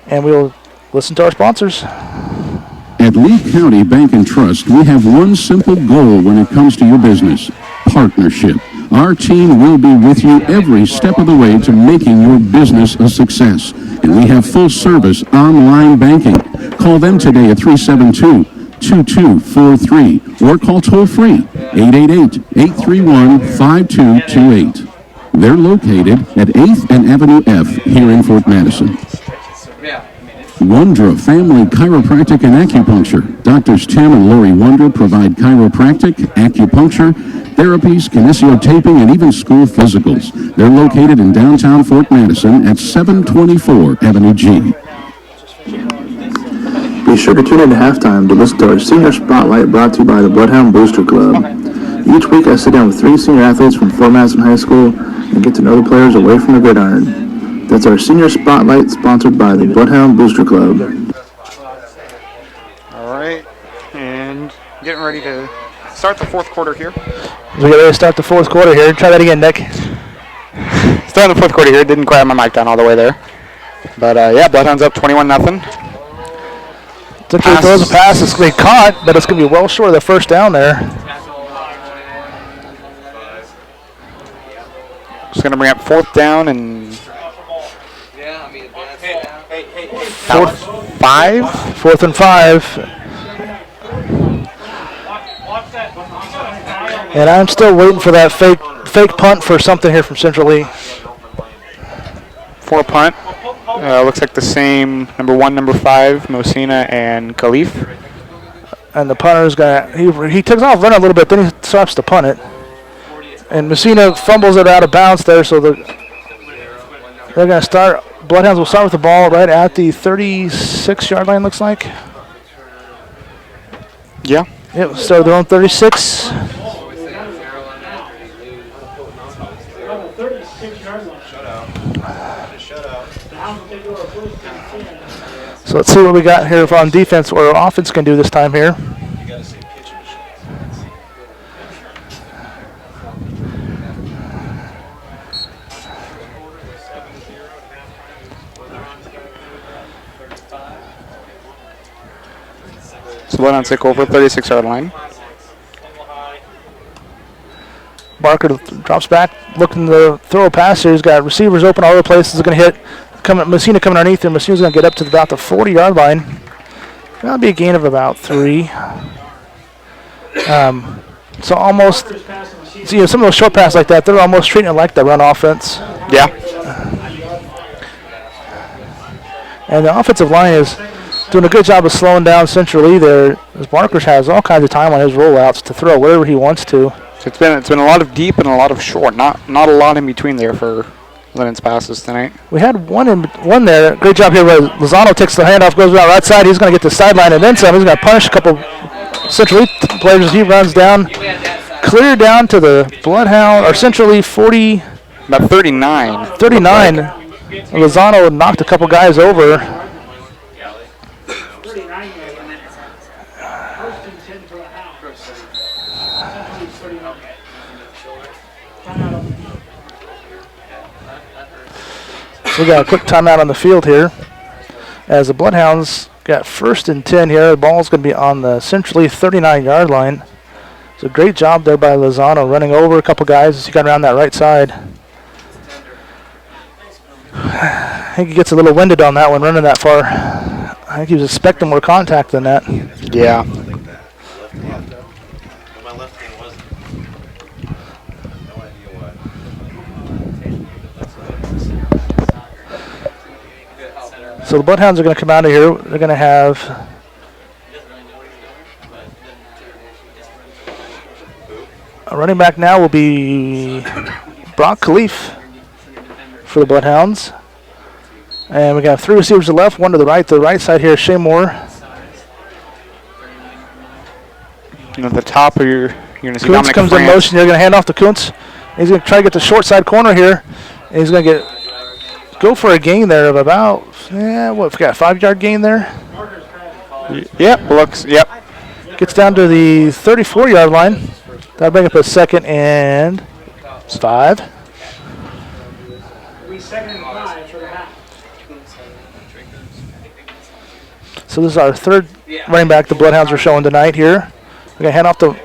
And we'll listen to our sponsors. At Lee County Bank and Trust, we have one simple goal when it comes to your business: partnership. Our team will be with you every step of the way to making your business a success. And we have full-service online banking. Call them today at 372-2243 or call toll-free 888-831-5228. They're located at 8th and Avenue F here in Fort Madison. Wondra Family Chiropractic and Acupuncture. Doctors Tim and Lori Wondra provide chiropractic, acupuncture, therapies, kinesiotaping, and even school physicals. They're located in downtown Fort Madison at 724 Avenue G. Be sure to tune in to halftime to listen to our Senior Spotlight brought to you by the Bloodhound Booster Club. Each week I sit down with 3 senior athletes from Fort Madison High School and get to know the players away from the gridiron. That's our Senior Spotlight, sponsored by the Bloodhound Booster Club. All right, and getting ready to start the fourth quarter here. We get ready to start the fourth quarter here. Try that again, Nick. Starting the fourth quarter here. Didn't quite have my mic down all the way there. But, yeah, Bloodhounds up 21-0. Simply throws a pass. It's going to be caught, but it's going to be well short of the first down there. Just going to bring up fourth down and fourth and 5. And I'm still waiting for that fake punt for something here from Central Lee. For a punt. Looks like the same number 1, number 5, Mosina and Khalif. And the punter's got he takes off running a little bit, then he stops to punt it. And Messina fumbles it out of bounds there, so they're going to start. Bloodhounds will start with the ball right at the 36-yard line, looks like. Yeah. Yep, start their own 36. So let's see what we got here on defense, or offense can do this time here. So Bloodhounds take over 36-yard line. Barker drops back, looking to throw a pass here. He's got receivers open all over the place. He's going to hit. Messina coming underneath him. Messina's going to get up to about the 40-yard line. That'll be a gain of about 3. So almost, some of those short passes like that, they're almost treating it like the run offense. Yeah. And the offensive line is doing a good job of slowing down Central Lee there, as Barker has all kinds of time on his rollouts to throw wherever he wants to. So it's been a lot of deep and a lot of short, not a lot in between there for Lennon's passes tonight. We had one there. Great job here. Lozano takes the handoff, goes around right side. He's going to get the sideline and then some. He's going to punish a couple Central Lee players as he runs down, clear down to the Bloodhound or Central Lee 40. About 39. 39. Lozano knocked a couple guys over. We got a quick timeout on the field here as the Bloodhounds got 1st and 10 here. The ball's going to be on the Central Lee 39-yard line. It's a great job there by Lozano running over a couple guys as he got around that right side. I think he gets a little winded on that one, running that far. I think he was expecting more contact than that. Yeah. My left hand wasn't. No idea why. So the Bloodhounds are going to come out of here. They're going to have a running back now will be Brock Khalif for the Bloodhounds. And we got 3 receivers to the left, 1 to the right. The right side here is Shea Moore. And at the top of you're going to see Kuntz Dominic comes in France. motion. You're going to hand off to Kuntz. He's going to try to get the short side corner here. And he's going to go for a gain there of about, what, we got a 5-yard gain there? Yep, yep. Gets down to the 34-yard line. That'll bring up a 2nd and 5. We 2nd and 5 for the half. So this is our 3rd running back the Bloodhounds are showing tonight here. We're going to hand off to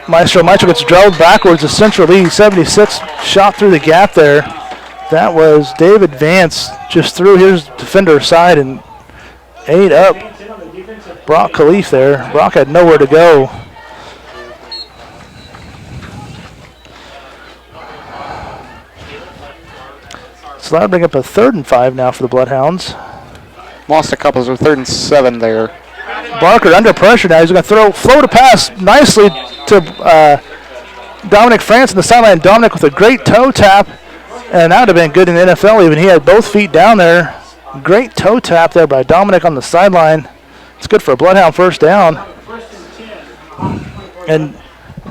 Maestro. Maestro gets drilled backwards to Central League. 76 shot through the gap there. That was David Vance just threw his defender aside and ate up Brock Khalif there. Brock had nowhere to go. So that'll bring up a 3rd and 5 now for the Bloodhounds. Lost a couple, so 3rd and 7 there. Barker under pressure now. He's going to float a pass nicely to Dominic France on the sideline. Dominic with a great toe tap, and that would have been good in the NFL even. He had both feet down there. Great toe tap there by Dominic on the sideline. It's good for a Bloodhound first down. And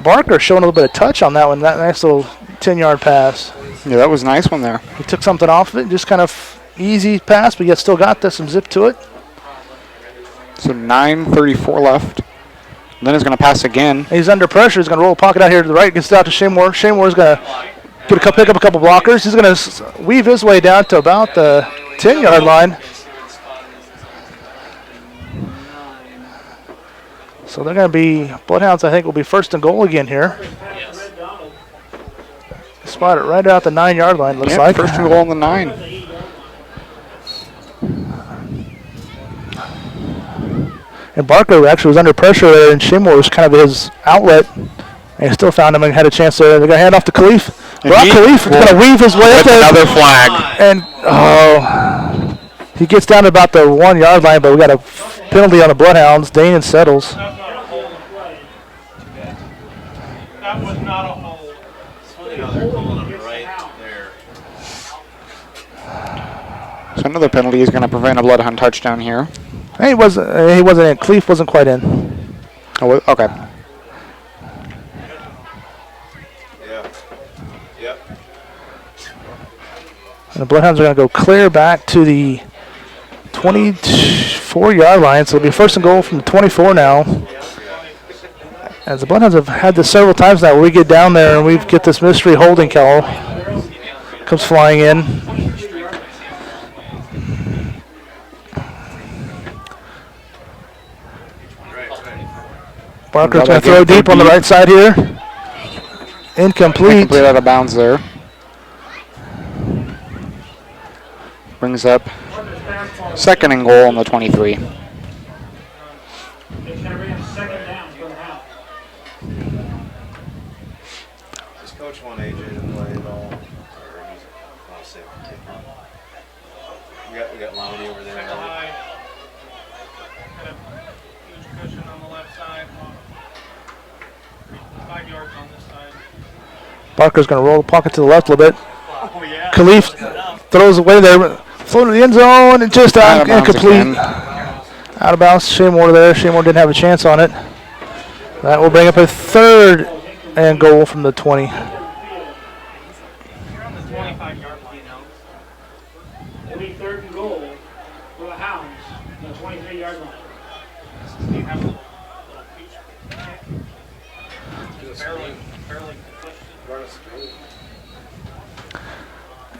Barker showing a little bit of touch on that one, that nice little 10-yard pass. Yeah, that was a nice one there. He took something off of it, just kind of easy pass, but yet still got some zip to it. So 9:34 left. And then he's going to pass again. He's under pressure. He's going to roll a pocket out here to the right. Gets out to Shea Moore. Shea Moore's going to pick up a couple blockers. He's going to weave his way down to about the 10-yard line. So they're going to be, Bloodhounds I think will be 1st and goal again here. Spot it right out the 9-yard line, looks like. 1st and goal on the 9. And Barker actually was under pressure there, and Shea Moore was kind of his outlet. And he still found him and had a chance there. They're going to hand off to Khalif. Brock Khalif is going to weave his way up there. Another flag. And, he gets down to about the 1-yard line, but we got a penalty on the Bloodhounds. Dane settles. That was not a hold. It's funny how they're calling him right there. So another penalty is going to prevent a Bloodhound touchdown here. He wasn't in. Khalif wasn't quite in. Oh, okay. Yeah. Yep. And the Bloodhounds are going to go clear back to the 24-yard line, so it'll be 1st and goal from the 24 now. As the Bloodhounds have had this several times now, where we get down there and we get this mystery holding call. Comes flying in. Barker's going to throw deep on the right side here. Incomplete. Incomplete out of bounds there. Brings up 2nd and goal on the 23. It's going to bring up 2nd down for the half. Does Coach want AJ to play at all? Or he's want to save him? We got Lowney over there. High. Got a huge cushion on the left side. 5 yards on this side. Barker's going to roll the pocket to the left a little bit. Oh, yeah. Khalif throws away there, floating to the end zone, and just incomplete. Out of bounds. Shea Moore there. Shea Moore didn't have a chance on it. That will bring up a 3rd and goal from the 20. You're on the 25-yard line now. It'll be 3rd and goal for the Hounds, the 23-yard line. You have a little peach. Barely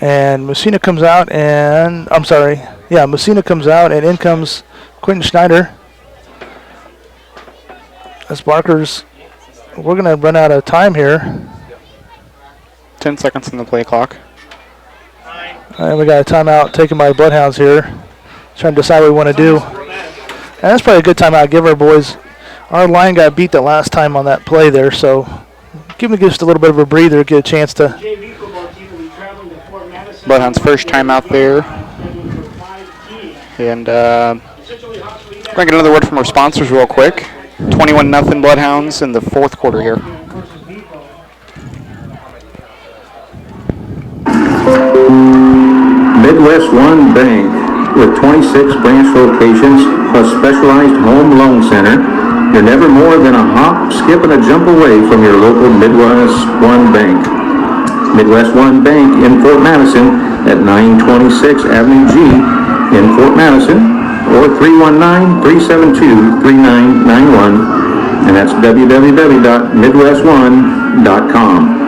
And Messina comes out, and Messina comes out, and in comes Quentin Schneider. As Barker's, we're going to run out of time here. 10 seconds on the play clock. And we got a timeout taken by the Bloodhounds here. Trying to decide what we want to do. And that's probably a good timeout. Give our boys. Our line got beat the last time on that play there, so give them just a little bit of a breather, get a chance to. Bloodhounds' first timeout there. And we're going to get another word from our sponsors real quick. 21-0 Bloodhounds in the fourth quarter here. Midwest One Bank, with 26 branch locations plus specialized home loan center, you're never more than a hop, skip, and a jump away from your local Midwest One Bank. Midwest One Bank in Fort Madison at 926 Avenue G in Fort Madison, or 319-372-3991, and that's www.midwestone.com.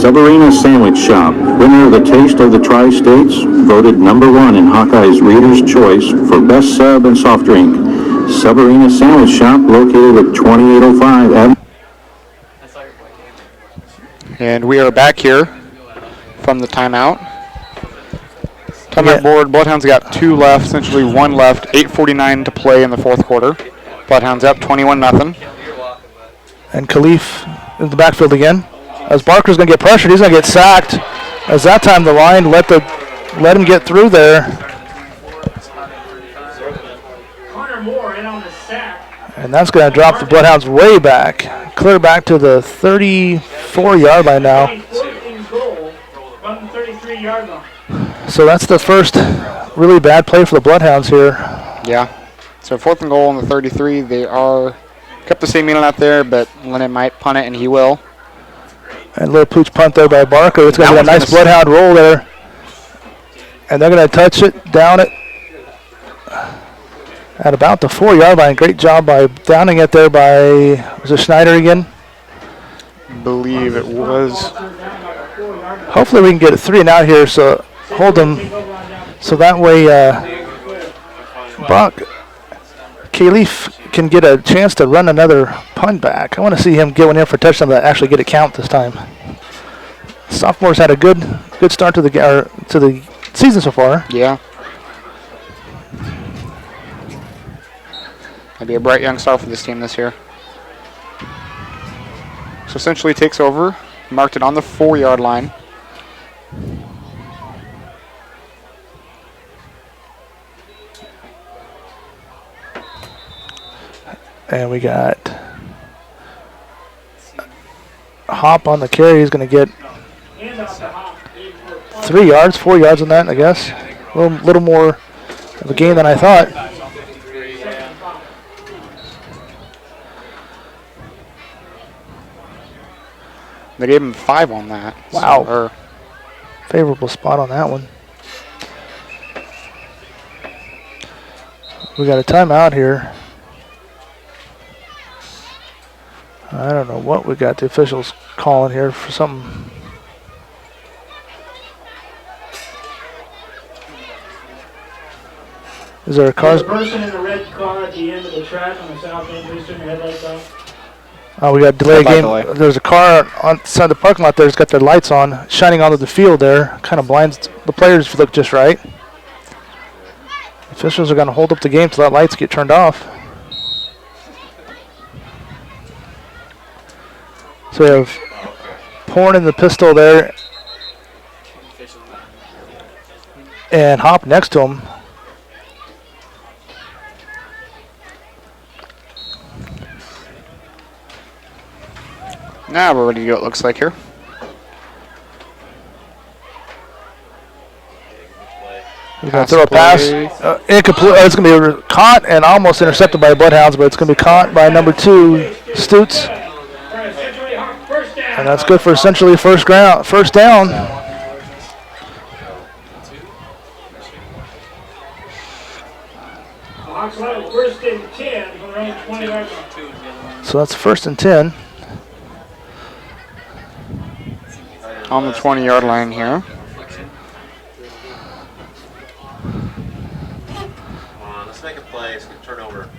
Severina Sandwich Shop, winner of the Taste of the Tri-States, voted #1 in Hawkeye's Reader's Choice for Best Sub and Soft Drink. Severina Sandwich Shop, located at 2805 Avenue. And we are back here from the timeout. Timeout board, Bloodhounds got 2 left, essentially 1 left, 8:49 to play in the fourth quarter. Bloodhounds up 21-0. And Khalif in the backfield again. As Barker's going to get pressured, he's going to get sacked. As that time the line let him get through there. And that's going to drop the Bloodhounds way back. Clear back to the 34-yard line now. So that's the first really bad play for the Bloodhounds here. Yeah. So 4th and goal on the 33. They are kept the same meaning out there, but Lennon might punt it, and he will. And a little pooch punt there by Barker. It's going to be a nice Bloodhound roll there. And they're going to touch it, down it at about the 4-yard line. Great job by downing it there by, was it Schneider again? Believe it was. Hopefully we can get a 3 and out here, so hold them. So that way Khalif can get a chance to run another punt back. I want to see him get one in for a touchdown to actually get a count this time. Sophomores had a good start to the season so far. Yeah. That'd be a bright young star for this team this year. So essentially takes over, marked it on the 4-yard line. And we got Hop on the carry. He's going to get 3 yards, 4 yards on that, I guess. A little more of a gain than I thought. They gave him 5 on that. Wow. So, favorable spot on that one. We got a timeout here. I don't know what we got the officials calling here for something. Is there a car? There's a person in a red car at the end of the track on the south end. Please turn your headlights off. Oh, we got delay game. There's a car outside the parking lot there. It's got their lights on, shining onto the field there. Kind of blinds the players if you look just right. Officials are going to hold up the game till that lights get turned off. So we have Porn in the pistol there. And Hop next to him. Now we're ready to go, it looks like here. He's going to throw a pass. Incomplete. It's going to be caught and almost intercepted by the Bloodhounds, but it's going to be caught by number 2, Stutz. And that's good for essentially first down. So that's 1st and 10. On the 20-yard line here. Let's make a play. It's going to turn over.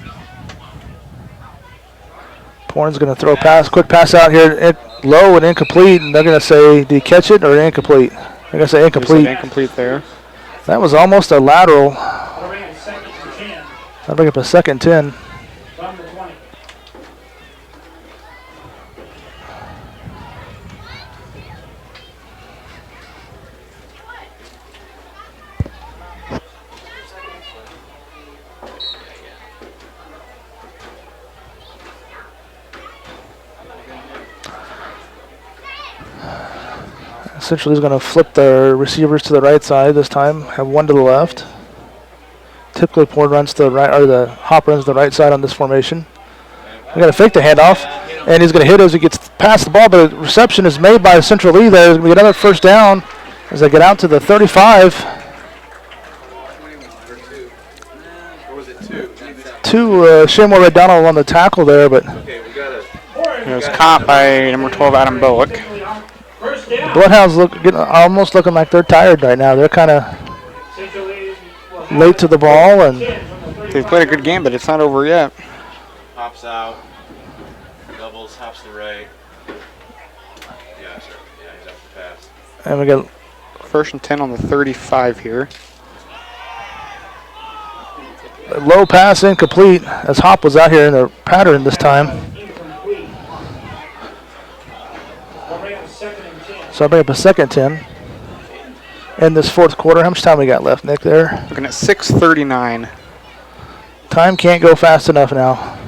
Porn's going to throw a pass, quick pass out here. low and incomplete, and they're going to say, did he catch it or incomplete? They're going to say incomplete. Incomplete there. That was almost a lateral. That'll bring up 2nd and 10 That'll bring up a 2nd and 10. from the 20. Essentially, he's going to flip the receivers to the right side this time. Have one to the left. Typically, Porn runs to the right, or the Hop runs to the right side on this formation. We got to fake the handoff, and he's going to hit as he gets past the ball. But the reception is made by Central Lee. There's going to be another first down as they get out to the 35. Shamor McDonald on the tackle there, but it was caught by number 12 Adam Bullock. The Bloodhounds almost looking like they're tired right now. They're kind of late to the ball, and they've played a good game, but it's not over yet. Hops out. Doubles, hops to the right. Yeah, sir. Yeah, he's up the pass. And we got 1st and 10 on the 35 here. A low pass incomplete as Hop was out here in the pattern this time. So I'll bring up a 2nd 10 in this 4th quarter. How much time we got left, Nick, there? Looking at 6:39. Time can't go fast enough now.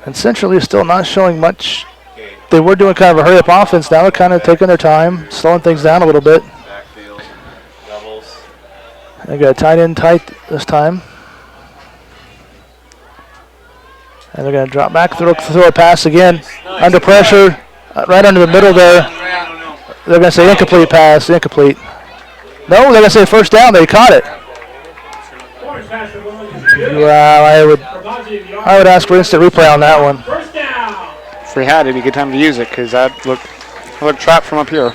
And Central is still not showing much. They were doing kind of a hurry-up offense. Now they're kind of taking their time, slowing things down a little bit. Backfield, doubles. They got a tight end tight this time. And they're going to drop back, throw a pass again. Under pressure, right under the middle there. They're going to say incomplete pass, incomplete. No, they're going to say first down. They caught it. Well, I would ask for instant replay on that one. If we had it, it'd be a good time to use it because that looked trapped from up here.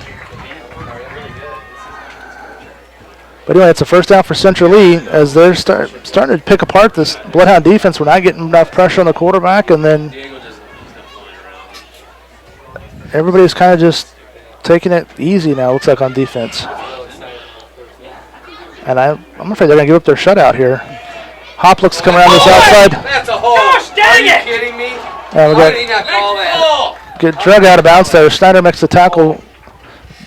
But anyway, it's a first down for Central Lee as they're starting to pick apart this Bloodhound defense. We're not getting enough pressure on the quarterback, and then everybody's kind of just taking it easy now, looks like, on defense. And I'm afraid they're going to give up their shutout here. Hop looks to come around this outside. That's a hole. Gosh, dang it! Are you kidding me? And we Why did he not call that? get drug out of bounds there. Snyder makes the tackle,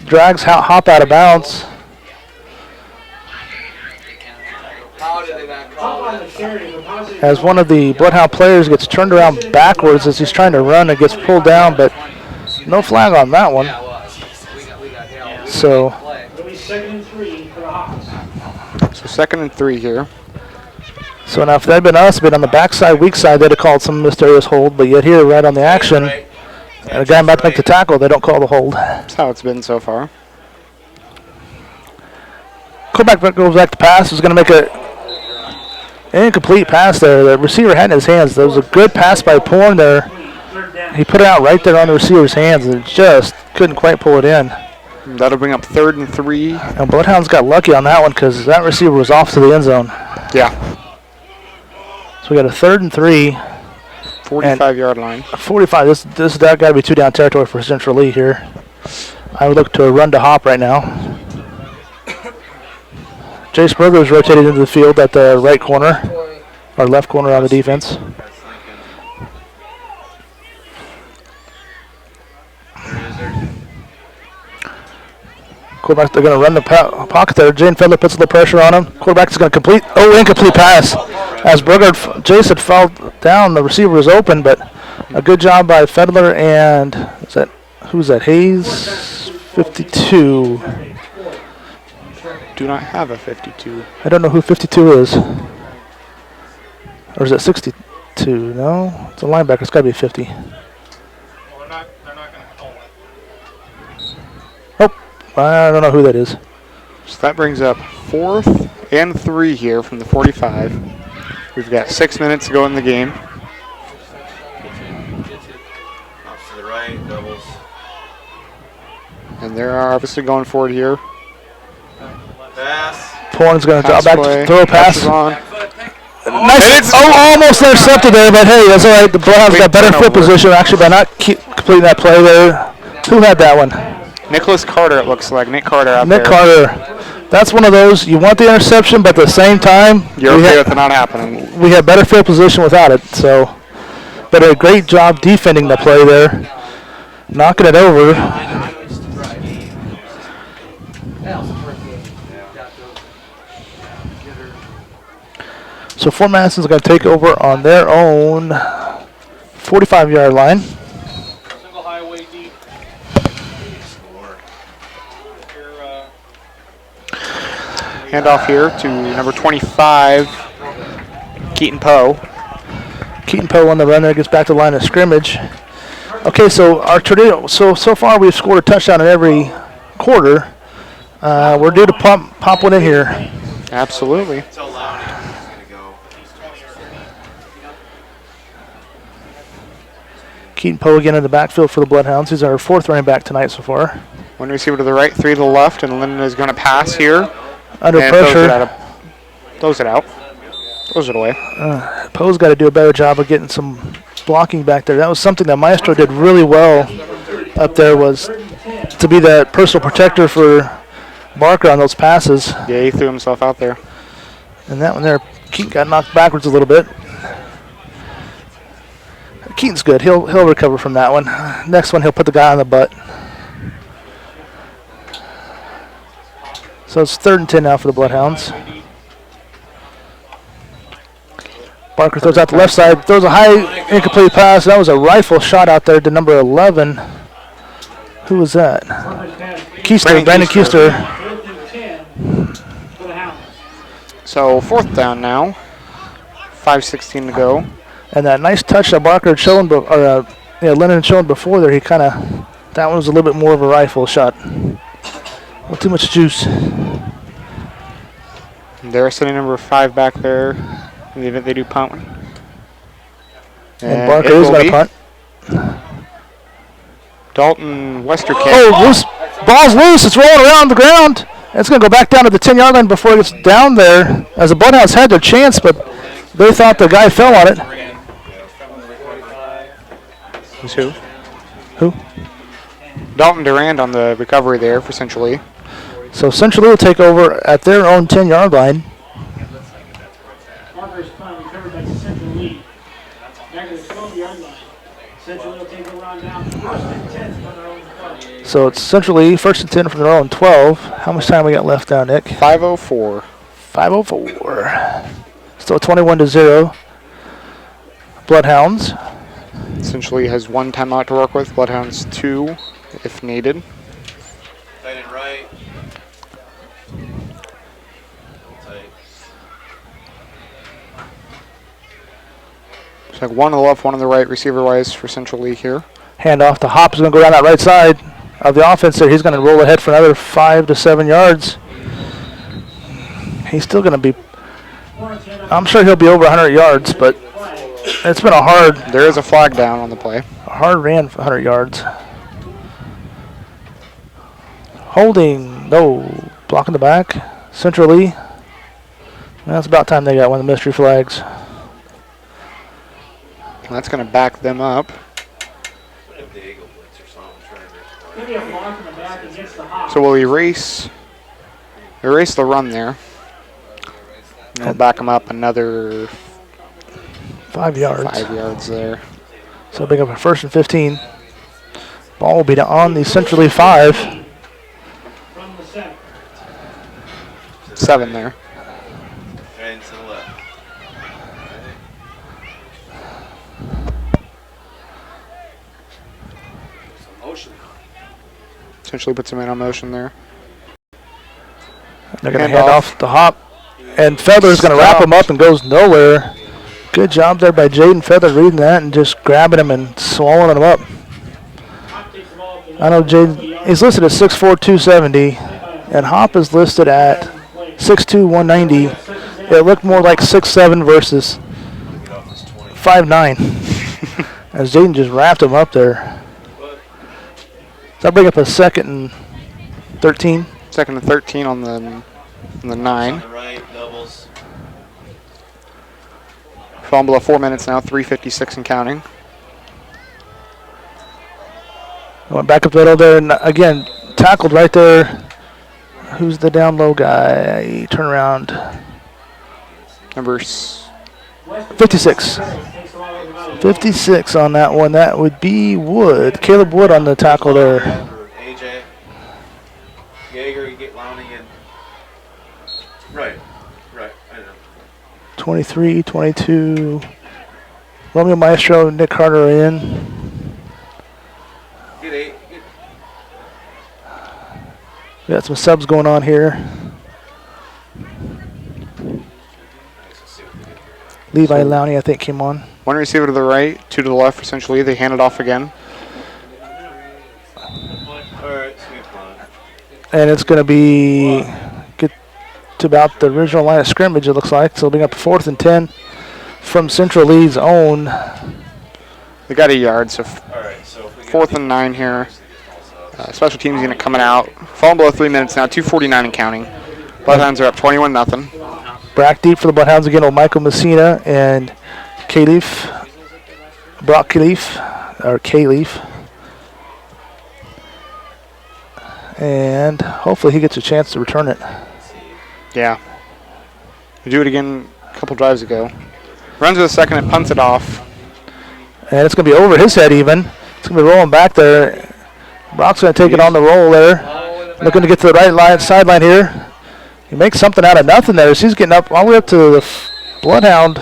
drags Hop out of bounds. As one of the Bloodhound players gets turned around backwards as he's trying to run and gets pulled down, but no flag on that one. So 2nd and 3 for the Hawks. So 2nd and 3 here. So now if that had been us, been on the backside, weak side, they'd have called some mysterious hold, but yet here, right on the action, and a guy about to make the tackle, they don't call the hold. That's how it's been so far. Quarterback goes back to pass, is going to make an incomplete pass there. The receiver had it in his hands. There was a good pass by Porn there. He put it out right there on the receiver's hands and just couldn't quite pull it in. That'll bring up 3rd and 3. And Bloodhounds got lucky on that one because that receiver was off to the end zone. Yeah. So we got a 3rd and 3. 45-yard line. 45. This got to be 2 down territory for Central Lee here. I would look to a run to Hop right now. Jace Berger is rotated into the field at the right corner, or left corner on the defense. Quarterback, they're going to run the pocket there. Jane Fedler puts a little pressure on him. Quarterback is going to complete. Oh, incomplete pass. As Jace had fell down, the receiver was open, but a good job by Fedler and who's that? Hayes, 52. Do not have a 52. I don't know who 52 is. Or is it 62? No, it's a linebacker. It's got to be 50. Well, they're not going to call it. Oh, I don't know who that is. So that brings up 4th and 3 here from the 45. We've got 6 minutes to go in the game. Off to the right, doubles. And they're obviously going forward here. Pass. Porn's going to drop back, throw a pass. nice. Almost intercepted there, but hey, that's all right. The Bloodhounds got better field position actually by not completing that play there. Who had that one? Nicholas Carter, it looks like. Nick Carter out Nick there. Carter. That's one of those, you want the interception, but at the same time, you're okay with it not happening. We had better field position without it, so. But a great job defending the play there. Knocking it over. So Fort Madison's going to take over on their own 45-yard line. Single highway deep. Handoff here to number 25, Keaton Poe. Keaton Poe on the run there, gets back to the line of scrimmage. Okay, so our so far we've scored a touchdown in every quarter. We're due to pop one in here. Absolutely. Keaton Poe again in the backfield for the Bloodhounds. He's our fourth running back tonight so far. One receiver to the right, three to the left, and Linden is going to pass here. Under pressure. Throws it out. Throws it away. Poe's got to do a better job of getting some blocking back there. That was something that Maestro did really well up there, was to be that personal protector for Barker on those passes. Yeah, he threw himself out there. And that one there, Keaton got knocked backwards a little bit. Keaton's good. He'll recover from that one. Next one, he'll put the guy on the butt. So it's 3rd and 10 now for the Bloodhounds. Barker throws out the left side, throws a high incomplete pass. That was a rifle shot out there to number 11. Who was that? Keister, Brandon Keister. So 4th down now. 5:16 to go. And that nice touch that Barker had shown, Lennon had shown before there, that one was a little bit more of a rifle shot. A little too much juice. They're sending number 5 back there in the event they do punt one. And Barker is going to punt. Dalton Westerkamp. Oh, loose. Ball's loose. It's rolling around the ground. It's going to go back down to the 10-yard line before it gets down there. As the Bloodhounds had their chance, but they thought the guy fell on it. Who's who? Who? Dalton Durand on the recovery there for Central Lee. So Central Lee will take over at their own 10-yard line. Barker's punt recovered by Central Lee. Back to the 12-yard line. Central Lee will take over on down. 1st and 10 from their own 12. So it's Central Lee, 1st and 10 from their own 12. How much time we got left now, Nick? 5:04. 5:04. Still 21-0. Bloodhounds. Central Lee has 1 timeout to work with. Bloodhounds 2 if needed. Tight and right. It's like 1 on the left, 1 on the right, receiver-wise for Central Lee here. Handoff to Hop is going to go down that right side of the offense there. He's going to roll ahead for another 5 to 7 yards. He's still going to be, I'm sure he'll be over 100 yards, but it's been a hard. There is a flag down on the play. A hard ran for 100 yards. Holding, no, blocking the back. Central Lee. That's about time they got one of the mystery flags. And that's going to back them up. So we'll erase the run there. And we'll back them up another 5 yards. 5 yards there. So big up a 1st and 15. Ball will be on the Central Lee 5. 7 there. And to the left. Motion. Essentially puts him in on motion there. They're going to hand off the Hop. And Feather's going to wrap him up and goes nowhere. Good job there by Jaden Feather reading that and just grabbing him and swallowing him up. I know Jaden, he's listed at 6'4", 270. And Hop is listed at 6'2", 190. It looked more like 6'7" versus 5'9". As Jaden just wrapped him up there. Does that bring up a 2nd and 13? 2nd and 13 on the 9. On the right, doubles. Falling below 4 minutes now, 3:56 and counting. Went back up the middle there, and again, tackled right there. Who's the down low guy? Turn around. Number 56. 56 on that one. That would be Wood. Caleb Wood on the tackle there. AJ. Jaeger, you get Lowney in. Right. I know. 23, 22. Romeo Maestro, Nick Carter are in. Get 8. We got some subs going on here. Levi Lowney, I think, came on. One receiver to the right, 2 to the left, essentially. They hand it off again. And it's going to be get to about the original line of scrimmage, it looks like. So it'll bring up 4th and 10 from Central Lee's own. They got a yard, so 4th and 9 here. Special teams unit coming out. Falling below 3 minutes now, 2:49 and counting. Bloodhounds are up 21-0. Brack deep for the Bloodhounds again with Michael Messina and Brock Califf. And hopefully he gets a chance to return it. Yeah. We do it again a couple drives ago. Runs with a second and punts it off. And it's going to be over his head even. It's going to be rolling back there. Brock's going to take it on the roll there. Looking to get to the right sideline here. He makes something out of nothing there. So he's getting up all the way up to the Bloodhound.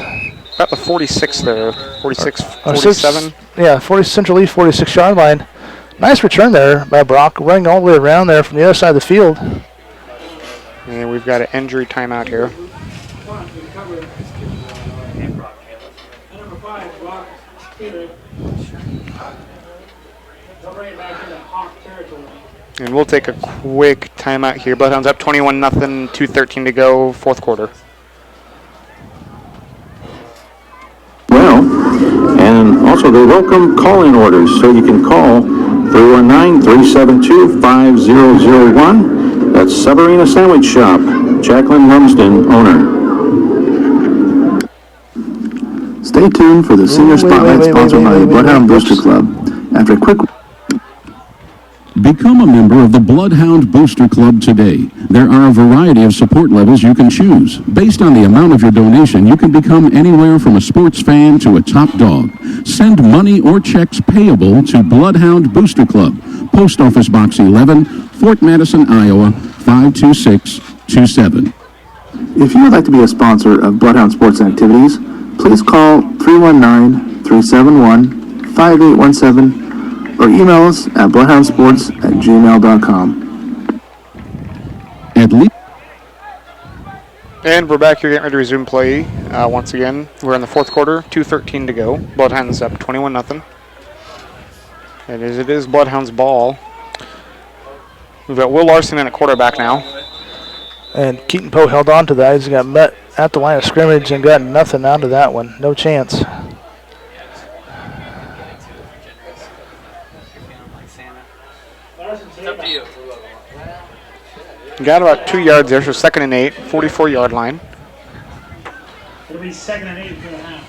About the 46 there. 46, 47. Yeah, 40 Central East 46-yard line. Nice return there by Brock, running all the way around there from the other side of the field. And we've got an injury timeout here. And we'll take a quick timeout here. Bloodhounds up 21-0, 2:13 to go, 4th quarter. Well, and also they welcome call-in orders, so you can call 319-372-5001. That's Severina Sandwich Shop, Jacqueline Lumsden, owner. Stay tuned for the Senior Spotlight sponsored by the Bloodhound Booster Club. After a quick... Become a member of the Bloodhound Booster Club today. There are a variety of support levels you can choose. Based on the amount of your donation, you can become anywhere from a sports fan to a top dog. Send money or checks payable to Bloodhound Booster Club, Post Office Box 11, Fort Madison, Iowa, 52627. If you would like to be a sponsor of Bloodhound Sports and Activities, please call 319-371-5817 or email us at bloodhoundsports@gmail.com. And we're back here getting ready to resume play once again. We're in the 4th quarter, 2:13 to go. Bloodhounds up 21-0. And as it is Bloodhounds ball. We've got Will Larson in at quarterback now. And Keaton Poe held on to that. He's got met at the line of scrimmage and got nothing out of that one. No chance. Got about 2 yards there, so 2nd and 8, 44-yard line. It'll be 2nd and 8 for the Hounds.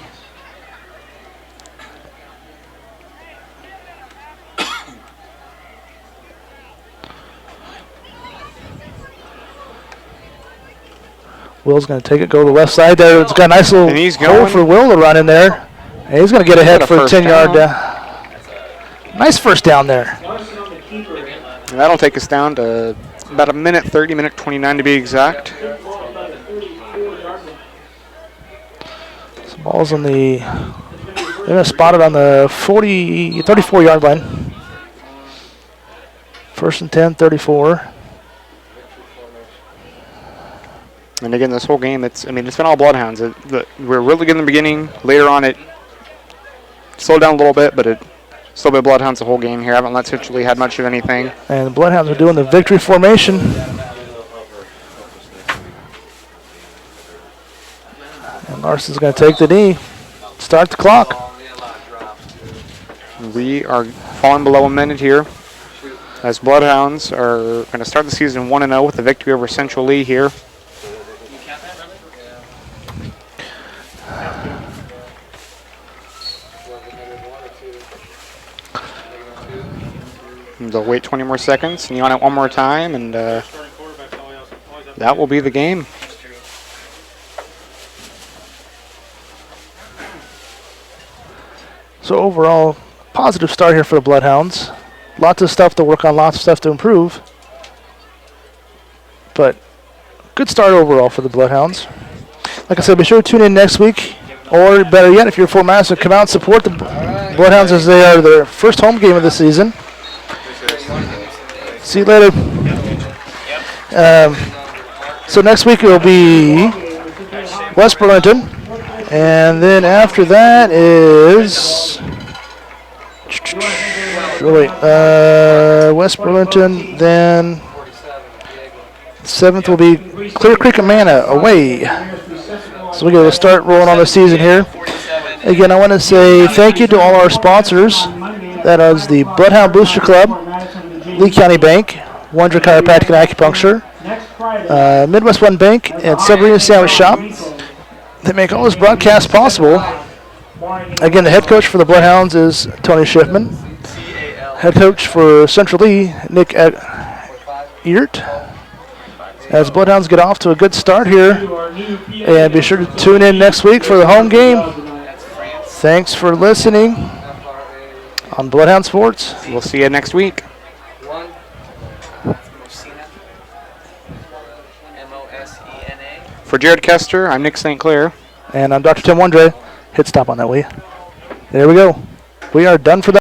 Will's going to take it, go to the left side there. It's got a nice little hole for Will to run in there. And he's going to get ahead for a 10-yard down. Nice first down there. And that'll take us down to about a minute 30, minute 29 to be exact. So ball's on the, they're going to spot it on the 34-yard line. 1st and 10, 34. And again, this whole game, it's been all Bloodhounds. We're really good in the beginning. Later on, it slowed down a little bit, but it still been Bloodhounds the whole game here. Haven't essentially had much of anything. And the Bloodhounds are doing the victory formation. And Larson's going to take the knee. Start the clock. We are falling below a minute here, as Bloodhounds are going to start the season 1-0 with a victory over Central Lee here. They'll wait 20 more seconds, knee on it one more time, and that will be the game. So overall, positive start here for the Bloodhounds. Lots of stuff to work on, lots of stuff to improve. But good start overall for the Bloodhounds. Like I said, be sure to tune in next week. Or better yet, if you're Fort Madison, come out and support the Bloodhounds as they are their first home game of the season. See you later. So next week it will be West Burlington. And then after that is West Burlington. Then 7th will be Clear Creek and Manna away. So we got to start rolling on the season here. Again, I want to say thank you to all our sponsors. That is the Bloodhound Booster Club, Lee County Bank, Wonder Chiropractic and Acupuncture, Midwest One Bank, and Severina Sandwich Shop. They make all this broadcast possible. Again, the head coach for the Bloodhounds is Tony Schiffman. Head coach for Central Lee, Nick Eert. As Bloodhounds get off to a good start here. And be sure to tune in next week for the home game. Thanks for listening on Bloodhound Sports. We'll see you next week. For Jared Kester, I'm Nick St. Clair. And I'm Dr. Tim Wondre. Hit stop on that, will you? There we go. We are done for that.